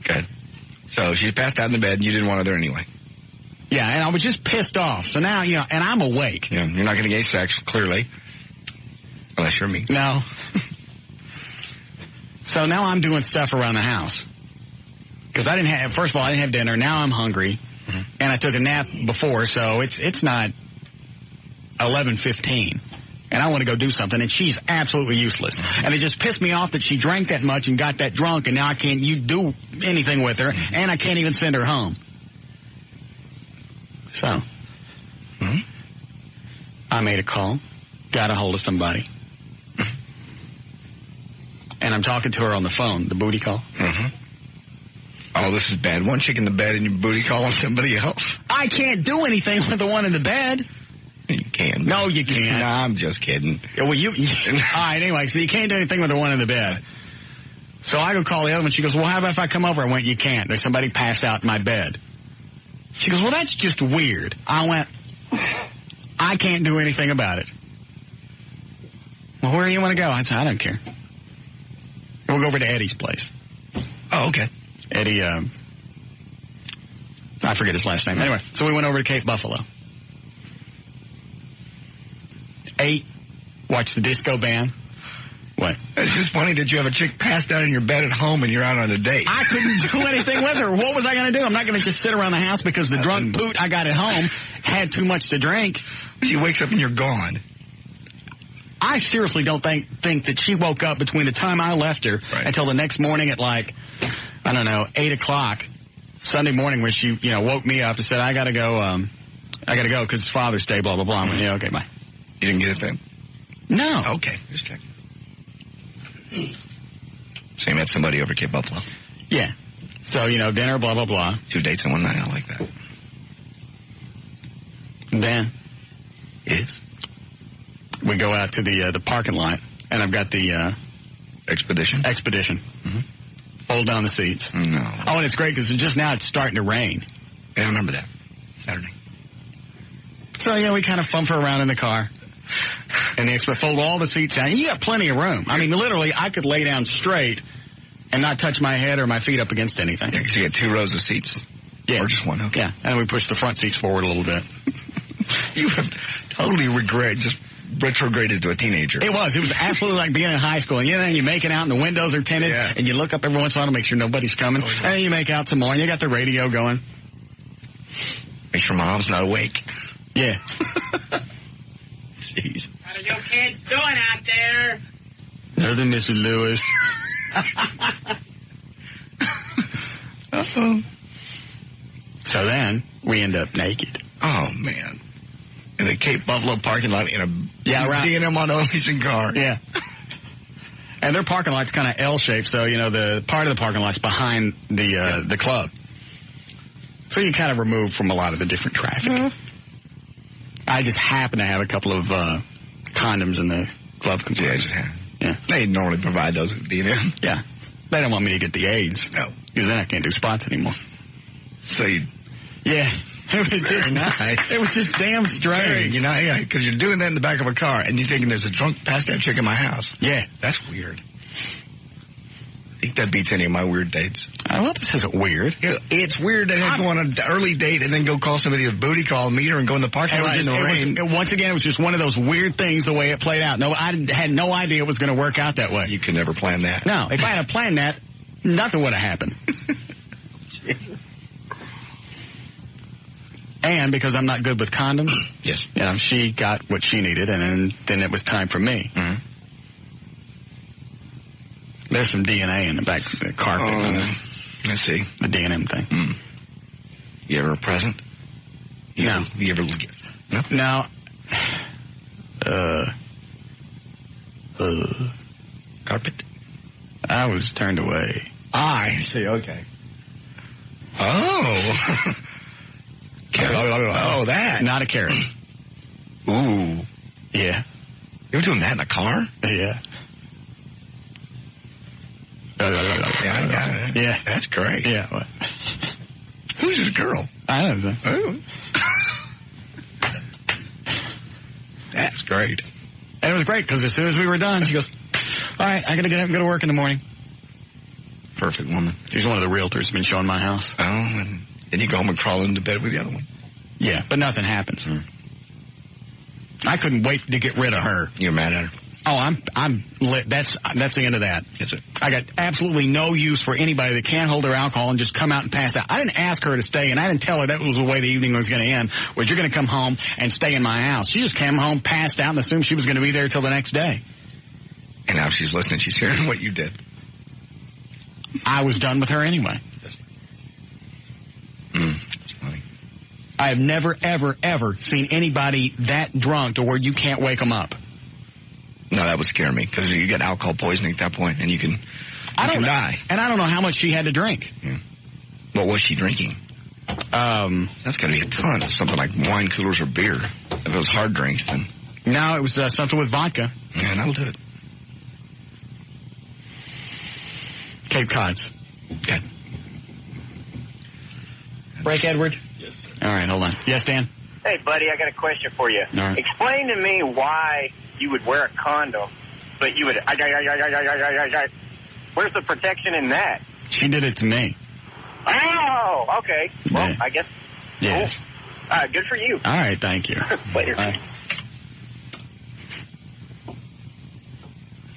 Good. So she passed out in the bed and you didn't want her there anyway. Yeah, and I was just pissed off. So now, and I'm awake. Yeah, you're not going to get sex, clearly. Unless you're me. No. So now I'm doing stuff around the house. Because first of all, I didn't have dinner. Now I'm hungry. Mm-hmm. And I took a nap before, so it's not 11:15. And I want to go do something, and she's absolutely useless. Mm-hmm. And it just pissed me off that she drank that much and got that drunk, and now I can't do anything with her, and I can't even send her home. So, I made a call, got a hold of somebody, and I'm talking to her on the phone, the booty call. Mm-hmm. Oh, this is bad. One chick in the bed and your booty calling somebody else. I can't do anything with the one in the bed. You can. No, you can't. No, I'm just kidding. Yeah, well, all right, anyway, so you can't do anything with the one in the bed. So I go call the other one. She goes, well, how about if I come over? I went, you can't. There's somebody passed out in my bed. She goes, well, that's just weird. I went, I can't do anything about it. Well, where do you want to go? I said, I don't care. We'll go over to Eddie's place. Oh, okay. Eddie, I forget his last name. Anyway, so we went over to Cape Buffalo. Ate, watched the disco band. What? It's just funny that you have a chick passed out in your bed at home and you're out on a date. I couldn't do anything with her. What was I going to do? I'm not going to just sit around the house because the drunk poot I got at home had too much to drink. She wakes up and you're gone. I seriously don't think that she woke up between the time I left her until the next morning at 8 o'clock Sunday morning when she, woke me up and said, I got to go because it's Father's Day, blah, blah, blah. I went, yeah, okay, bye. You didn't get it then? No. Okay, just checking. So you met somebody over Cape Buffalo? Yeah. So, dinner, blah, blah, blah. 2 dates in one night, I like that. Then? Yes? We go out to the parking lot, and I've got the... Expedition? Expedition. Mm-hmm. Fold down the seats. No. Oh, and it's great because just now it's starting to rain. Yeah, I remember that. Saturday. So, we kind of fumble around in the car. And they fold all the seats down. You got plenty of room. I mean, literally, I could lay down straight and not touch my head or my feet up against anything. Yeah, because you got 2 rows of seats. Yeah. Or just one, okay. Yeah, and we push the front seats forward a little bit. You have totally just retrograded to a teenager. It was absolutely like being in high school. And then you make it out and the windows are tinted, and you look up every once in a while to make sure nobody's coming. And then you make out some more, and you got the radio going. Make sure Mom's not awake. Yeah. Jeez. What are your kids doing out there? Nothing, Mr. Lewis. Uh-oh. So then, we end up naked. Oh, man. In the Cape Buffalo parking lot in a D&M on Oleson car. Yeah. And their parking lot's kind of L-shaped, so, the part of the parking lot's behind the club. So you're kind of removed from a lot of the different traffic. Mm-hmm. I just happen to have a couple of condoms in the glove compartment. Yeah. They normally provide those at D&M. Yeah. They don't want me to get the AIDS. No. Because then I can't do spots anymore. So you... Yeah. It was just nice. It was just damn strange. Because you're doing that in the back of a car and you're thinking there's a drunk passed out chick in my house. Yeah. That's weird. I think that beats any of my weird dates. Well, this isn't weird. It's weird that I go on an early date and then go call somebody with booty call, meet her, and go in the parking lot in the rain. Once again, it was just one of those weird things the way it played out. No, I had no idea it was going to work out that way. You could never plan that. No, if I had planned that, nothing would have happened. And because I'm not good with condoms, yes, she got what she needed, and then it was time for me. Mm-hmm. There's some DNA in the back of the carpet. Let's see. The D&M thing. Mm. You ever a present? No. You ever... No. Carpet? I was turned away. I see, okay. Oh. Oh, that. Not a carrot. Ooh. Yeah. You were doing that in the car? Yeah. Yeah, I got it. Yeah. That's great. Yeah. What? Who's this girl? I don't know. Oh. That's great. And it was great because as soon as we were done, she goes, all right, I got to get up and go to work in the morning. Perfect woman. She's one of the realtors been showing my house. Oh, and you go home and crawl into bed with the other one. Yeah, but nothing happens. I couldn't wait to get rid of her. You're mad at her? Oh, I'm lit. That's the end of that. That's it. I got absolutely no use for anybody that can't hold their alcohol and just come out and pass out. I didn't ask her to stay, and I didn't tell her that was the way the evening was going to end, was you're going to come home and stay in my house. She just came home, passed out, and assumed she was going to be there till the next day. And now she's listening. She's hearing what you did. I was done with her anyway. That's funny. I have never, ever, ever seen anybody that drunk to where you can't wake them up. No, that would scare me because you get alcohol poisoning at that point, and you can die. And I don't know how much she had to drink. Yeah. What was she drinking? That's got to be a ton of something like wine coolers or beer. If it was hard drinks, then no, it was something with vodka. Yeah, that'll do it. Cape Cod's. Good. Break, Edward? Yes, sir. All right, hold on. Yes, Dan? Hey, buddy, I got a question for you. All right. Explain to me why you would wear a condom, but you would... Where's the protection in that? She did it to me. Oh, okay. Well, Yeah. I guess... Yes. Cool. Good for you. All right, thank you. Later. Bye.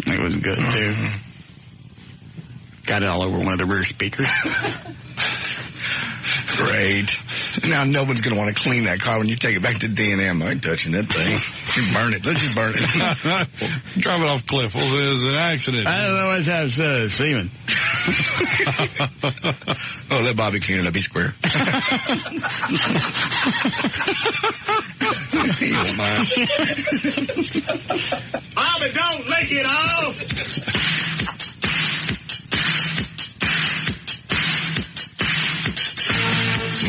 It was good, too. Got it all over one of the rear speakers. Great. Now no one's going to want to clean that car when you take it back to D&M. I ain't touching that thing. You burn it. Let's just burn it. Drive it off cliff. Well, it was an accident. I don't know what's that semen. Oh, let Bobby clean it up. He's square. You don't mind. Bobby, don't lick it all.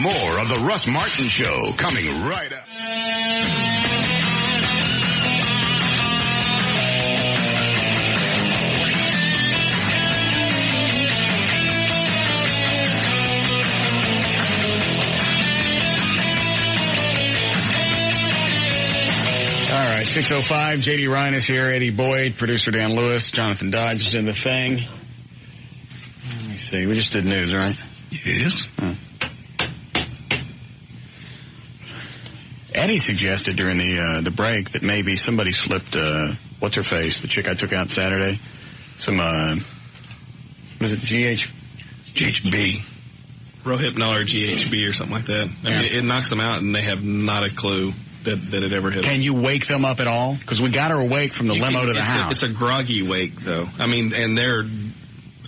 More of the Russ Martin Show coming right up. All right, 6:05. J.D. Ryan is here. Eddie Boyd, producer Dan Lewis, Jonathan Dodge is in the thing. Let me see. We just did news, right? Yes. Eddie suggested during the break that maybe somebody slipped, what's her face, the chick I took out Saturday, some, what is it, GHB? Rohypnol or GHB or something like that. I mean, it knocks them out and they have not a clue that it ever hit them. Can you wake them up at all? Because we got her awake from the limo to the house. It's a groggy wake, though. I mean, and they're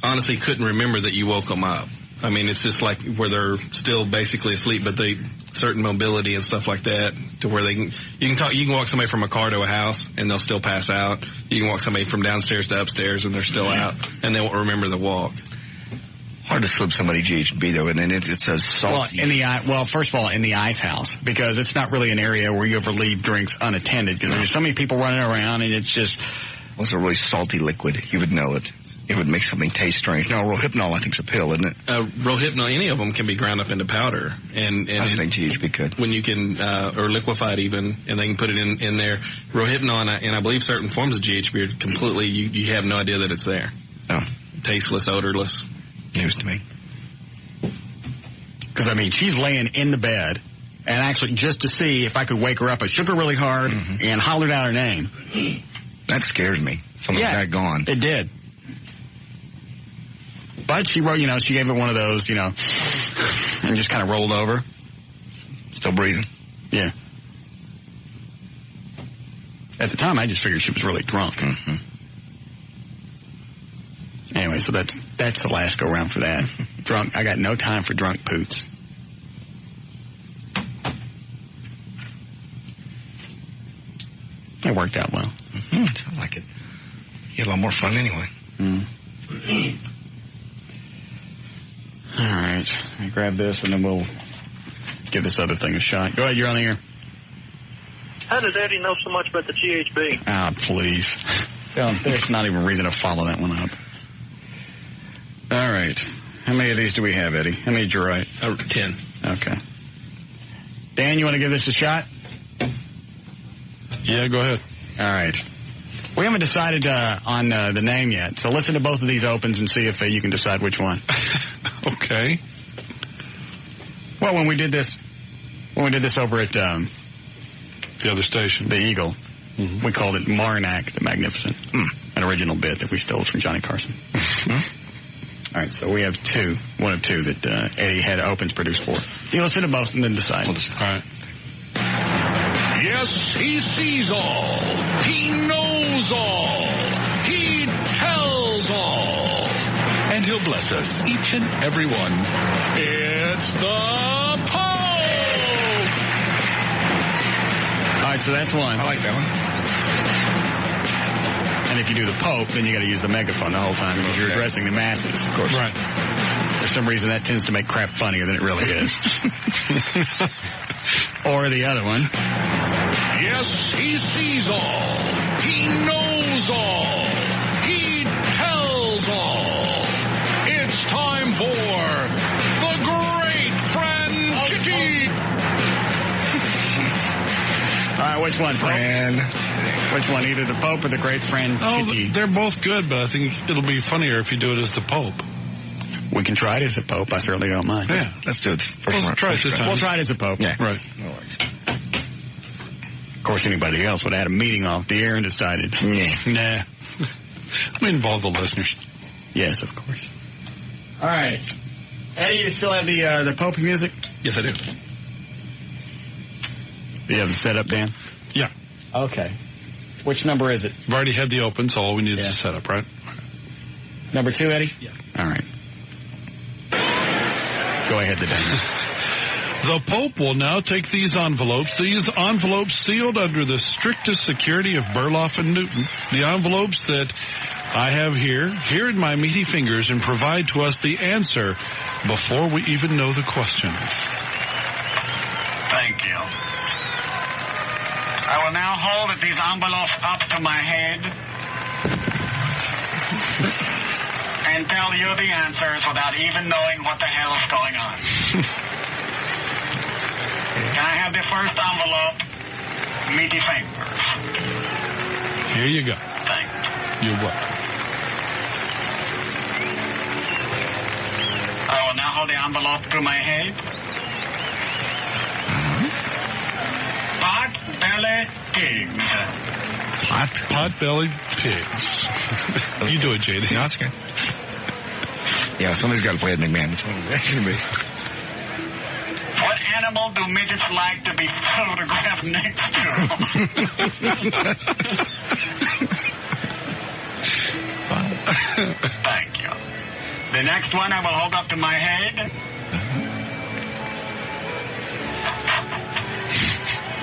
honestly couldn't remember that you woke them up. I mean, it's just like where they're still basically asleep, but they certain mobility and stuff like that to where you can walk somebody from a car to a house and they'll still pass out. You can walk somebody from downstairs to upstairs and they're still out and they won't remember the walk. Hard to slip somebody GHB though, and then it's a salty. First of all, in the ice house, because it's not really an area where you ever leave drinks unattended, because there's so many people running around and it's just. Well, it's a really salty liquid. You would know it. It would make something taste strange. No, Rohypnol, I think, is a pill, isn't it? Rohypnol, any of them can be ground up into powder. And I think GHB could. When you can, or liquefied even, and they can put it in there. Rohypnol and I believe certain forms of GHB are completely, you have no idea that it's there. Oh. Tasteless, odorless. News to me. Because, I mean, she's laying in the bed, and actually just to see if I could wake her up, I shook her really hard and hollered out her name. That scared me. Something like that gone. It did. But she wrote, she gave it one of those, and just kind of rolled over. Still breathing? Yeah. At the time, I just figured she was really drunk. Mm-hmm. Anyway, so that's the last go round for that. Drunk. I got no time for drunk poots. It worked out well. Mm-hmm. Sounds like it. You had a lot more fun anyway. All right. Let me grab this and then we'll give this other thing a shot. Go ahead, you're on the air. How does Eddie know so much about the GHB? Ah, please. There's not even a reason to follow that one up. All right. How many of these do we have, Eddie? How many did you write? 10. Okay. Dan, you want to give this a shot? Yeah, go ahead. All right. We haven't decided on the name yet, so listen to both of these opens and see if you can decide which one. Okay. Well, when we did this over at the other station, the Eagle, we called it Marnak the Magnificent, an original bit that we stole from Johnny Carson. All right, so we have one of two that Eddie had opens produced for. You listen to both and then decide. All right. Yes, he sees all. He knows all. He tells all. And he'll bless us, each and every one. It's the Pope! All right, so that's one. I like that one. And if you do the Pope, then you got to use the megaphone the whole time because you're addressing the masses, of course. Right. For some reason, that tends to make crap funnier than it really is. Or the other one. Yes, he sees all. He knows all. He tells all. It's time for the Great Franchitti. All right, which one, Fran? Which one, either the Pope or the Great Franchitti? Oh, they're both good, but I think it'll be funnier if you do it as the Pope. We can try it as a Pope. I certainly don't mind. Yeah, let's do it. Let's try it this time. We'll try it as a Pope. Yeah, right. No worries. Of course, anybody else would have had a meeting off the air and decided. Nah. We involve the listeners. Yes, of course. All right. Eddie, you still have the Pope music? Yes, I do. Do you have the setup, Dan? Yeah. Okay. Which number is it? We've already had the open, so all we need is the setup, right? Number 2, Eddie? Yeah. All right. Go ahead, the Dan. The Pope will now take these envelopes sealed under the strictest security of Burloff and Newton, the envelopes that I have here in my meaty fingers, and provide to us the answer before we even know the questions. Thank you. I will now hold these envelopes up to my head and tell you the answers without even knowing what the hell is going on. Can I have the first envelope? Meaty fingers. Here you go. Thank you. You're welcome. I will now hold the envelope to my head. Pot-belly pigs. Pot-belly pigs. You do it, JD. No, that's good. Yeah, somebody's got to play it, McMahon. Which one is that going to be? What animal do midgets like to be photographed next to? Thank you. The next one I will hold up to my head.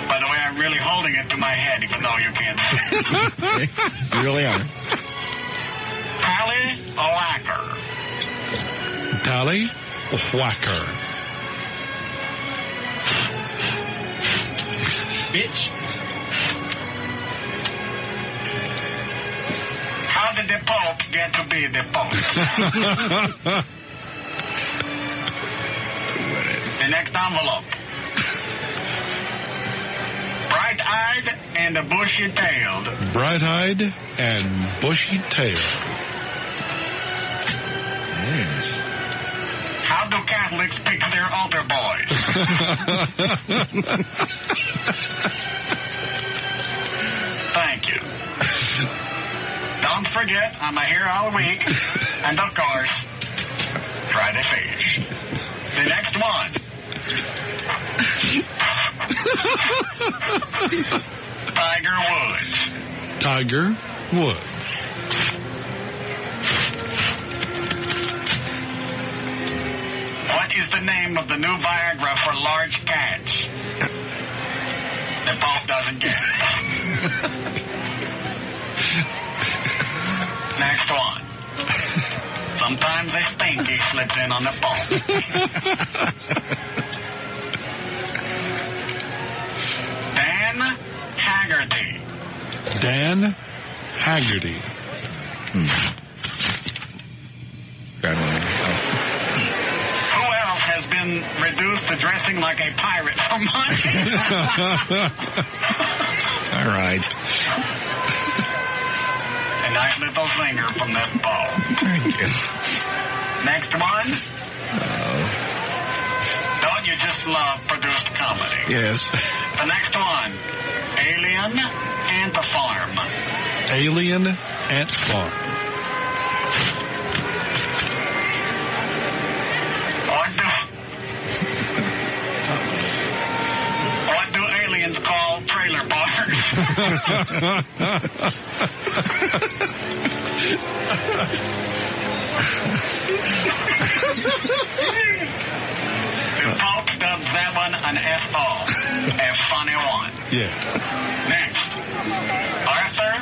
By the way, I'm really holding it to my head, even though you can't see it. You really are. Tally-a-whacker. Tally-a-whacker. Bitch. How did the Pope get to be the Pope? The next envelope. Bright-eyed and bushy-tailed. Bright-eyed and bushy-tailed. Yes. How do Catholics pick their altar boys? Thank you. Don't forget, I'm here all week. And of course, try to fish. The next one. Tiger Woods. Tiger Woods. What is the name of the new Viagra for large cats? The Pope doesn't get it. Next one. Sometimes a stinky slips in on the Pope. Dan Haggerty. Dan Haggerty. Who else has been reduced to dressing like a pirate for money. All right. A nice little zinger from this ball. Thank you. Next one. Don't you just love produced comedy? Yes. The next one. Alien Ant Farm. Alien Ant Farm. What do aliens call trailer parks? The Pope dubs that one an F.O. A funny one. Yeah. Next, Arthur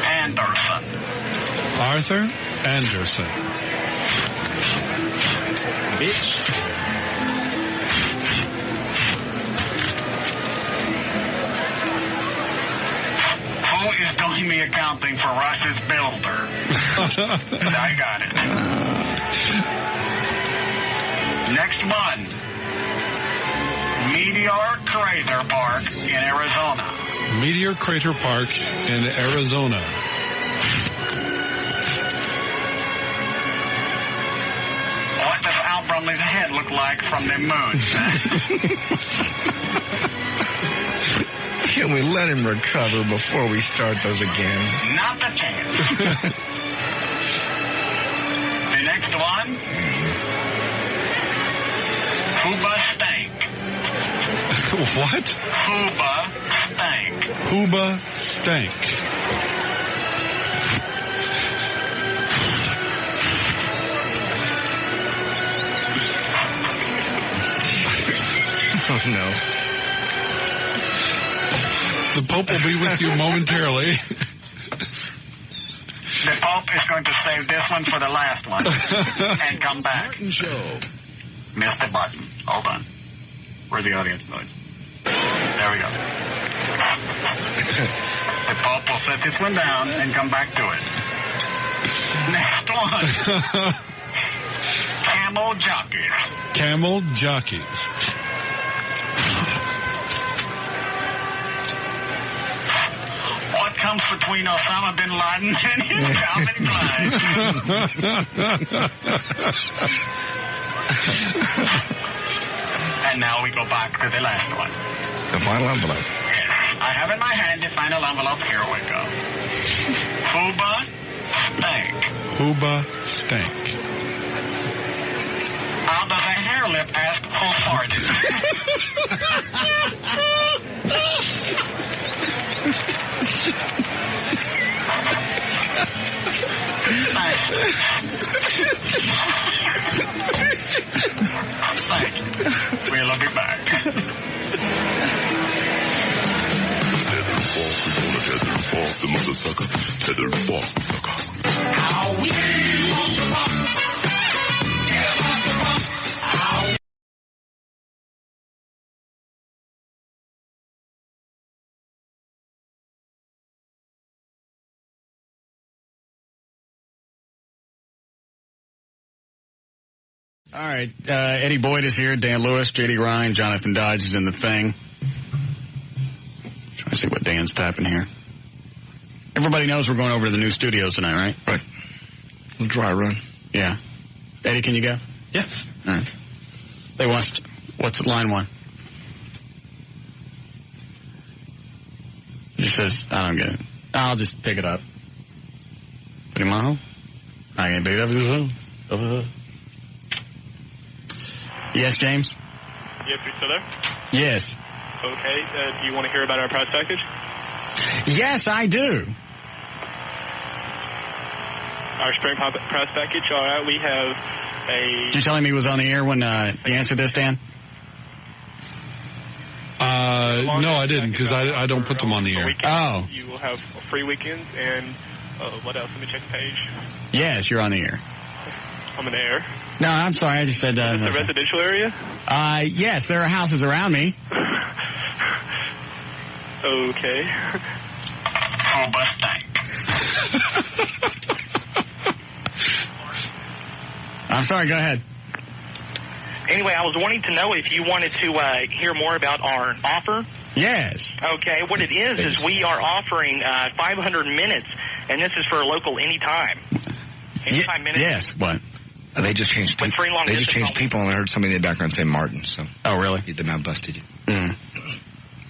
Anderson. Arthur Anderson. Bitch. Who is doing the accounting for Russ's builder? I got it. Next one. Meteor Crater Park in Arizona. Meteor Crater Park in Arizona. What does Al Brumley's head look like from the moon? Can we let him recover before we start those again? Not a chance. The next one. Hooba Stank. What? Hooba Stank. Hooba Stank. Oh, no. The Pope will be with you momentarily. The Pope is going to save this one for the last one and come back. Martin Show. Missed the button. Hold on. Where's the audience noise? There we go. The Pope will set this one down and come back to it. Next one. Camel Jockeys. Camel Jockeys. What comes between Osama bin Laden and his Calvin Klein? And now we go back to the last one. The final envelope. Yes. I have in my hand the final envelope. Here we go. Hooba Stank. Hooba Stank. How does a hair lip ask who farted? Thank you. We'll be back. Tether fork, we gonna tether fork the mother sucker. Tether fork sucker. How we want the rock. Get up the rock. How. All right, Eddie Boyd is here, Dan Lewis, J.D. Ryan, Jonathan Dodge is in the thing. Trying to see what Dan's typing here. Everybody knows we're going over to the new studios tonight, right? Right. A dry run. Yeah. Eddie, can you go? Yeah. All right. They want, what's line one? It just says, I don't get it. I'll just pick it up. Primo? I can pick it up. Yes, James? Yes, you still there? Yes. Okay. Do you want to hear about our prize package? Yes, I do. Our spring prize package. All right. We have a... Did you tell him he was on the air when you answered this, Dan? No, I didn't, because I don't put them on the air. Oh. You will have free weekends and what else? Let me check the page. Yes, you're on the air. I'm on the air. No, I'm sorry. I just said that. Is this a residential area? Yes, there are houses around me. Okay. I'm sorry. Go ahead. Anyway, I was wanting to know if you wanted to hear more about our offer. Yes. Okay, what it is we are offering 500 minutes, and this is for local anytime. Anytime minutes. Yes, what? They just changed people. They just changed people, and I heard somebody in the background say Martin. So. Oh, really? They not busted you.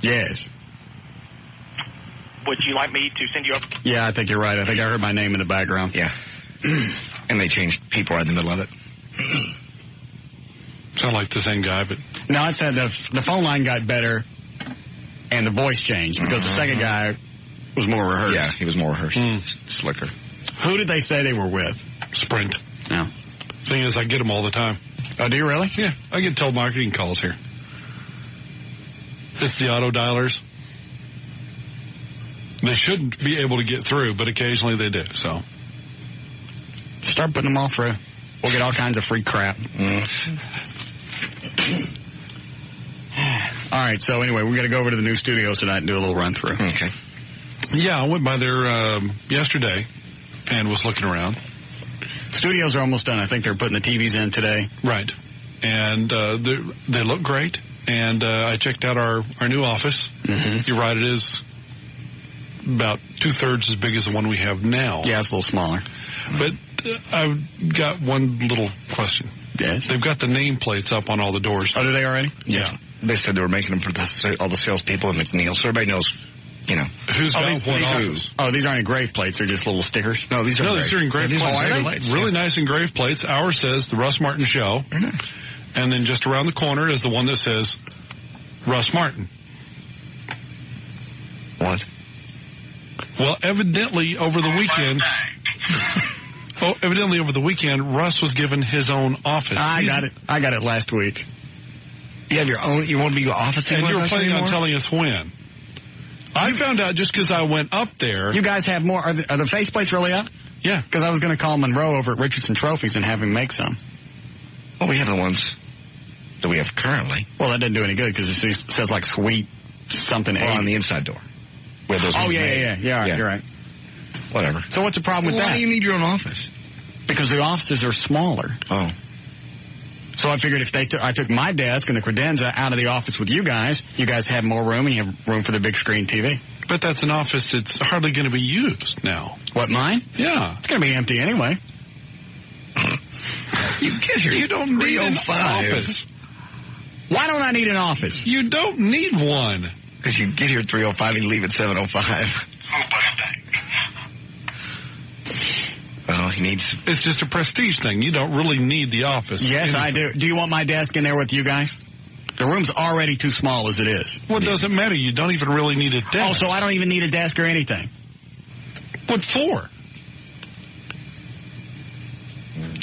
Yes. Would you like me to send you up? Yeah, I think you're right. I think I heard my name in the background. Yeah. And they changed people right in the middle of it. Sound like the same guy, but... No, I said the phone line got better and the voice changed because the second guy was more rehearsed. Yeah, he was more rehearsed. Slicker. Who did they say they were with? Sprint. No. Thing is, I get them all the time. Oh, do you really? Yeah, I get telemarketing calls here. It's the auto dialers. They shouldn't be able to get through, but occasionally they do, so. Start putting them all through. We'll get all kinds of free crap. All right, so anyway, we're going to go over to the new studios tonight and do a little run-through. Okay. Yeah, I went by there yesterday and was looking around. Studios are almost done. I think they're putting the TVs in today. Right. And they look great. And I checked out our new office. Mm-hmm. You're right, it is about 2/3 as big as the one we have now. Yeah, it's a little smaller. But I've got one little question. Yes? They've got the nameplates up on all the doors. Oh, do they already? Yeah. They said they were making them for all the salespeople at McNeil, so everybody knows, you know. Who's got what office? Oh, these aren't engraved plates. They're just little stickers? No, these are engraved plates. Plates. Really nice engraved plates. Ours says the Russ Martin Show. And then just around the corner is the one that says Russ Martin. What? Well, evidently over the weekend, Russ was given his own office. I got it last week. You have your own, you want to be your office? And you're planning on telling us when. I found out just because I went up there. You guys have more, are the faceplates really up? Yeah. Because I was going to call Monroe over at Richardson Trophies and have him make some. Well, we have the ones that we have currently. Well, that didn't do any good because it says like sweet something on the inside door. Where those yeah, you're right. Whatever. So what's the problem with that? Why do you need your own office? Because the offices are smaller. Oh. So I figured if I took my desk and the credenza out of the office with you guys have more room and you have room for the big screen TV. But that's an office that's hardly going to be used now. What, mine? Yeah. It's going to be empty anyway. You get here. You don't need an office. Why don't I need an office? You don't need one. Because you get here at 3:05 and you leave at 7:05. Well, he needs... It's just a prestige thing. You don't really need the office. Yes, I do. Do you want my desk in there with you guys? The room's already too small as it is. Well, it doesn't matter. You don't even really need a desk. Oh, so I don't even need a desk or anything. What for?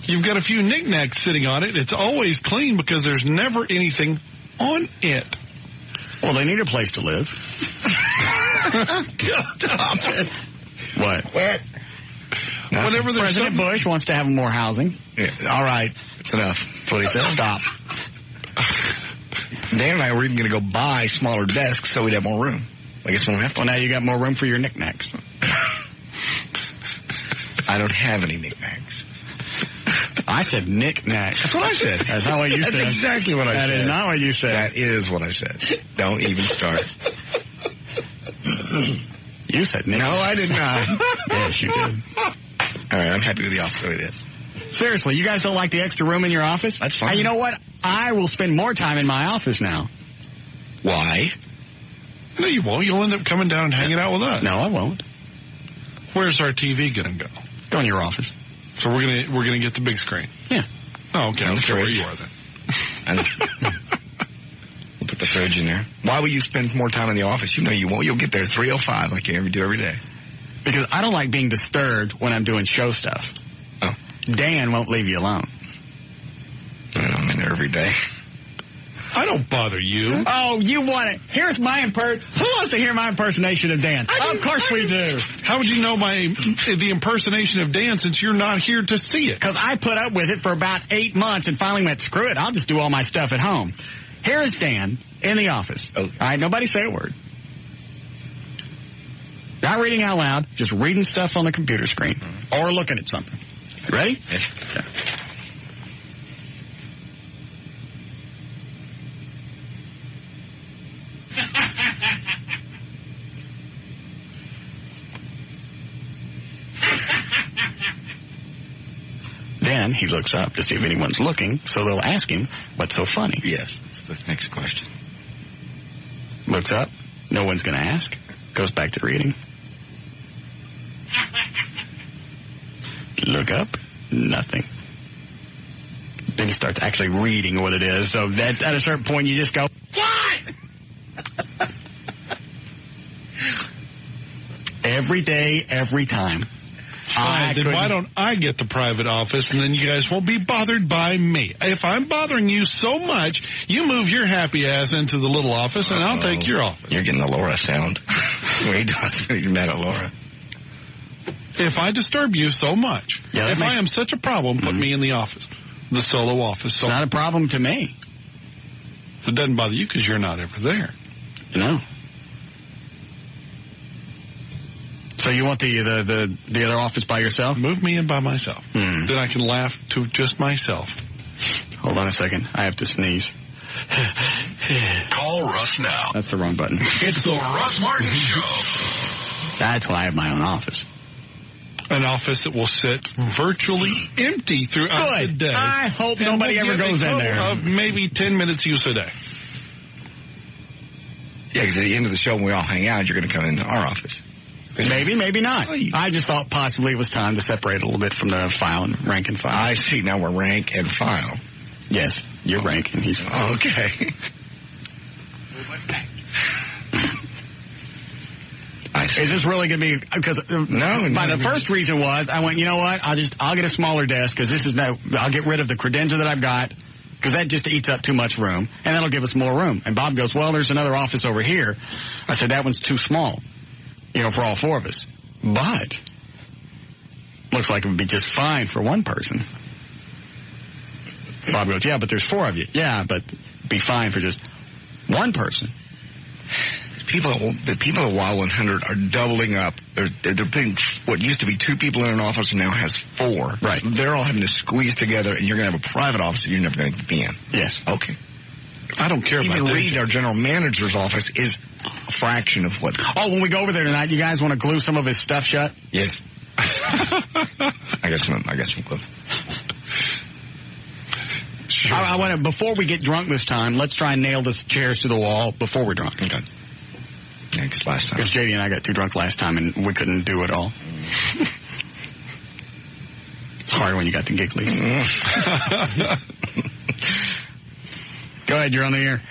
You've got a few knickknacks sitting on it. It's always clean because there's never anything on it. Well, they need a place to live. Stop it. What? Whenever President Bush wants to have more housing. Yeah, all right. It's enough. That's what he said. Stop. Dan and I were even going to go buy smaller desks so we'd have more room. I guess we don't have to. Well, now you got more room for your knickknacks. I don't have any knickknacks. I said knickknacks. That's what I said. That's not what you said. That's exactly what I said. That is not what you said. That is what I said. Don't even start. You said knickknacks. No, I did not. Yes, you did. All right, I'm happy with the office the way it is. Seriously, you guys don't like the extra room in your office? That's fine. And you know what? I will spend more time in my office now. Why? No, you won't. You'll end up coming down and hanging out with us. No, I won't. Where's our TV going to go? Go in your office. So we're gonna get the big screen. Yeah. Oh, okay. I'm sure where you are then. We'll put the fridge in there. Why will you spend more time in the office? You know you won't. You'll get there at 3:05 like you do every day. Because I don't like being disturbed when I'm doing show stuff. Oh. Dan won't leave you alone. I'm in there every day. I don't bother you. Oh, you want it. Here's my Who wants to hear my impersonation of Dan? Of course we do. How would you know the impersonation of Dan since you're not here to see it? Because I put up with it for about 8 months and finally went, screw it, I'll just do all my stuff at home. Here is Dan in the office. Oh. All right, nobody say a word. Not reading out loud, just reading stuff on the computer screen or looking at something. Ready? Yes. Okay. Then he looks up to see if anyone's looking, so they'll ask him, what's so funny? Yes, that's the next question. Looks up, no one's going to ask, goes back to reading. Look up, nothing. Then he starts actually reading what it is, so that, at a certain point you just go, what? Every day, every time. Fine, then why don't I get the private office, and then you guys won't be bothered by me? If I'm bothering you so much, you move your happy ass into the little office, and I'll take your office. You're getting the Laura sound. When he does, you're mad at Laura. If I disturb you so much, if I am such a problem, put me in the office, the solo office. It's not a problem to me. It doesn't bother you because you're not ever there. No. So you want the other office by yourself? Move me in by myself. Then I can laugh to just myself. Hold on a second. I have to sneeze. Call Russ now. That's the wrong button. It's the Russ Martin Show. That's why I have my own office. An office that will sit virtually empty throughout the day. I hope nobody ever goes in there. Of maybe 10 minutes use a day. Yeah, because at the end of the show, when we all hang out, you're going to come into our office. Maybe, maybe not. I just thought possibly it was time to separate a little bit from the file and rank and file. I see. Now we're rank and file. Yes, you're rank and he's file. Okay. Is this really going to be, because the first reason was, I went, you know what, I'll get a smaller desk, because I'll get rid of the credenza that I've got, because that just eats up too much room, and that'll give us more room. And Bob goes, well, there's another office over here. I said, that one's too small, for all four of us. But, looks like it would be just fine for one person. Bob goes, yeah, but there's four of you. Yeah, but it'd be fine for just one person. The people at Wild 100 are doubling up. They're putting what used to be two people in an office and now has four. Right. So they're all having to squeeze together, and you're going to have a private office that you're never going to be in. Yes. Okay. I don't care about that. Even Reed, our general manager's office, is a fraction of what. Oh, when we go over there tonight, you guys want to glue some of his stuff shut? Yes. I guess some glue. Sure. I want to, before we get drunk this time, let's try and nail the chairs to the wall before we're drunk. Okay. Yeah, because last time. Because JD and I got too drunk last time and we couldn't do it all. It's hard when you got the gigglies. Go ahead, you're on the air.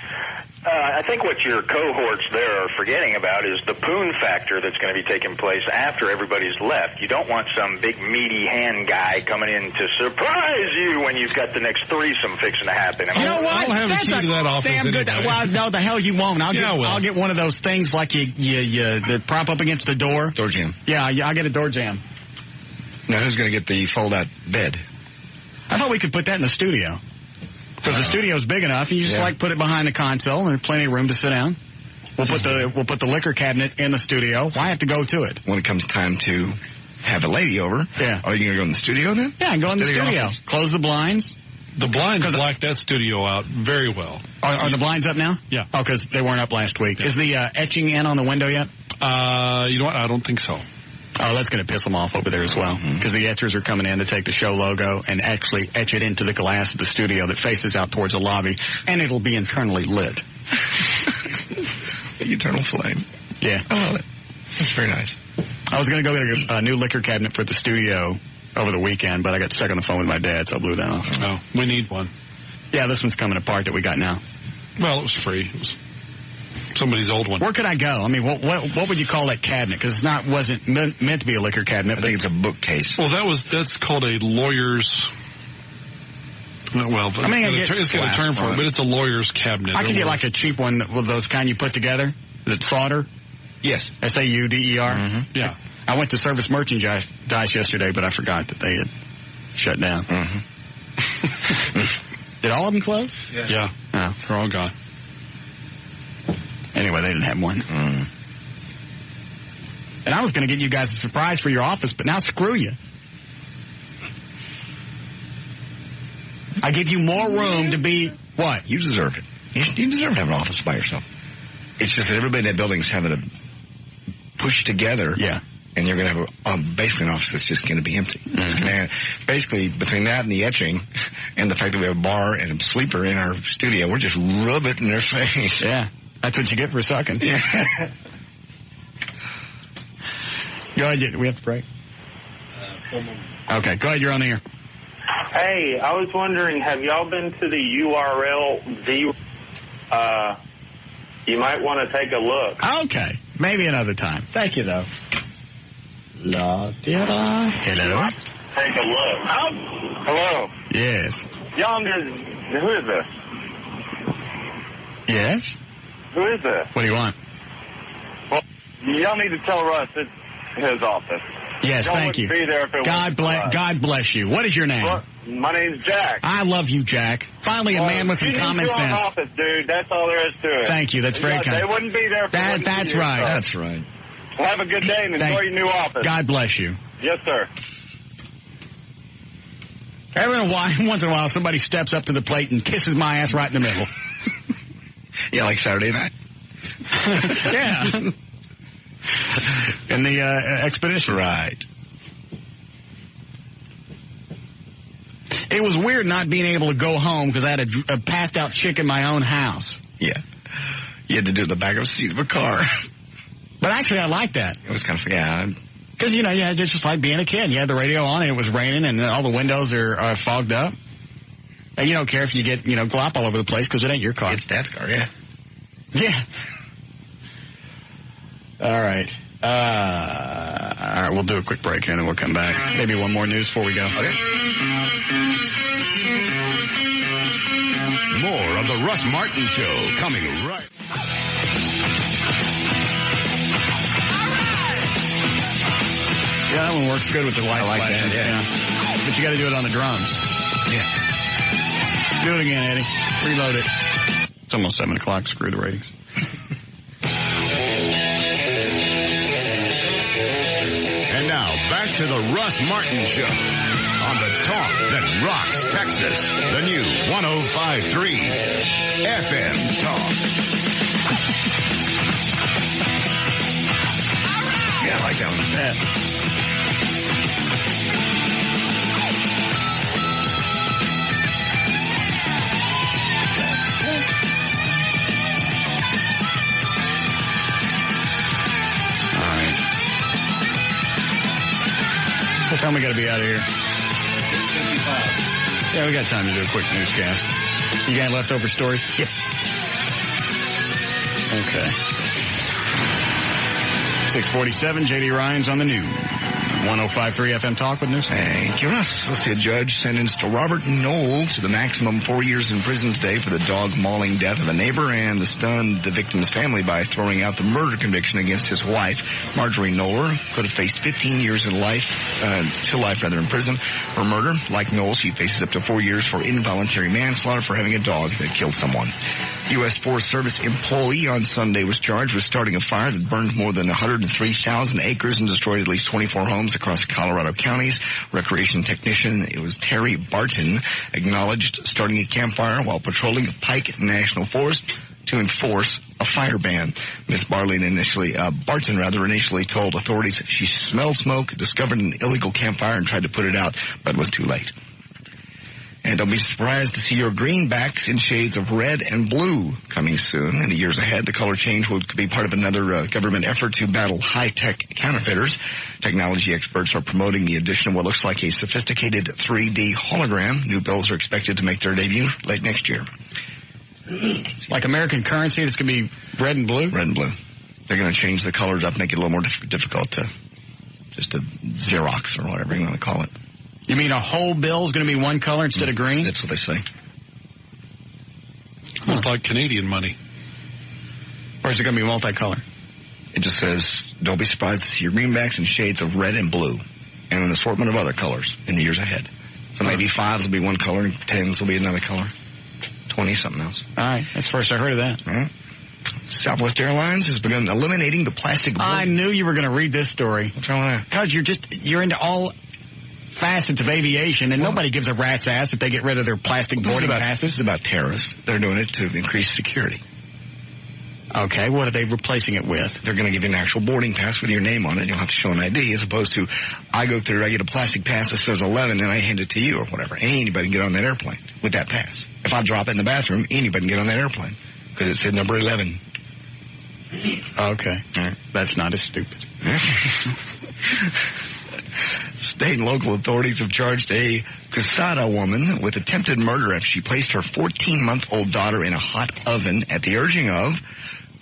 I think what your cohorts there are forgetting about is the poon factor that's going to be taking place after everybody's left. You don't want some big meaty hand guy coming in to surprise you when you've got the next threesome fixing to happen. You know what? I'll have a key to that office damn good. anyway. Well, no, the hell you won't. I'll get one of those things like you that prop up against the door. Door jam. Yeah, I'll get a door jam. Now who's going to get the fold-out bed? I thought we could put that in the studio. Because the studio's big enough, you just put it behind the console, and there's plenty of room to sit down. We'll put the liquor cabinet in the studio. Why have to go to it? When it comes time to have a lady over, are you going to go in the studio then? Yeah, go in the studio. Office. Close the blinds. The blinds blacked that studio out very well. Are the blinds up now? Yeah. Oh, because they weren't up last week. Yeah. Is the etching in on the window yet? You know what? I don't think so. Oh, that's going to piss them off over there as well. Because the etchers are coming in to take the show logo and actually etch it into the glass of the studio that faces out towards the lobby. And it'll be internally lit. The eternal flame. Yeah. I love it. That's very nice. I was going to go get a new liquor cabinet for the studio over the weekend, but I got stuck on the phone with my dad, so I blew that off. Oh, we need one. Yeah, this one's coming apart that we got now. Well, it was free. It was somebody's old one. Where could I go? I mean, what would you call that cabinet? Because it wasn't meant to be a liquor cabinet. I think it's a bookcase. Well, that's called a lawyer's. Well, it's got a term for it, but it's a lawyer's cabinet. I could get like a cheap one with those kind you put together. Is it Sauder? Yes. Sauder? Mm-hmm. Yeah. I went to Service Merchandise yesterday, but I forgot that they had shut down. Mm-hmm. Did all of them close? Yeah. Oh. They're all gone. Anyway, they didn't have one. And I was going to get you guys a surprise for your office, but now screw you. I give you more room to be what? You deserve it. You deserve to have an office by yourself. It's just that everybody in that building is having to push together. Yeah. And you're going to have basically an office that's just going to be empty. Mm-hmm. Basically, between that and the etching and the fact that we have a bar and a sleeper in our studio, we're just rub it in their face. Yeah. That's what you get for sucking. Yeah. Go ahead. We have to break. Okay. Go ahead. You're on the air. Hey, I was wondering, have y'all been to the URL you might want to take a look. Okay. Maybe another time. Thank you, though. Hello? Take a look. Hello? Yes. Who is this? Yes? Who is this? What do you want? Well, y'all need to tell Russ it's his office. Yes, y'all thank you. Be there if it God bless you. What is your name? Well, my name's Jack. I love you, Jack. Finally, a man with some common sense. Office, dude. That's all there is to it. Thank you. That's very kind. They wouldn't be there. That's right. So. That's right. Well, have a good day and enjoy your new office. God bless you. Yes, sir. Once in a while, somebody steps up to the plate and kisses my ass right in the middle. Yeah, like Saturday night. Yeah. In the expedition. Right. It was weird not being able to go home because I had a passed out chick in my own house. Yeah. You had to do the back of the seat of a car. But actually, I like that. It was kind of, yeah. Because, it's just like being a kid. You had the radio on and it was raining and all the windows are fogged up. And you don't care if you get, glop all over the place because it ain't your car. It's Dad's car, yeah. Yeah. All right. All right, we'll do a quick break here and then we'll come back. Maybe one more news before we go. Okay. More of the Russ Martin Show coming right. Yeah, that one works good with the lights. I like that, yeah. But you got to do it on the drums. Yeah. Do it again, Eddie. Reload it. It's almost 7 o'clock. Screw the ratings. And now, back to the Russ Martin Show on the talk that rocks Texas. The new 105.3 FM Talk. Yeah, I like that one. Yeah. What time we got to be out of here? 55. Yeah, we got time to do a quick newscast. You got leftover stories? Yep. Okay. 647, J.D. Ryan's on the news. 105.3 FM Talk with news. Thank you, Russ. Let's see, a judge sentenced Robert Knoll to the maximum 4 years in prison today for the dog mauling death of a neighbor and stunned the victim's family by throwing out the murder conviction against his wife. Marjorie Knoller could have faced 15 years in life in prison for murder. Like Knoll, she faces up to 4 years for involuntary manslaughter for having a dog that killed someone. U.S. Forest Service employee on Sunday was charged with starting a fire that burned more than 103,000 acres and destroyed at least 24 homes across Colorado counties. Recreation technician, it was Terry Barton, acknowledged starting a campfire while patrolling Pike National Forest to enforce a fire ban. Ms. Barton initially told authorities she smelled smoke, discovered an illegal campfire, and tried to put it out, but was too late. And don't be surprised to see your greenbacks in shades of red and blue coming soon. In the years ahead, the color change will be part of another government effort to battle high-tech counterfeiters. Technology experts are promoting the addition of what looks like a sophisticated 3D hologram. New bills are expected to make their debut late next year. Like American currency, that's going to be red and blue? Red and blue. They're going to change the colors up, make it a little more difficult to Xerox or whatever you want to call it. You mean a whole bill is going to be one color instead of green? That's what they say. Look like Canadian money. Or is it going to be multicolor? It just says, don't be surprised to see your greenbacks in shades of red and blue and an assortment of other colors in the years ahead. So maybe 5s will be one color and 10s will be another color. 20 something else. All right. That's the first I heard of that. All right. Southwest Airlines has begun eliminating the plastic. I knew you were going to read this story. What's wrong with that? Because you're into all facets of aviation, and nobody gives a rat's ass if they get rid of their plastic boarding passes. This is about terrorists. They're doing it to increase security. Okay, what are they replacing it with? They're going to give you an actual boarding pass with your name on it. You'll have to show an ID, as opposed to I go through, I get a plastic pass that says 11, and I hand it to you or whatever. Anybody can get on that airplane with that pass. If I drop it in the bathroom, anybody can get on that airplane because it said number 11. Okay. All right. That's not as stupid. State and local authorities have charged a Quesada woman with attempted murder after she placed her 14-month-old daughter in a hot oven at the urging of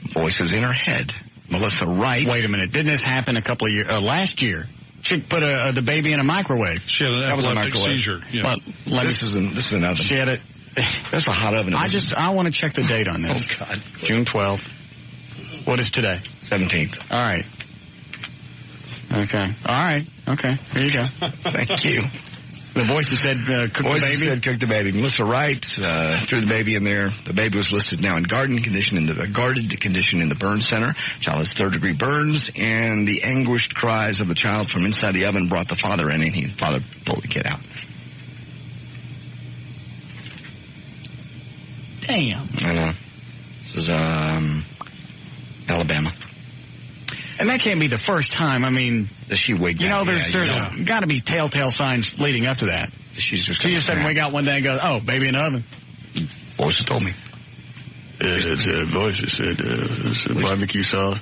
voices in her head. Melissa Wright. Wait a minute. Didn't this happen a couple of years, last year? Chick put the baby in a microwave. She had an epileptic seizure. Yeah. But this is an oven. She had it. That's a hot oven. I want to check the date on this. Oh, God. June 12th. What is today? 17th. All right. Okay. All right. Okay. Here you go. Thank you. The voices said cook the baby? Voices said cook the baby. Melissa Wright threw the baby in there. The baby was listed now in guarded condition in the burn center. Child has third-degree burns, and the anguished cries of the child from inside the oven brought the father in, and the father pulled the kid out. Damn. I know. This is Alabama. And that can't be the first time. I mean, she wigged out. There's got to be telltale signs leading up to that. She just suddenly wake out one day and go, "Oh, baby in the oven." Voices told me. Voices said barbecue sauce,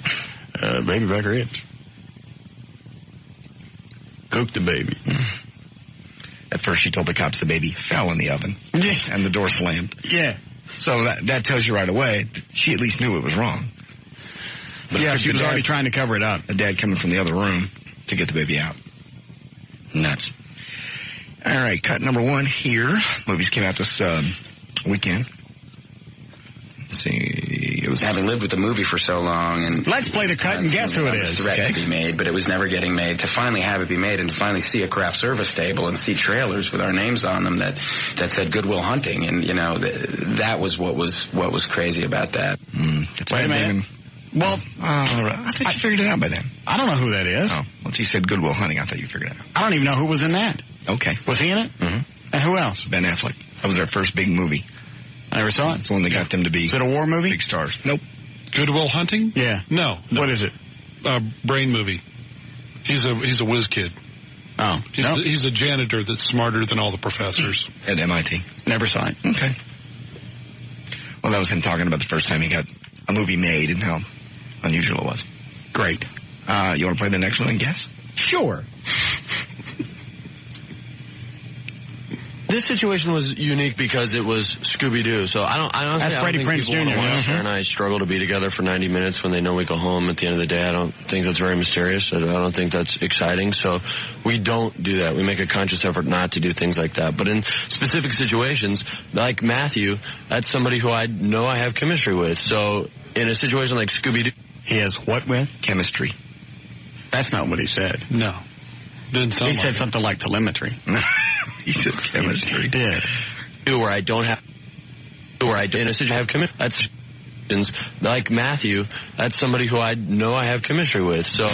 baby back ribs. Cook the baby. At first, she told the cops the baby fell in the oven, and the door slammed. Yeah. So that tells you right away that she at least knew it was wrong. But yeah, she was already trying to cover it up. A dad coming from the other room to get the baby out. Nuts. All right, cut number one here. Movies came out this weekend. Let's see. Having lived with the movie for so long, and let's play the cut and guess who it is. Threat to be made, but it was never getting made. To finally have it be made, and to finally see a craft service table and see trailers with our names on them that said Goodwill Hunting, and that was what was crazy about that. Wait a minute. Well, I thought you figured it out by then. I don't know who that is. Oh, once you said Goodwill Hunting, I thought you figured it out. I don't even know who was in that. Okay. Was he in it? Mm-hmm. And who else? Ben Affleck. That was their first big movie. I never saw it. It's the one that got them to be... Is it a war movie? Big stars. Nope. Goodwill Hunting? Yeah. No. What is it? Brain movie. He's a whiz kid. Oh. He's a janitor that's smarter than all the professors. At MIT. Never saw it. Okay. Well, that was him talking about the first time he got a movie made and how unusual it was. Great. You want to play the next one and guess? Sure. This situation was unique because it was Scooby-Doo. So I honestly don't think Prinze people Jr. want to watch Sarah and I struggle to be together for 90 minutes when they know we go home at the end of the day. I don't think that's very mysterious. I don't think that's exciting. So we don't do that. We make a conscious effort not to do things like that. But in specific situations, like Matthew, that's somebody who I know I have chemistry with. So in a situation like Scooby-Doo... He has what with? Chemistry. That's not what he said. No. Didn't sound he said something like telemetry. He said chemistry. He did. Where I don't have... Where I in a situation I have chemistry. That's... Like Matthew, that's somebody who I know I have chemistry with. So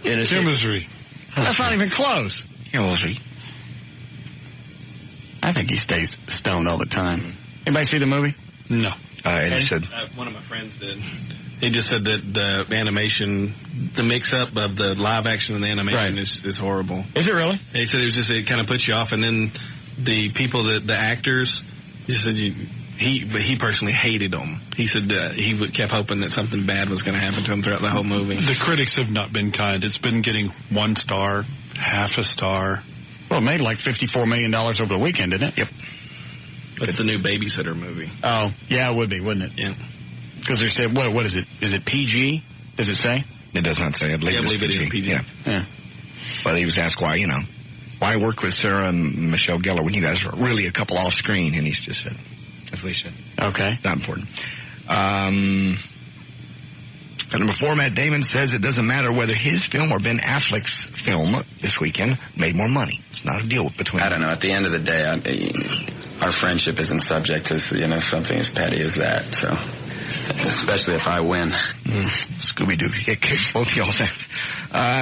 in a... Chemistry. That's not even close. Chemistry. I think he stays stoned all the time. Anybody see the movie? No. Eddie said... one of my friends did. He just said that the animation, the mix-up of the live action and the animation is horrible. Is it really? He said it kind of puts you off, and then the people, the actors, he said he personally hated them. He said he kept hoping that something bad was going to happen to him throughout the whole movie. The critics have not been kind. It's been getting 1 star, half a star. Well, it made like $54 million over the weekend, didn't it? Yep. That's the new Babysitter movie. Oh, yeah, it would be, wouldn't it? Yeah. Because they said, what is it? Is it PG? Does it say? It does not say. I believe it is PG. Yeah. But he was asked why work with Sarah and Michelle Gellar when you guys were really a couple off screen, and he's just said, that's what he said. Okay. Not important. Number 4, Matt Damon says it doesn't matter whether his film or Ben Affleck's film this weekend made more money. It's not a deal between them. I don't know. At the end of the day, our friendship isn't subject to something as petty as that. So, especially if I win. Scooby-Doo get kicked both y'all's ass.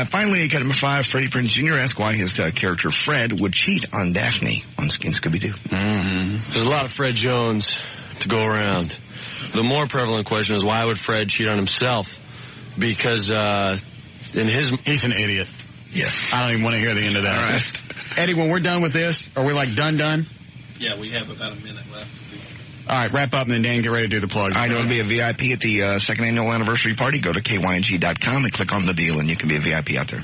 Finally, cut number 5. Freddie Prinze Jr. asked why his character Fred would cheat on Daphne in Scooby-Doo. Mm-hmm. There's a lot of Fred Jones to go around. The more prevalent question is, why would Fred cheat on himself? Because he's an idiot. Yes. I don't even want to hear the end of that. All right. Eddie, when we're done with this, are we like done? Yeah, we have about a minute left. All right, wrap up and then Dan, get ready to do the plug. I want to be a VIP at the second annual anniversary party. Go to kyng.com and click on the deal, and you can be a VIP out there.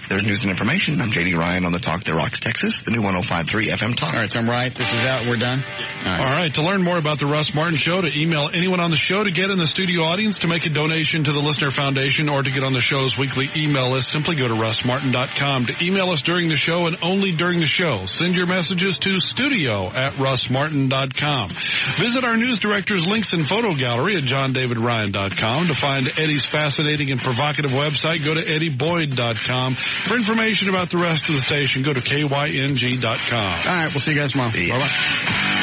There's news and information. I'm J.D. Ryan on the Talk That Rocks Texas, the new 105.3 FM Talk. All right, so I'm right. This is out. We're done? All right. To learn more about the Russ Martin Show, to email anyone on the show, to get in the studio audience, to make a donation to the Listener Foundation, or to get on the show's weekly email list, simply go to russmartin.com. To email us during the show and only during the show, send your messages to studio@russmartin.com. Visit our news director's links and photo gallery at johndavidryan.com. To find Eddie's fascinating and provocative website, go to eddieboyd.com. For information about the rest of the station, go to kyng.com. All right, we'll see you guys tomorrow. Bye-bye.